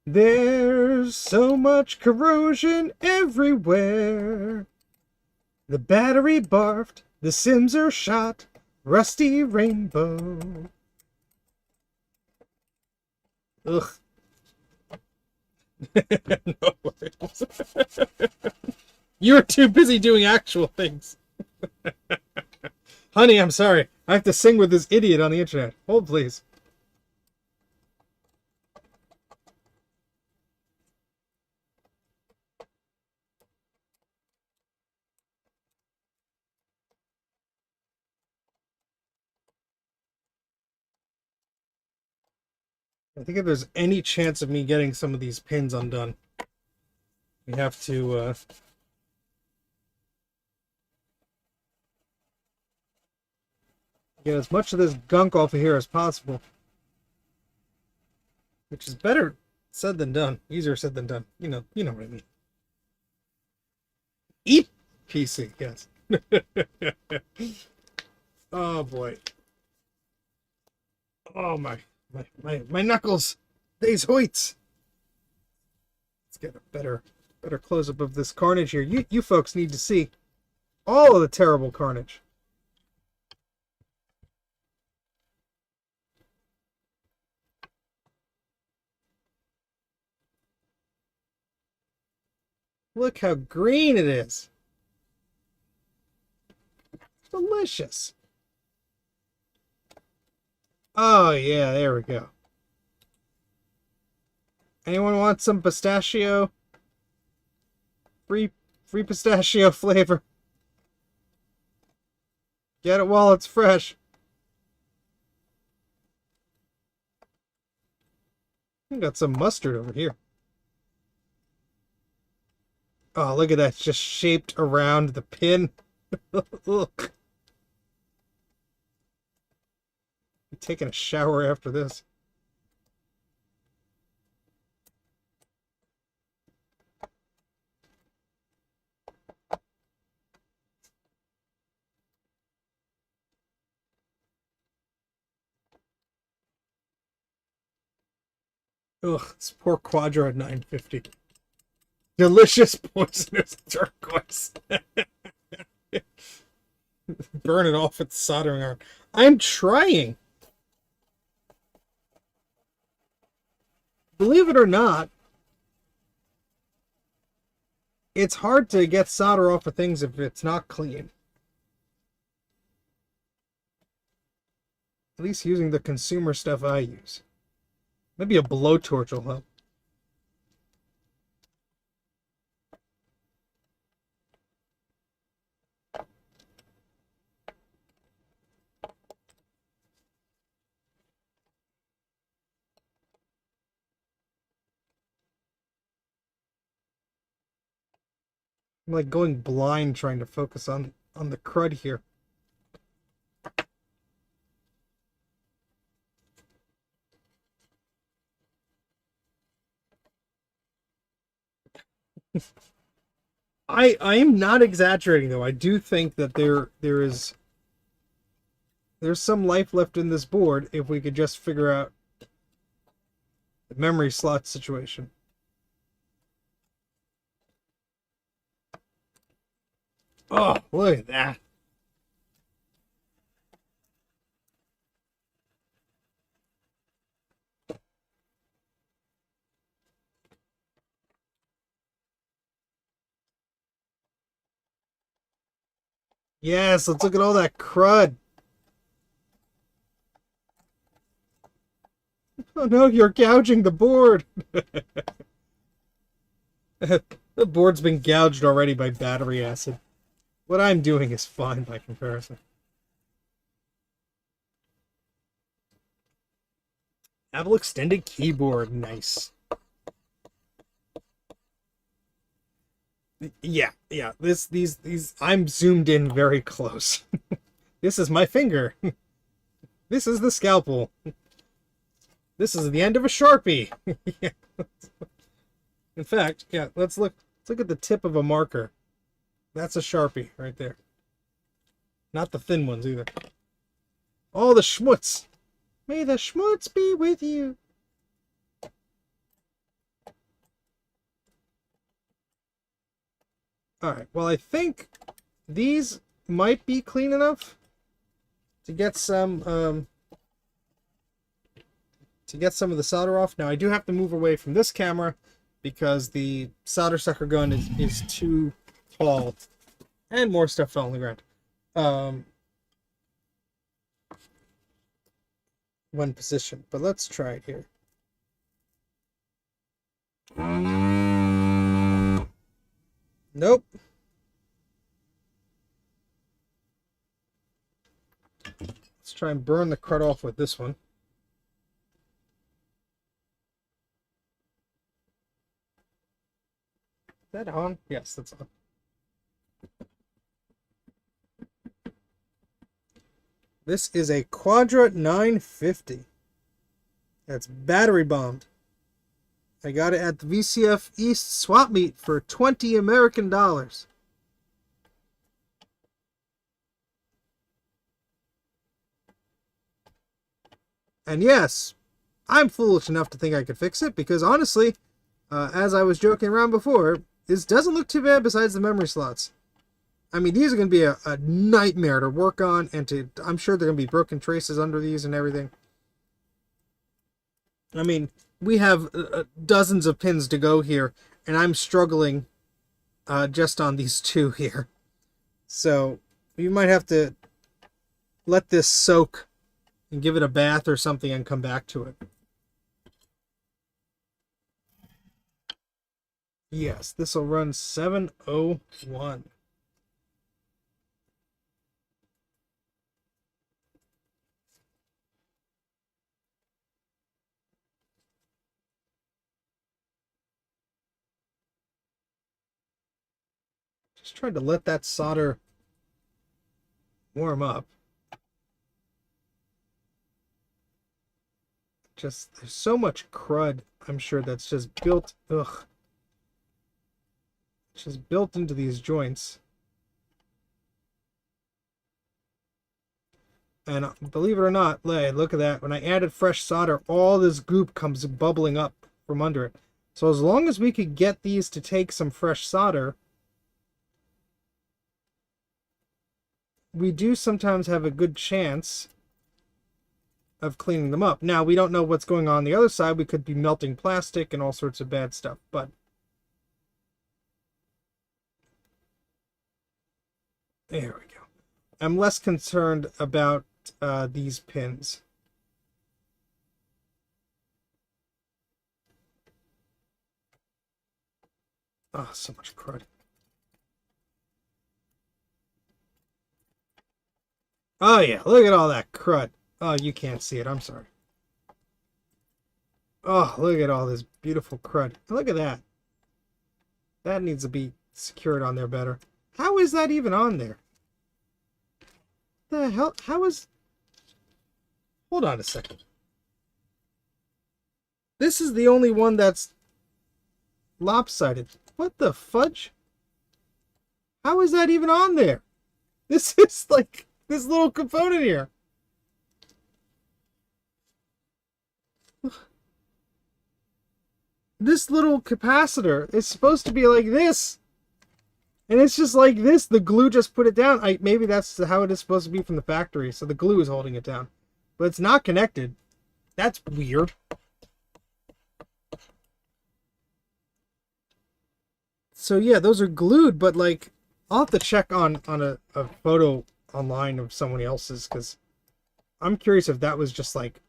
There's so much corrosion everywhere. The battery barfed, the Sims are shot, rusty rainbow. Ugh. No worries. You're too busy doing actual things. Honey, I'm sorry. I have to sing with this idiot on the internet. Hold, please. I think if there's any chance of me getting some of these pins undone, we have to get as much of this gunk off of here as possible. Which is better said than done. Easier said than done. You know what I mean. Eat PC, yes. Oh boy. Oh my knuckles. These hoits. Let's get a better close up of this carnage here. You folks need to see all of the terrible carnage. Look how green it is. Delicious. Oh yeah, there we go. Anyone want some pistachio? Free pistachio flavor. Get it while it's fresh. We got some mustard over here. Oh, look at that. It's just shaped around the pin. Look. I'm taking a shower after this. Ugh, this poor Quadra at 950. Delicious poisonous turquoise. Burn it off with the soldering iron. I'm trying. Believe it or not, it's hard to get solder off of things if it's not clean. At least using the consumer stuff I use. Maybe a blowtorch will help. I'm like going blind trying to focus on the crud here. I am not exaggerating though. I do think that there's some life left in this board if we could just figure out the memory slot situation. Oh, look at that. Yes, let's look at all that crud. Oh no, you're gouging the board. The board's been gouged already by battery acid. What I'm doing is fine by comparison. Apple extended keyboard, nice. Yeah. These I'm zoomed in very close. This is my finger. This is the scalpel. This is the end of a Sharpie. Yeah. In fact, yeah, let's look at the tip of a marker. That's a Sharpie right there. Not the thin ones either. All the schmutz. May the schmutz be with you. Alright, well, I think these might be clean enough to get some of the solder off. Now, I do have to move away from this camera because the solder sucker gun is too tall, and more stuff fell on the ground. When positioned, but let's try it here. Nope. Let's try and burn the crud off with this one. Is that on? Yes, that's on. This is a Quadra 950. That's battery bombed. I got it at the VCF East swap meet for $20 American. And yes, I'm foolish enough to think I could fix it because honestly, as I was joking around before, this doesn't look too bad besides the memory slots. I mean, these are going to be a nightmare to work on, and I'm sure there are going to be broken traces under these and everything. I mean, we have dozens of pins to go here, and I'm struggling just on these two here. So, you might have to let this soak and give it a bath or something and come back to it. Yes, this will run 701. Just tried to let that solder warm up. Just, there's so much crud, I'm sure, that's just built, just built into these joints. And believe it or not, look at that. When I added fresh solder, all this goop comes bubbling up from under it. So as long as we could get these to take some fresh solder, we do sometimes have a good chance of cleaning them up. Now, we don't know what's going on the other side. We could be melting plastic and all sorts of bad stuff, but there we go. I'm less concerned about these pins. Oh, so much crud. Oh yeah, look at all that crud. Oh, you can't see it. I'm sorry. Oh, look at all this beautiful crud. Look at that. That needs to be secured on there better. How is that even on there? The hell? How is... Hold on a second. This is the only one that's lopsided. What the fudge? How is that even on there? This is like this little component here. This little capacitor is supposed to be like this. And it's just like this. The glue just put it down. Maybe that's how it is supposed to be from the factory. So the glue is holding it down. But it's not connected. That's weird. So yeah, those are glued, but like, I'll have to check on a photo online of someone else's, because I'm curious if that was just like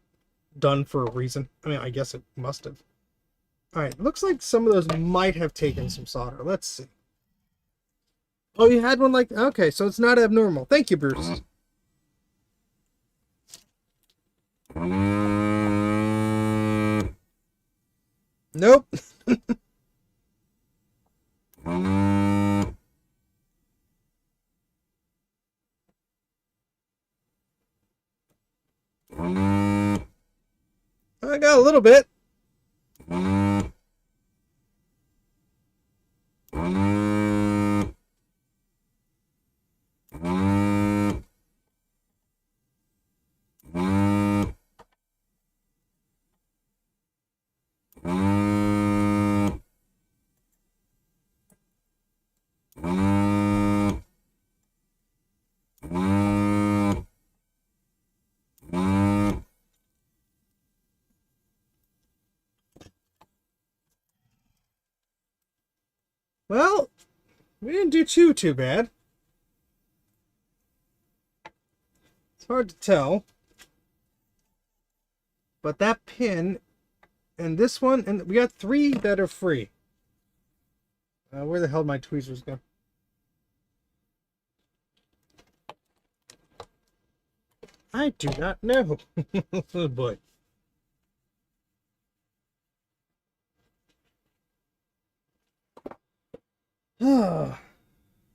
done for a reason. I mean, I guess it must have. Alright, looks like some of those might have taken some solder. Let's see. Oh, you had one like... Okay, so it's not abnormal. Thank you, Bruce. Nope. I got a little bit. Well, we didn't do too bad. It's hard to tell. But that pin and this one, and we got 3 that are free. Where the hell did my tweezers go? I do not know. Oh boy.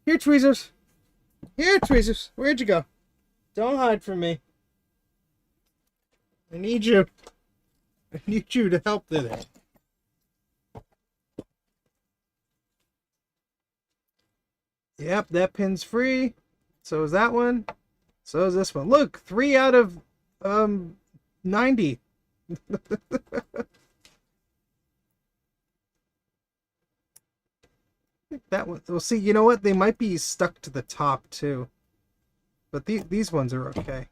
Here, tweezers. Here, tweezers. Where'd you go? Don't hide from me. I need you. I need you to help there. Yep, that pin's free. So is that one. So is this one. Look, 3 out of 90. That one. Well, see, you know what? They might be stuck to the top too. But these ones are okay.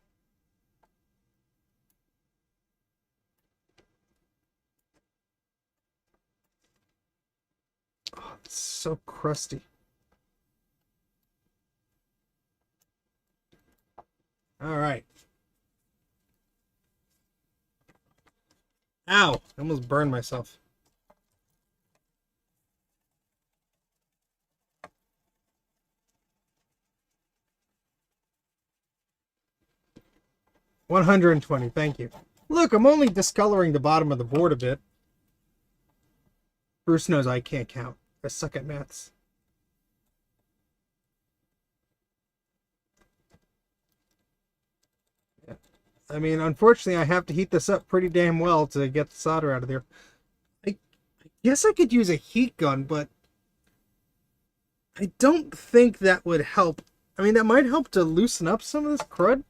Oh, it's so crusty. All right. Ow! I almost burned myself. $120. Thank you. Look, I'm only discoloring the bottom of the board a bit. Bruce knows I can't count. I suck at maths. Yeah. I mean, unfortunately, I have to heat this up pretty damn well to get the solder out of there. I guess I could use a heat gun, but I don't think that would help. I mean, that might help to loosen up some of this crud.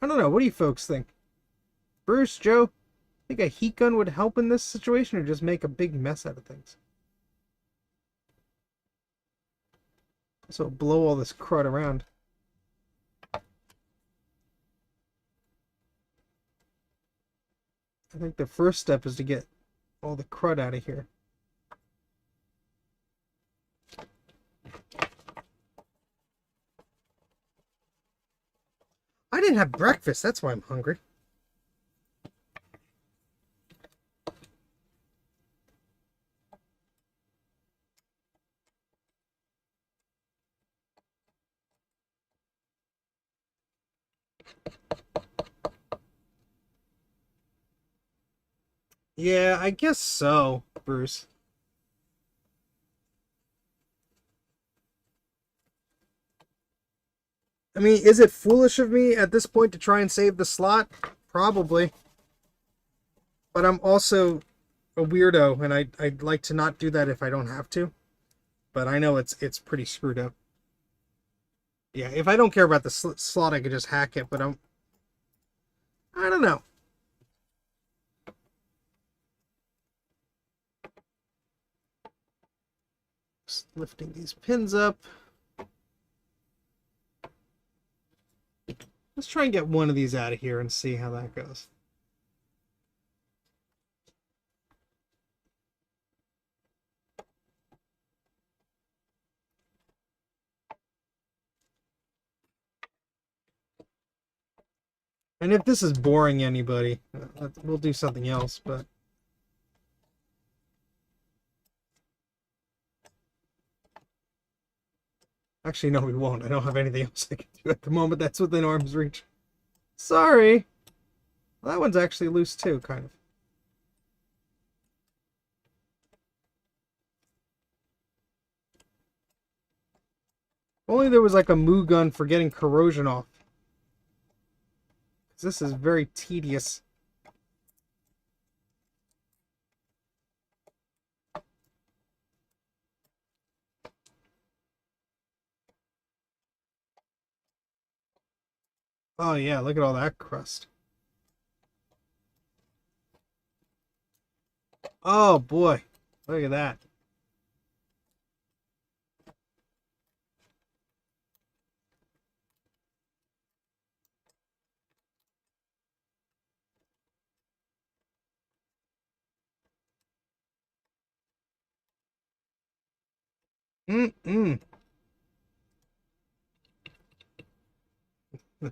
I don't know. What do you folks think? Bruce, Joe, think a heat gun would help in this situation or just make a big mess out of things? So blow all this crud around. I think the first step is to get all the crud out of here. I didn't have breakfast. That's why I'm hungry. Yeah, I guess so, Bruce. I mean, is it foolish of me at this point to try and save the slot? Probably. But I'm also a weirdo, and I'd like to not do that if I don't have to. But I know it's pretty screwed up. Yeah, if I don't care about the slot, I could just hack it, but I don't know. Just lifting these pins up. Let's try and get one of these out of here and see how that goes. And if this is boring anybody, we'll do something else, but... Actually, no, we won't. I don't have anything else I can do at the moment. That's within arm's reach. Sorry. Well, that one's actually loose too, kind of. If only there was like a moo gun for getting corrosion off. This is very tedious. Oh yeah, look at all that crust. Oh boy, look at that. Mm-mm.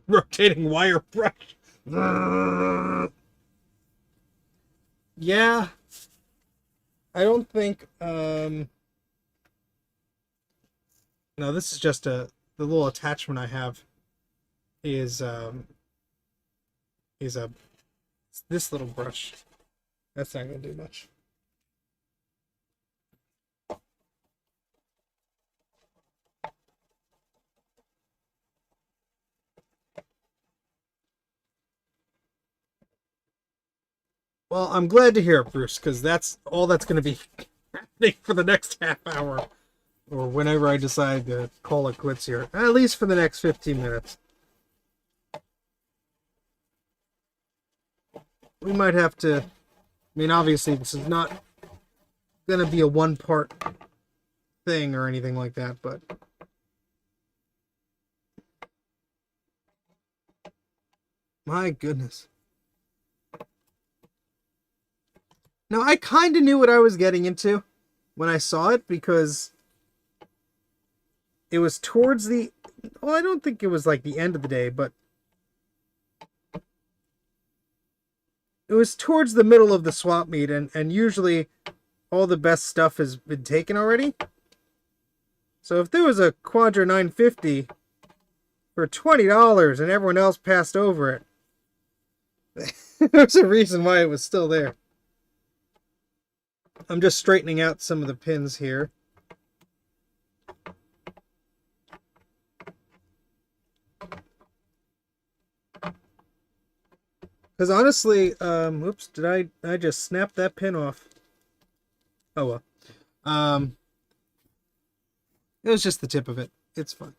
Rotating wire brush. Yeah, I don't think. No, this is just the little attachment I have is is a this little brush. That's not gonna do much. Well, I'm glad to hear it, Bruce, because that's all that's going to be happening for the next half hour, or whenever I decide to call it quits here. At least for the next 15 minutes. We might have to. I mean, obviously, this is not going to be a one-part thing or anything like that, but. My goodness. Now, I kind of knew what I was getting into when I saw it because it was towards the. Well, I don't think it was like the end of the day, but it was towards the middle of the swap meet, and usually all the best stuff has been taken already. So if there was a Quadra 950 for $20 and everyone else passed over it, there's a reason why it was still there. I'm just straightening out some of the pins here. Because honestly, oops, did I just snap that pin off? Oh well. It was just the tip of it. It's fine.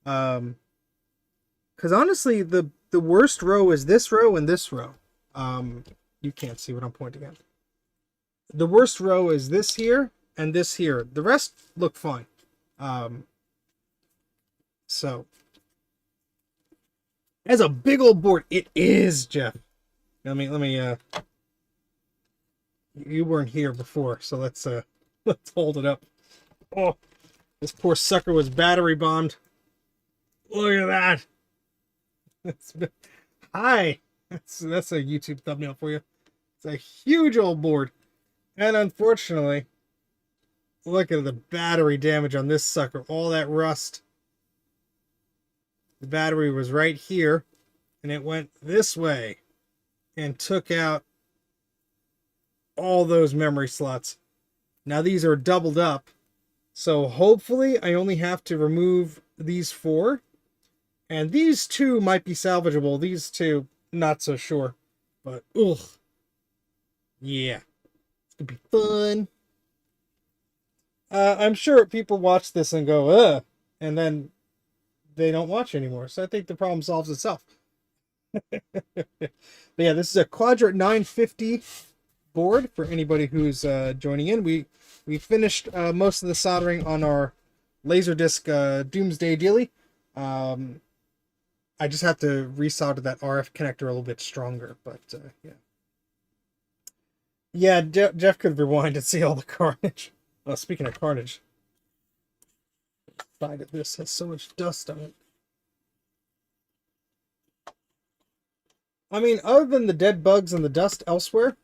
Because honestly, the worst row is this row and this row. You can't see what I'm pointing at. The worst row is this here and this here. The rest look fine. So as a big old board, it is, Jeff. Let me you weren't here before, so let's hold it up. Oh, this poor sucker was battery bombed. Look at that. Hi. That's a YouTube thumbnail for you. It's a huge old board. And unfortunately, look at the battery damage on this sucker. All that rust. The battery was right here, and it went this way and took out all those memory slots. Now these are doubled up, so hopefully I only have to remove these 4. And these 2 might be salvageable. These 2, not so sure. But, ugh. Yeah. It's gonna be fun. I'm sure people watch this and go, ugh. And then they don't watch anymore. So I think the problem solves itself. But yeah, this is a Quadra 950 board for anybody who's joining in. We finished most of the soldering on our LaserDisc Domesday Daily. I just have to resolder that RF connector a little bit stronger, but yeah. Yeah, Jeff could rewind and see all the carnage. Oh, speaking of carnage, the side of this has so much dust on it. I mean, other than the dead bugs and the dust elsewhere,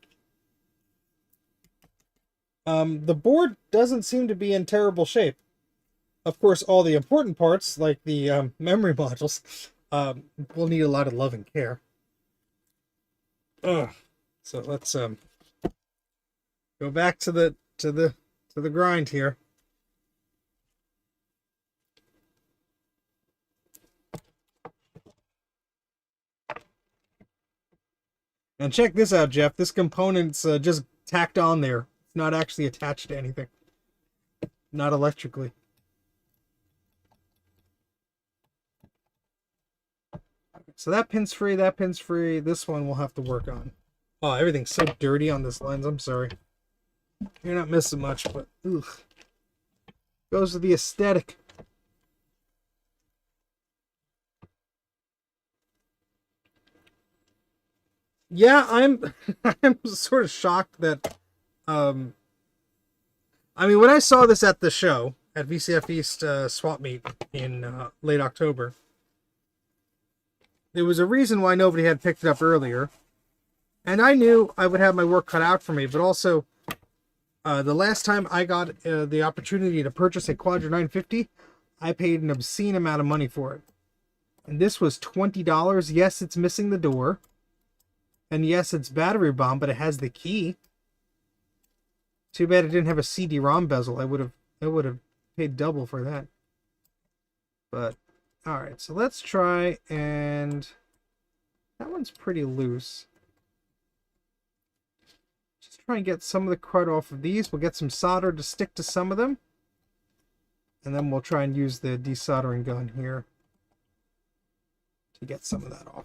the board doesn't seem to be in terrible shape. Of course, all the important parts, like the memory modules, will need a lot of love and care. Ugh. So let's go back to the grind here. And check this out, Jeff. This component's just tacked on there. It's not actually attached to anything. Not electrically. So that pin's free, that pin's free. This one we'll have to work on. Oh, everything's so dirty on this lens. I'm sorry. You're not missing much, but ugh. Goes to the aesthetic. Yeah, I'm I'm sort of shocked that I mean, when I saw this at the show, at VCF East swap meet in late October. There was a reason why nobody had picked it up earlier. And I knew I would have my work cut out for me, but also the last time I got the opportunity to purchase a Quadra 950, I paid an obscene amount of money for it. And this was $20. Yes, it's missing the door. And yes, it's battery bomb, but it has the key. Too bad it didn't have a CD-ROM bezel. I would have paid double for that. But all right, so let's try, and that one's pretty loose. Just try and get some of the crud off of these. We'll get some solder to stick to some of them. And then we'll try and use the desoldering gun here to get some of that off.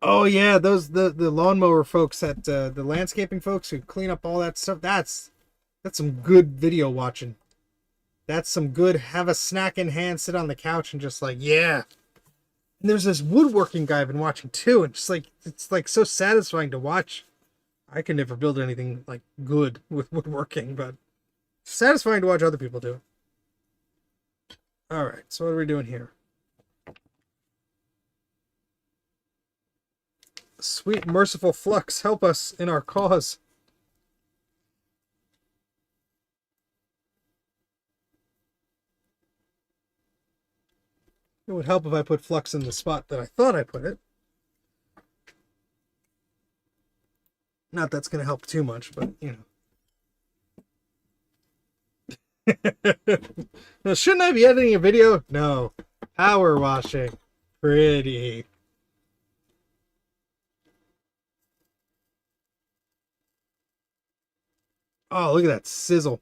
Oh yeah, those the lawnmower folks at the landscaping folks who clean up all that stuff. That's some good video watching. That's some good have a snack in hand, sit on the couch and just like, yeah. And there's this woodworking guy I've been watching too, and just like it's like so satisfying to watch. I can never build anything like good with woodworking, but it's satisfying to watch other people do it. All right, so what are we doing here? Sweet merciful flux, help us in our cause. It would help if I put flux in the spot that I thought I put it. Not that's going to help too much, but you know. Now, shouldn't I be editing a video? No. Power washing. Pretty. Oh, look at that sizzle.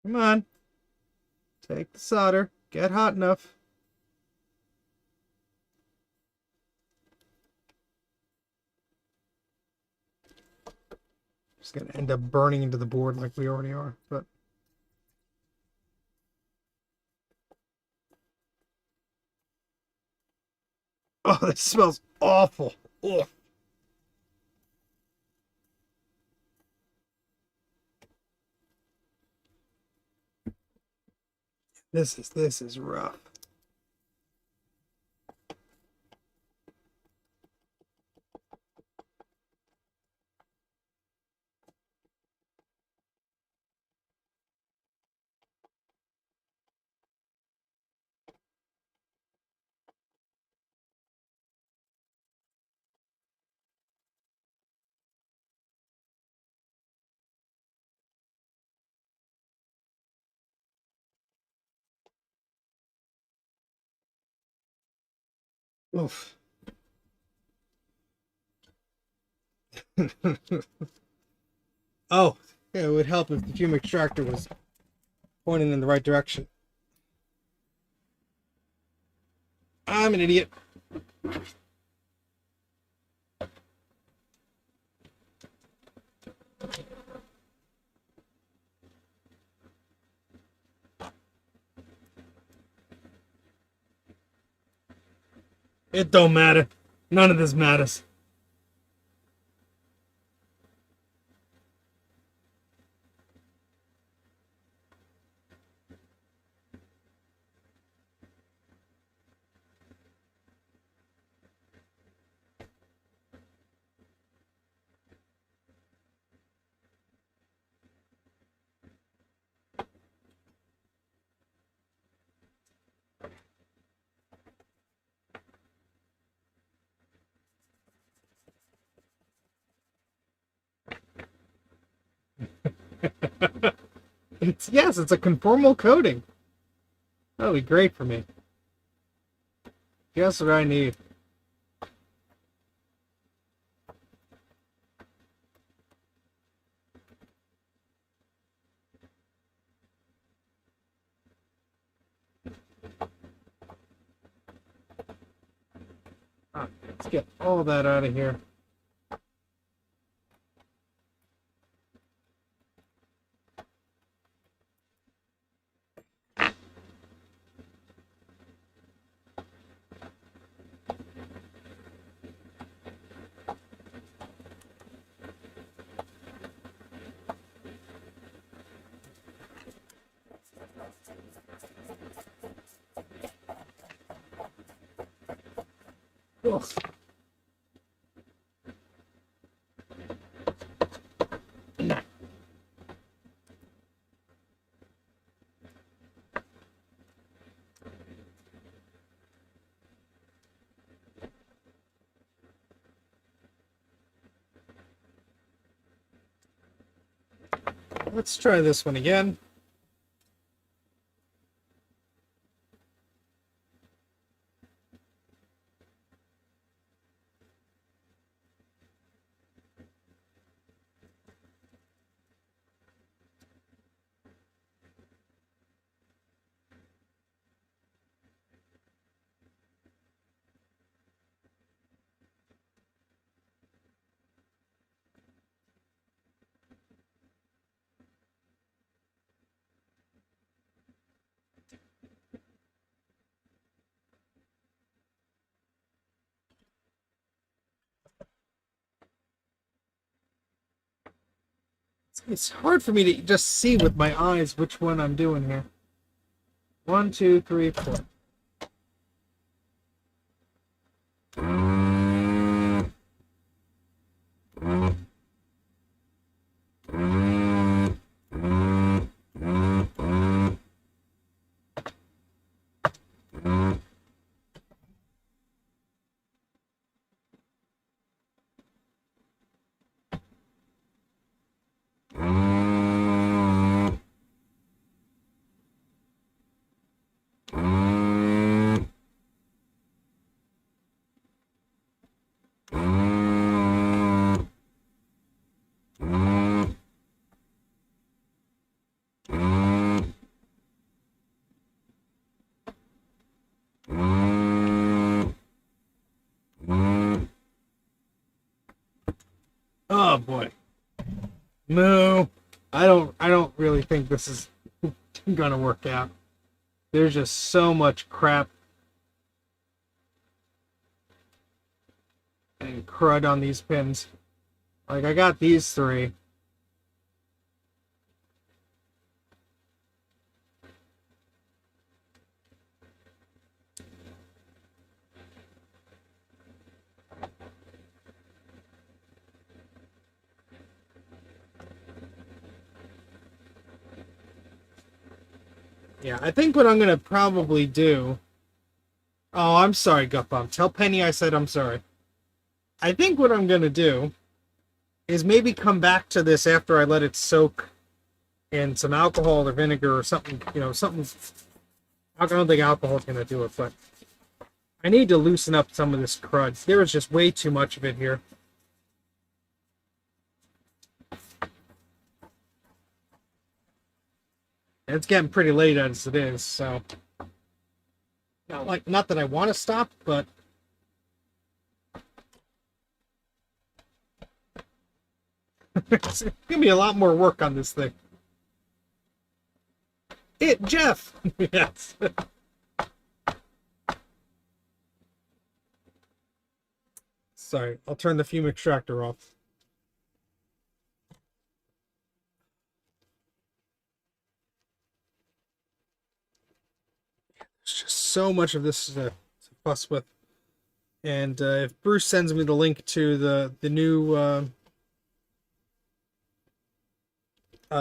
Come on. Take the solder. Get hot enough. Just going to end up burning into the board like we already are, but oh, that smells awful. Ugh. This is rough. Oof. Oh, yeah, it would help if the fume extractor was pointing in the right direction. I'm an idiot. It don't matter. None of this matters. Yes, it's a conformal coating. That'll be great for me. Guess what I need? Let's get all that out of here. Ugh. Let's try this one again. It's hard for me to just see with my eyes which one I'm doing here. 1, 2, 3, 4. Oh boy. No. I don't really think this is gonna work out. There's just so much crap and crud on these pins. Like, I got these 3. Yeah, I think what I'm going to probably do... Oh, I'm sorry, Gutbomb. Tell Penny I said I'm sorry. I think what I'm going to do is maybe come back to this after I let it soak in some alcohol or vinegar or something, something... I don't think alcohol's going to do it, but I need to loosen up some of this crud. There is just way too much of it here. It's getting pretty late as it is, so not that I want to stop, but it's gonna be a lot more work on this thing. Jeff. Yes. Sorry, I'll turn the fume extractor off. There's just so much of this to fuss with. And if Bruce sends me the link to the new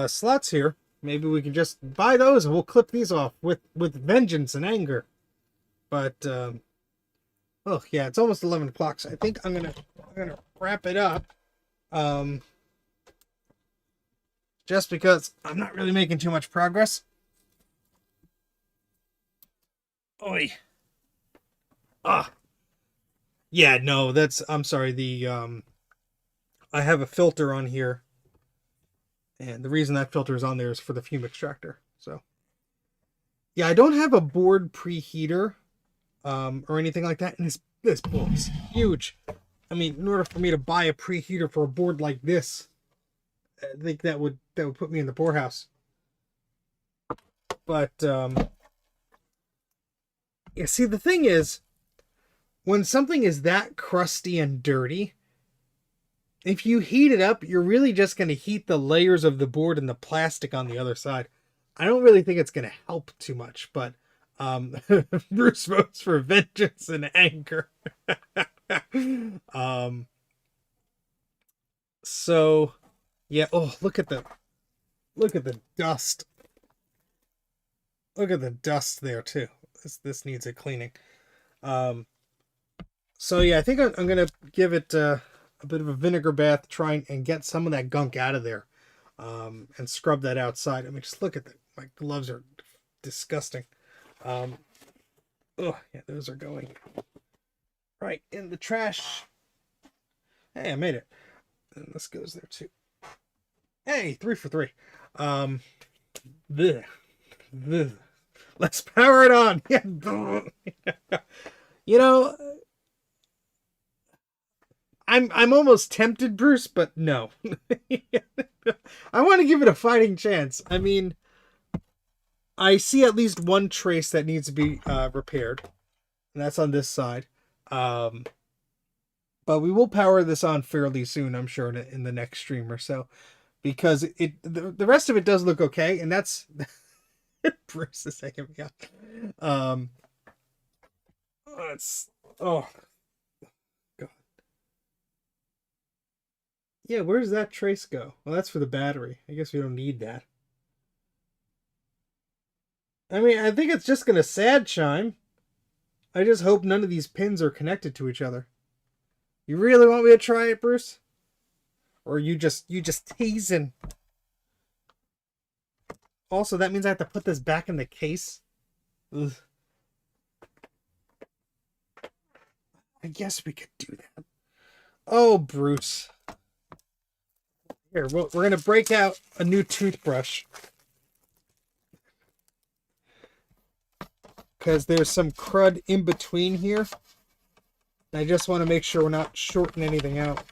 slots here, maybe we can just buy those and we'll clip these off with vengeance and anger. But oh yeah, it's almost 11 o'clock, so I think I'm gonna wrap it up. Just because I'm not really making too much progress. Oi. Yeah, no, I'm sorry, I have a filter on here. And the reason that filter is on there is for the fume extractor. So yeah, I don't have a board preheater or anything like that. And This board is huge. I mean, in order for me to buy a preheater for a board like this, I think that would put me in the poorhouse. But yeah, see, the thing is, when something is that crusty and dirty, if you heat it up, you're really just going to heat the layers of the board and the plastic on the other side. I don't really think it's going to help too much, but Bruce votes for vengeance and anger. So yeah, oh, look at the dust. Look at the dust there too. This needs a cleaning. So yeah, I think I'm gonna give it a bit of a vinegar bath, try and get some of that gunk out of there, and scrub that outside. I mean, just look at that. My gloves are disgusting. Oh yeah, those are going right in the trash. Hey, I made it. And this goes there too. Hey, 3 for 3. Bleh. Bleh. Let's power it on. You know, I'm almost tempted, Bruce, but no. I want to give it a fighting chance. I mean, I see at least one trace that needs to be repaired, and that's on this side. But we will power this on fairly soon, I'm sure, in the next stream or so, because the rest of it does look okay, and that's Bruce is taking me out. Oh god, yeah. Where's that trace go? Well, that's for the battery. I guess we don't need that. I mean, I think it's just gonna sad chime. I just hope none of these pins are connected to each other. You really want me to try it, Bruce? Or you just teasing? Also, that means I have to put this back in the case. Ugh. I guess we could do that. Oh, Bruce. Here, we're going to break out a new toothbrush. Because there's some crud in between here. I just want to make sure we're not shorting anything out.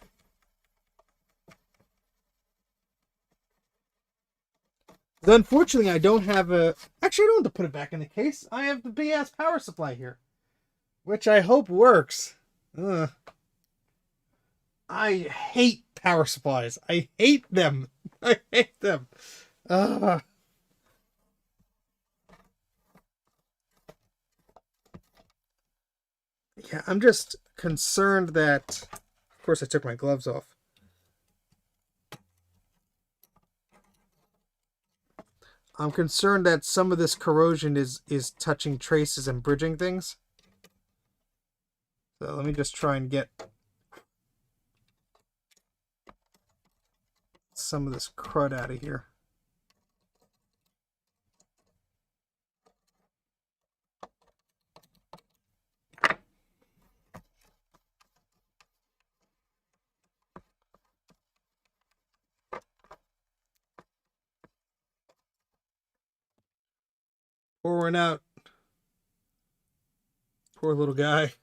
But unfortunately, I don't have a... Actually, I don't have to put it back in the case. I have the big-ass power supply here. Which I hope works. Ugh. I hate power supplies. I hate them. I hate them. Ugh. Yeah, I'm just concerned that... Of course, I took my gloves off. I'm concerned that some of this corrosion is touching traces and bridging things. So let me just try and get some of this crud out of here. Pouring out. Poor little guy.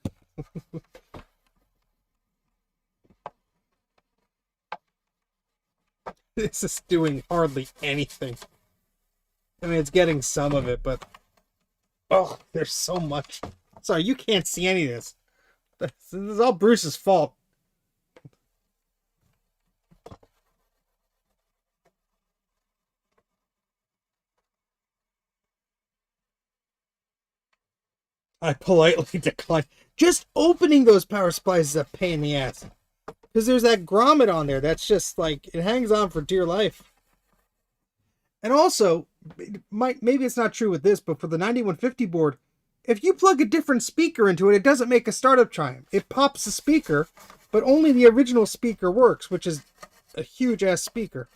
This is doing hardly anything. I mean, it's getting some of it, but... Oh, there's so much. Sorry, you can't see any of this. This is all Bruce's fault. I politely declined. Just opening those power supplies is a pain in the ass. Because there's that grommet on there that's just like, it hangs on for dear life. And also, maybe it's not true with this, but for the 9150 board, if you plug a different speaker into it, it doesn't make a startup chime. It pops a speaker, but only the original speaker works, which is a huge ass speaker.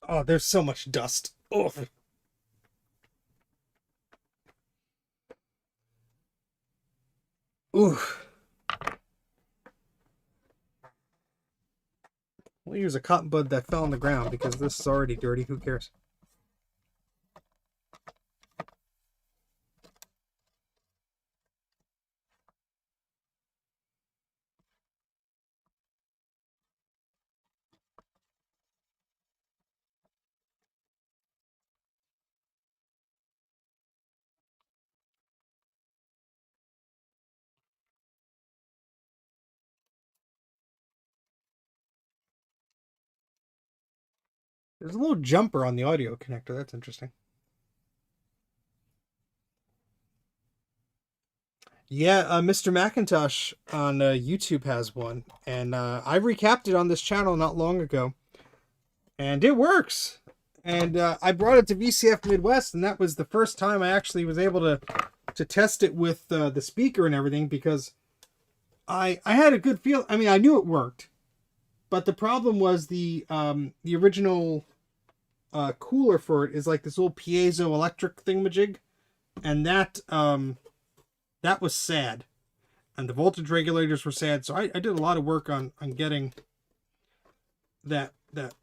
Oh, there's so much dust. Oh. Ooh. We'll use a cotton bud that fell on the ground because this is already dirty. Who cares? There's a little jumper on the audio connector. That's interesting. Yeah, Mr. Macintosh on YouTube has one, and I recapped it on this channel not long ago, and it works. And I brought it to VCF Midwest, and that was the first time I actually was able to test it with the speaker and everything, because I had a good feel. I mean, I knew it worked, but the problem was the original cooler for it is like this old piezo electric thingamajig, and that was sad, and the voltage regulators were sad. So I did a lot of work on getting that. Let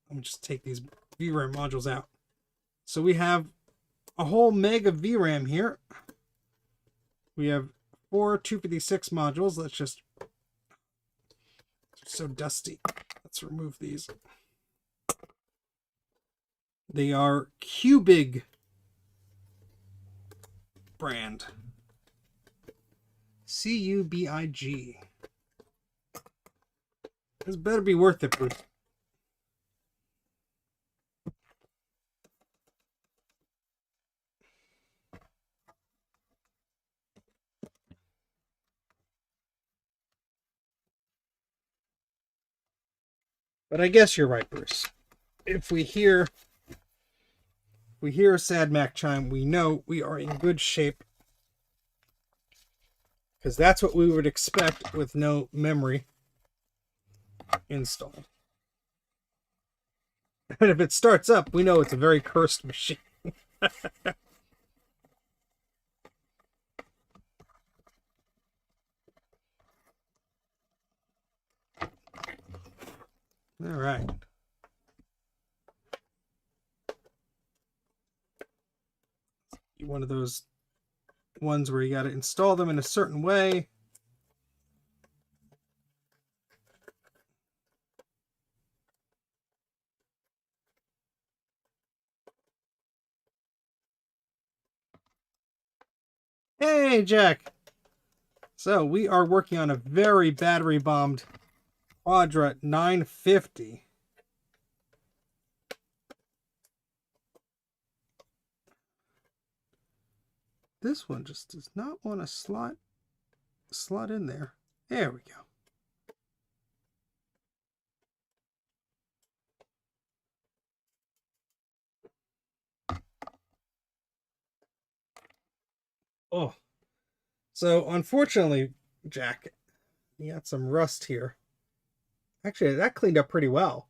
me just take these VRAM modules out. So we have a whole meg of VRAM here. We have 4 256 modules. Let's just, it's so dusty. Let's remove these. They are Cubig brand. Cubig. This better be worth it, Bruce. But I guess you're right, Bruce. If we hear a sad Mac chime, we know we are in good shape, because that's what we would expect with no memory installed. And if it starts up, we know it's a very cursed machine. All right. One of those ones where you got to install them in a certain way. Hey, Jack. So we are working on a very battery bombed Quadra 950. This one just does not want to slot in there. There we go. Oh, so unfortunately, Jack, you got some rust here. Actually, that cleaned up pretty well.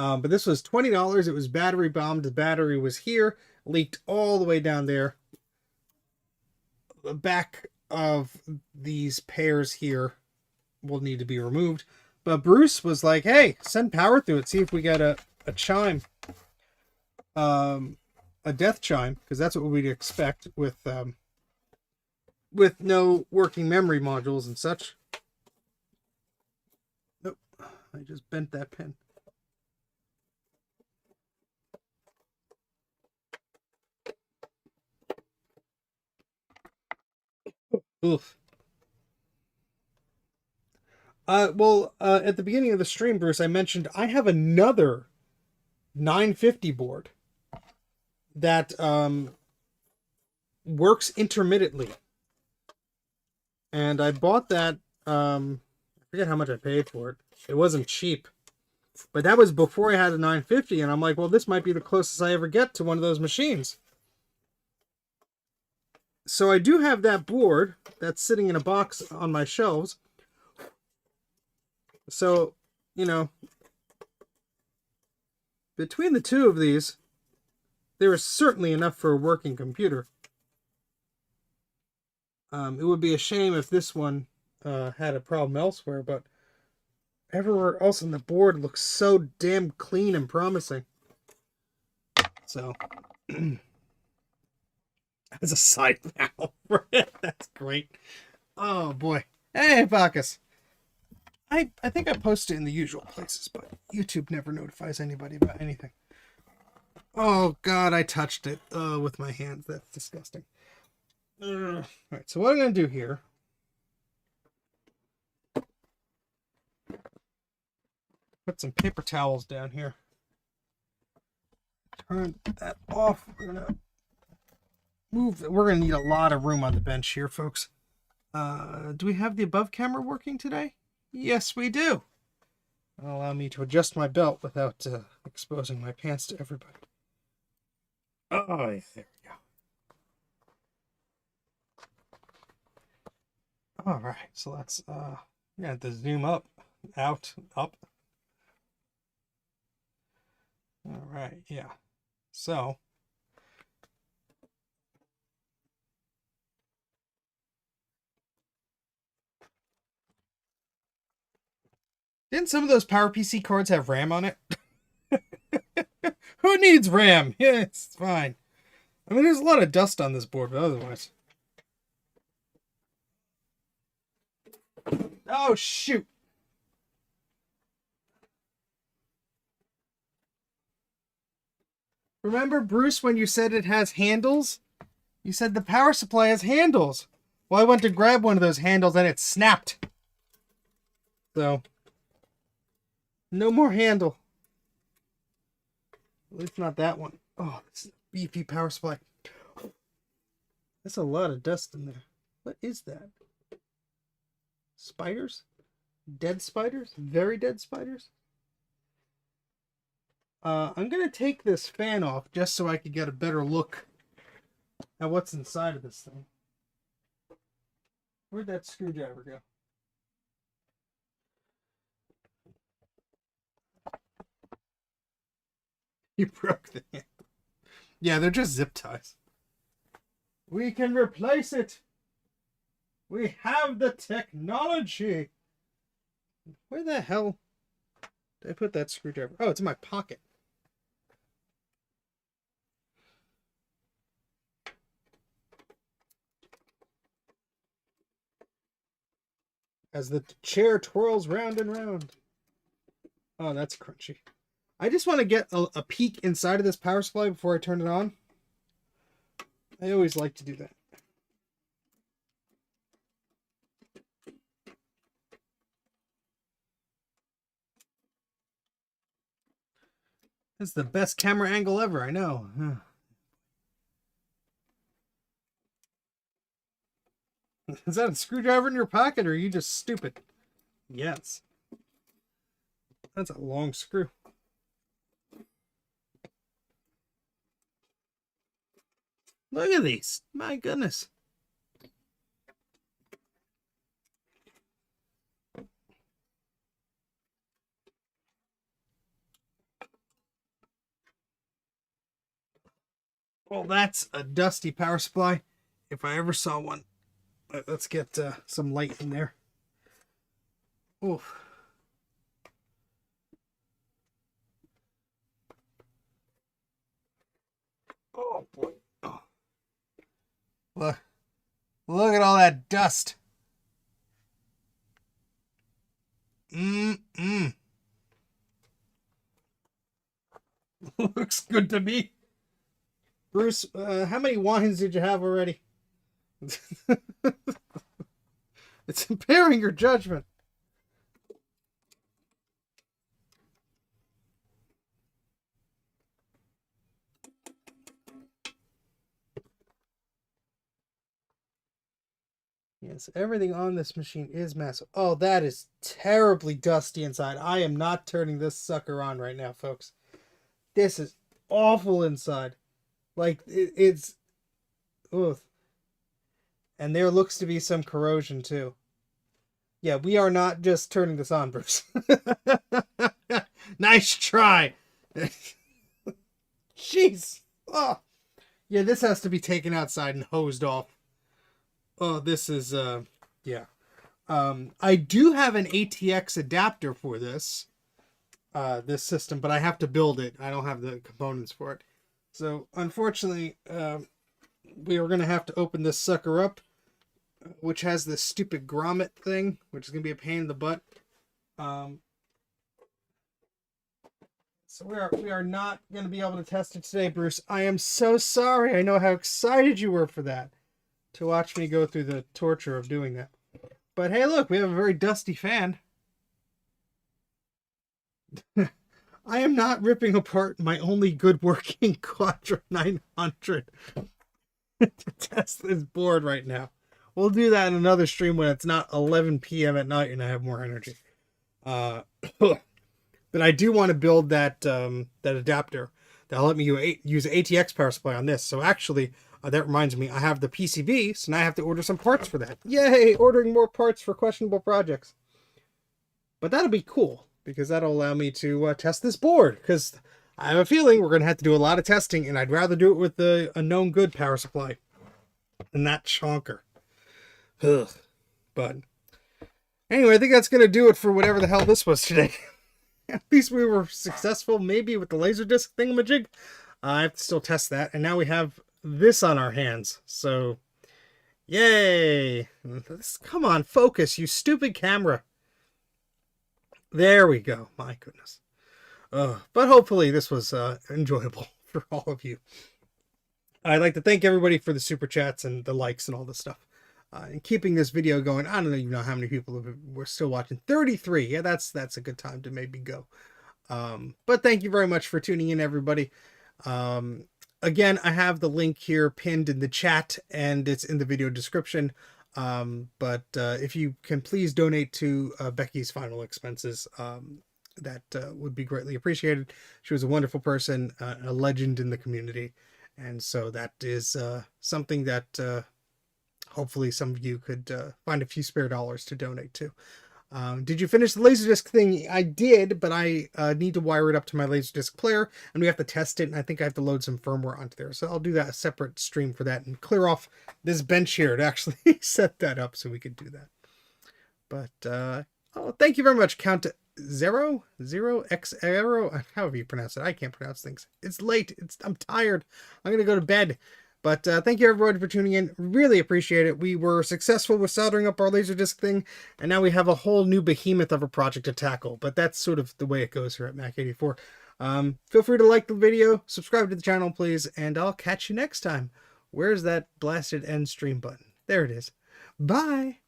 But this was $20. It was battery bombed. The battery was here, leaked all the way down there. The back of these pairs here will need to be removed. But Bruce was like, hey, send power through it. See if we get a chime. A death chime, because that's what we'd expect with no working memory modules and such. Nope, I just bent that pin. Oof. Well, at the beginning of the stream, Bruce, I mentioned I have another 950 board that works intermittently. And I bought that, I forget how much I paid for it. It wasn't cheap. But that was before I had a 950, and I'm like, well, this might be the closest I ever get to one of those machines. So I do have that board that's sitting in a box on my shelves. So, you know, between the two of these, there is certainly enough for a working computer. It would be a shame if this one had a problem elsewhere, but everywhere else on the board looks so damn clean and promising. So, as a side panel for it, that's great. Oh boy. Hey, Bacchus. I think I post it in the usual places, but YouTube never notifies anybody about anything. Oh god, I touched it with my hands. That's disgusting. Alright, so what I'm going to do here... Put some paper towels down here. Turn that off. We're going to move... We're going to need a lot of room on the bench here, folks. Do we have the above camera working today? Yes, we do. That'll allow me to adjust my belt without exposing my pants to everybody. Oh, there we go. All right, so let's have to zoom up, out, up. All right, yeah. So didn't some of those PowerPC cards have RAM on it? Who needs RAM? Yeah, it's fine. I mean, there's a lot of dust on this board, but otherwise. Oh, shoot. Remember, Bruce, when you said it has handles? You said the power supply has handles. Well, I went to grab one of those handles and it snapped. So, no more handle. At least not that one. Oh, this is a beefy power supply. That's a lot of dust in there. What is that? Spiders? Dead spiders? Very dead spiders? I'm going to take this fan off just so I could get a better look at what's inside of this thing. Where'd that screwdriver go? You broke the handle. Yeah, they're just zip ties. We can replace it. We have the technology. Where the hell did I put that screwdriver? Oh, it's in my pocket. As the chair twirls round and round. Oh, that's crunchy. I just want to get a peek inside of this power supply before I turn it on. I always like to do that. This is the best camera angle ever, I know. Is that a screwdriver in your pocket, or are you just stupid? Yes. That's a long screw. Look at these. My goodness. Well, that's a dusty power supply, if I ever saw one. Let's get some light in there. Oof. Oh, boy. Oh. Look at all that dust. Looks good to me. Bruce, how many wines did you have already? It's impairing your judgment. Yes, everything on this machine is massive. Oh, that is terribly dusty inside. I am not turning this sucker on right now, folks. This is awful inside. Like, it's... Ugh. And there looks to be some corrosion, too. Yeah, we are not just turning this on, Bruce. Nice try. Jeez. Oh, yeah, this has to be taken outside and hosed off. Oh, this is, yeah. I do have an ATX adapter for this system, but I have to build it. I don't have the components for it. So, unfortunately, we are going to have to open this sucker up, which has this stupid grommet thing, which is going to be a pain in the butt. So we are not going to be able to test it today, Bruce. I am so sorry. I know how excited you were for that, to watch me go through the torture of doing that. But hey, look, we have a very dusty fan. I am not ripping apart my only good working Quadra 900 to test this board right now. We'll do that in another stream when it's not 11 p.m. at night and I have more energy. But I do want to build that that adapter that'll let me use ATX power supply on this. So actually, that reminds me, I have the PCB, so now I have to order some parts for that. Yay! Ordering more parts for questionable projects. But that'll be cool, because that'll allow me to test this board, because I have a feeling we're going to have to do a lot of testing, and I'd rather do it with a known good power supply than that chonker. Ugh. But anyway, I think that's going to do it for whatever the hell this was today. At least we were successful, maybe with the LaserDisc thingamajig. I have to still test that, and now we have this on our hands. So, yay! Come on, focus, you stupid camera. There we go. My goodness. But hopefully this was enjoyable for all of you. I'd like to thank everybody for the super chats and the likes and all this stuff. And keeping this video going. I don't even know how many people were still watching. 33. Yeah, that's a good time to maybe go. But thank you very much for tuning in, everybody. Again, I have the link here pinned in the chat, and it's in the video description. But if you can please donate to Becky's final expenses, that would be greatly appreciated. She was a wonderful person, a legend in the community. And so that is something that hopefully some of you could find a few spare dollars to donate to. Did you finish the LaserDisc thing? I did, but I need to wire it up to my LaserDisc player, and we have to test it, and I think I have to load some firmware onto there. So I'll do that, a separate stream for that, and clear off this bench here to actually set that up so we could do that. But, oh, thank you very much, Count Zero X Arrow, however you pronounce it. I can't pronounce things. It's late. I'm tired. I'm going to go to bed. But thank you, everybody, for tuning in. Really appreciate it. We were successful with soldering up our LaserDisc thing, and now we have a whole new behemoth of a project to tackle. But that's sort of the way it goes here at Mac84. Feel free to like the video, subscribe to the channel, please, and I'll catch you next time. Where's that blasted end stream button? There it is. Bye!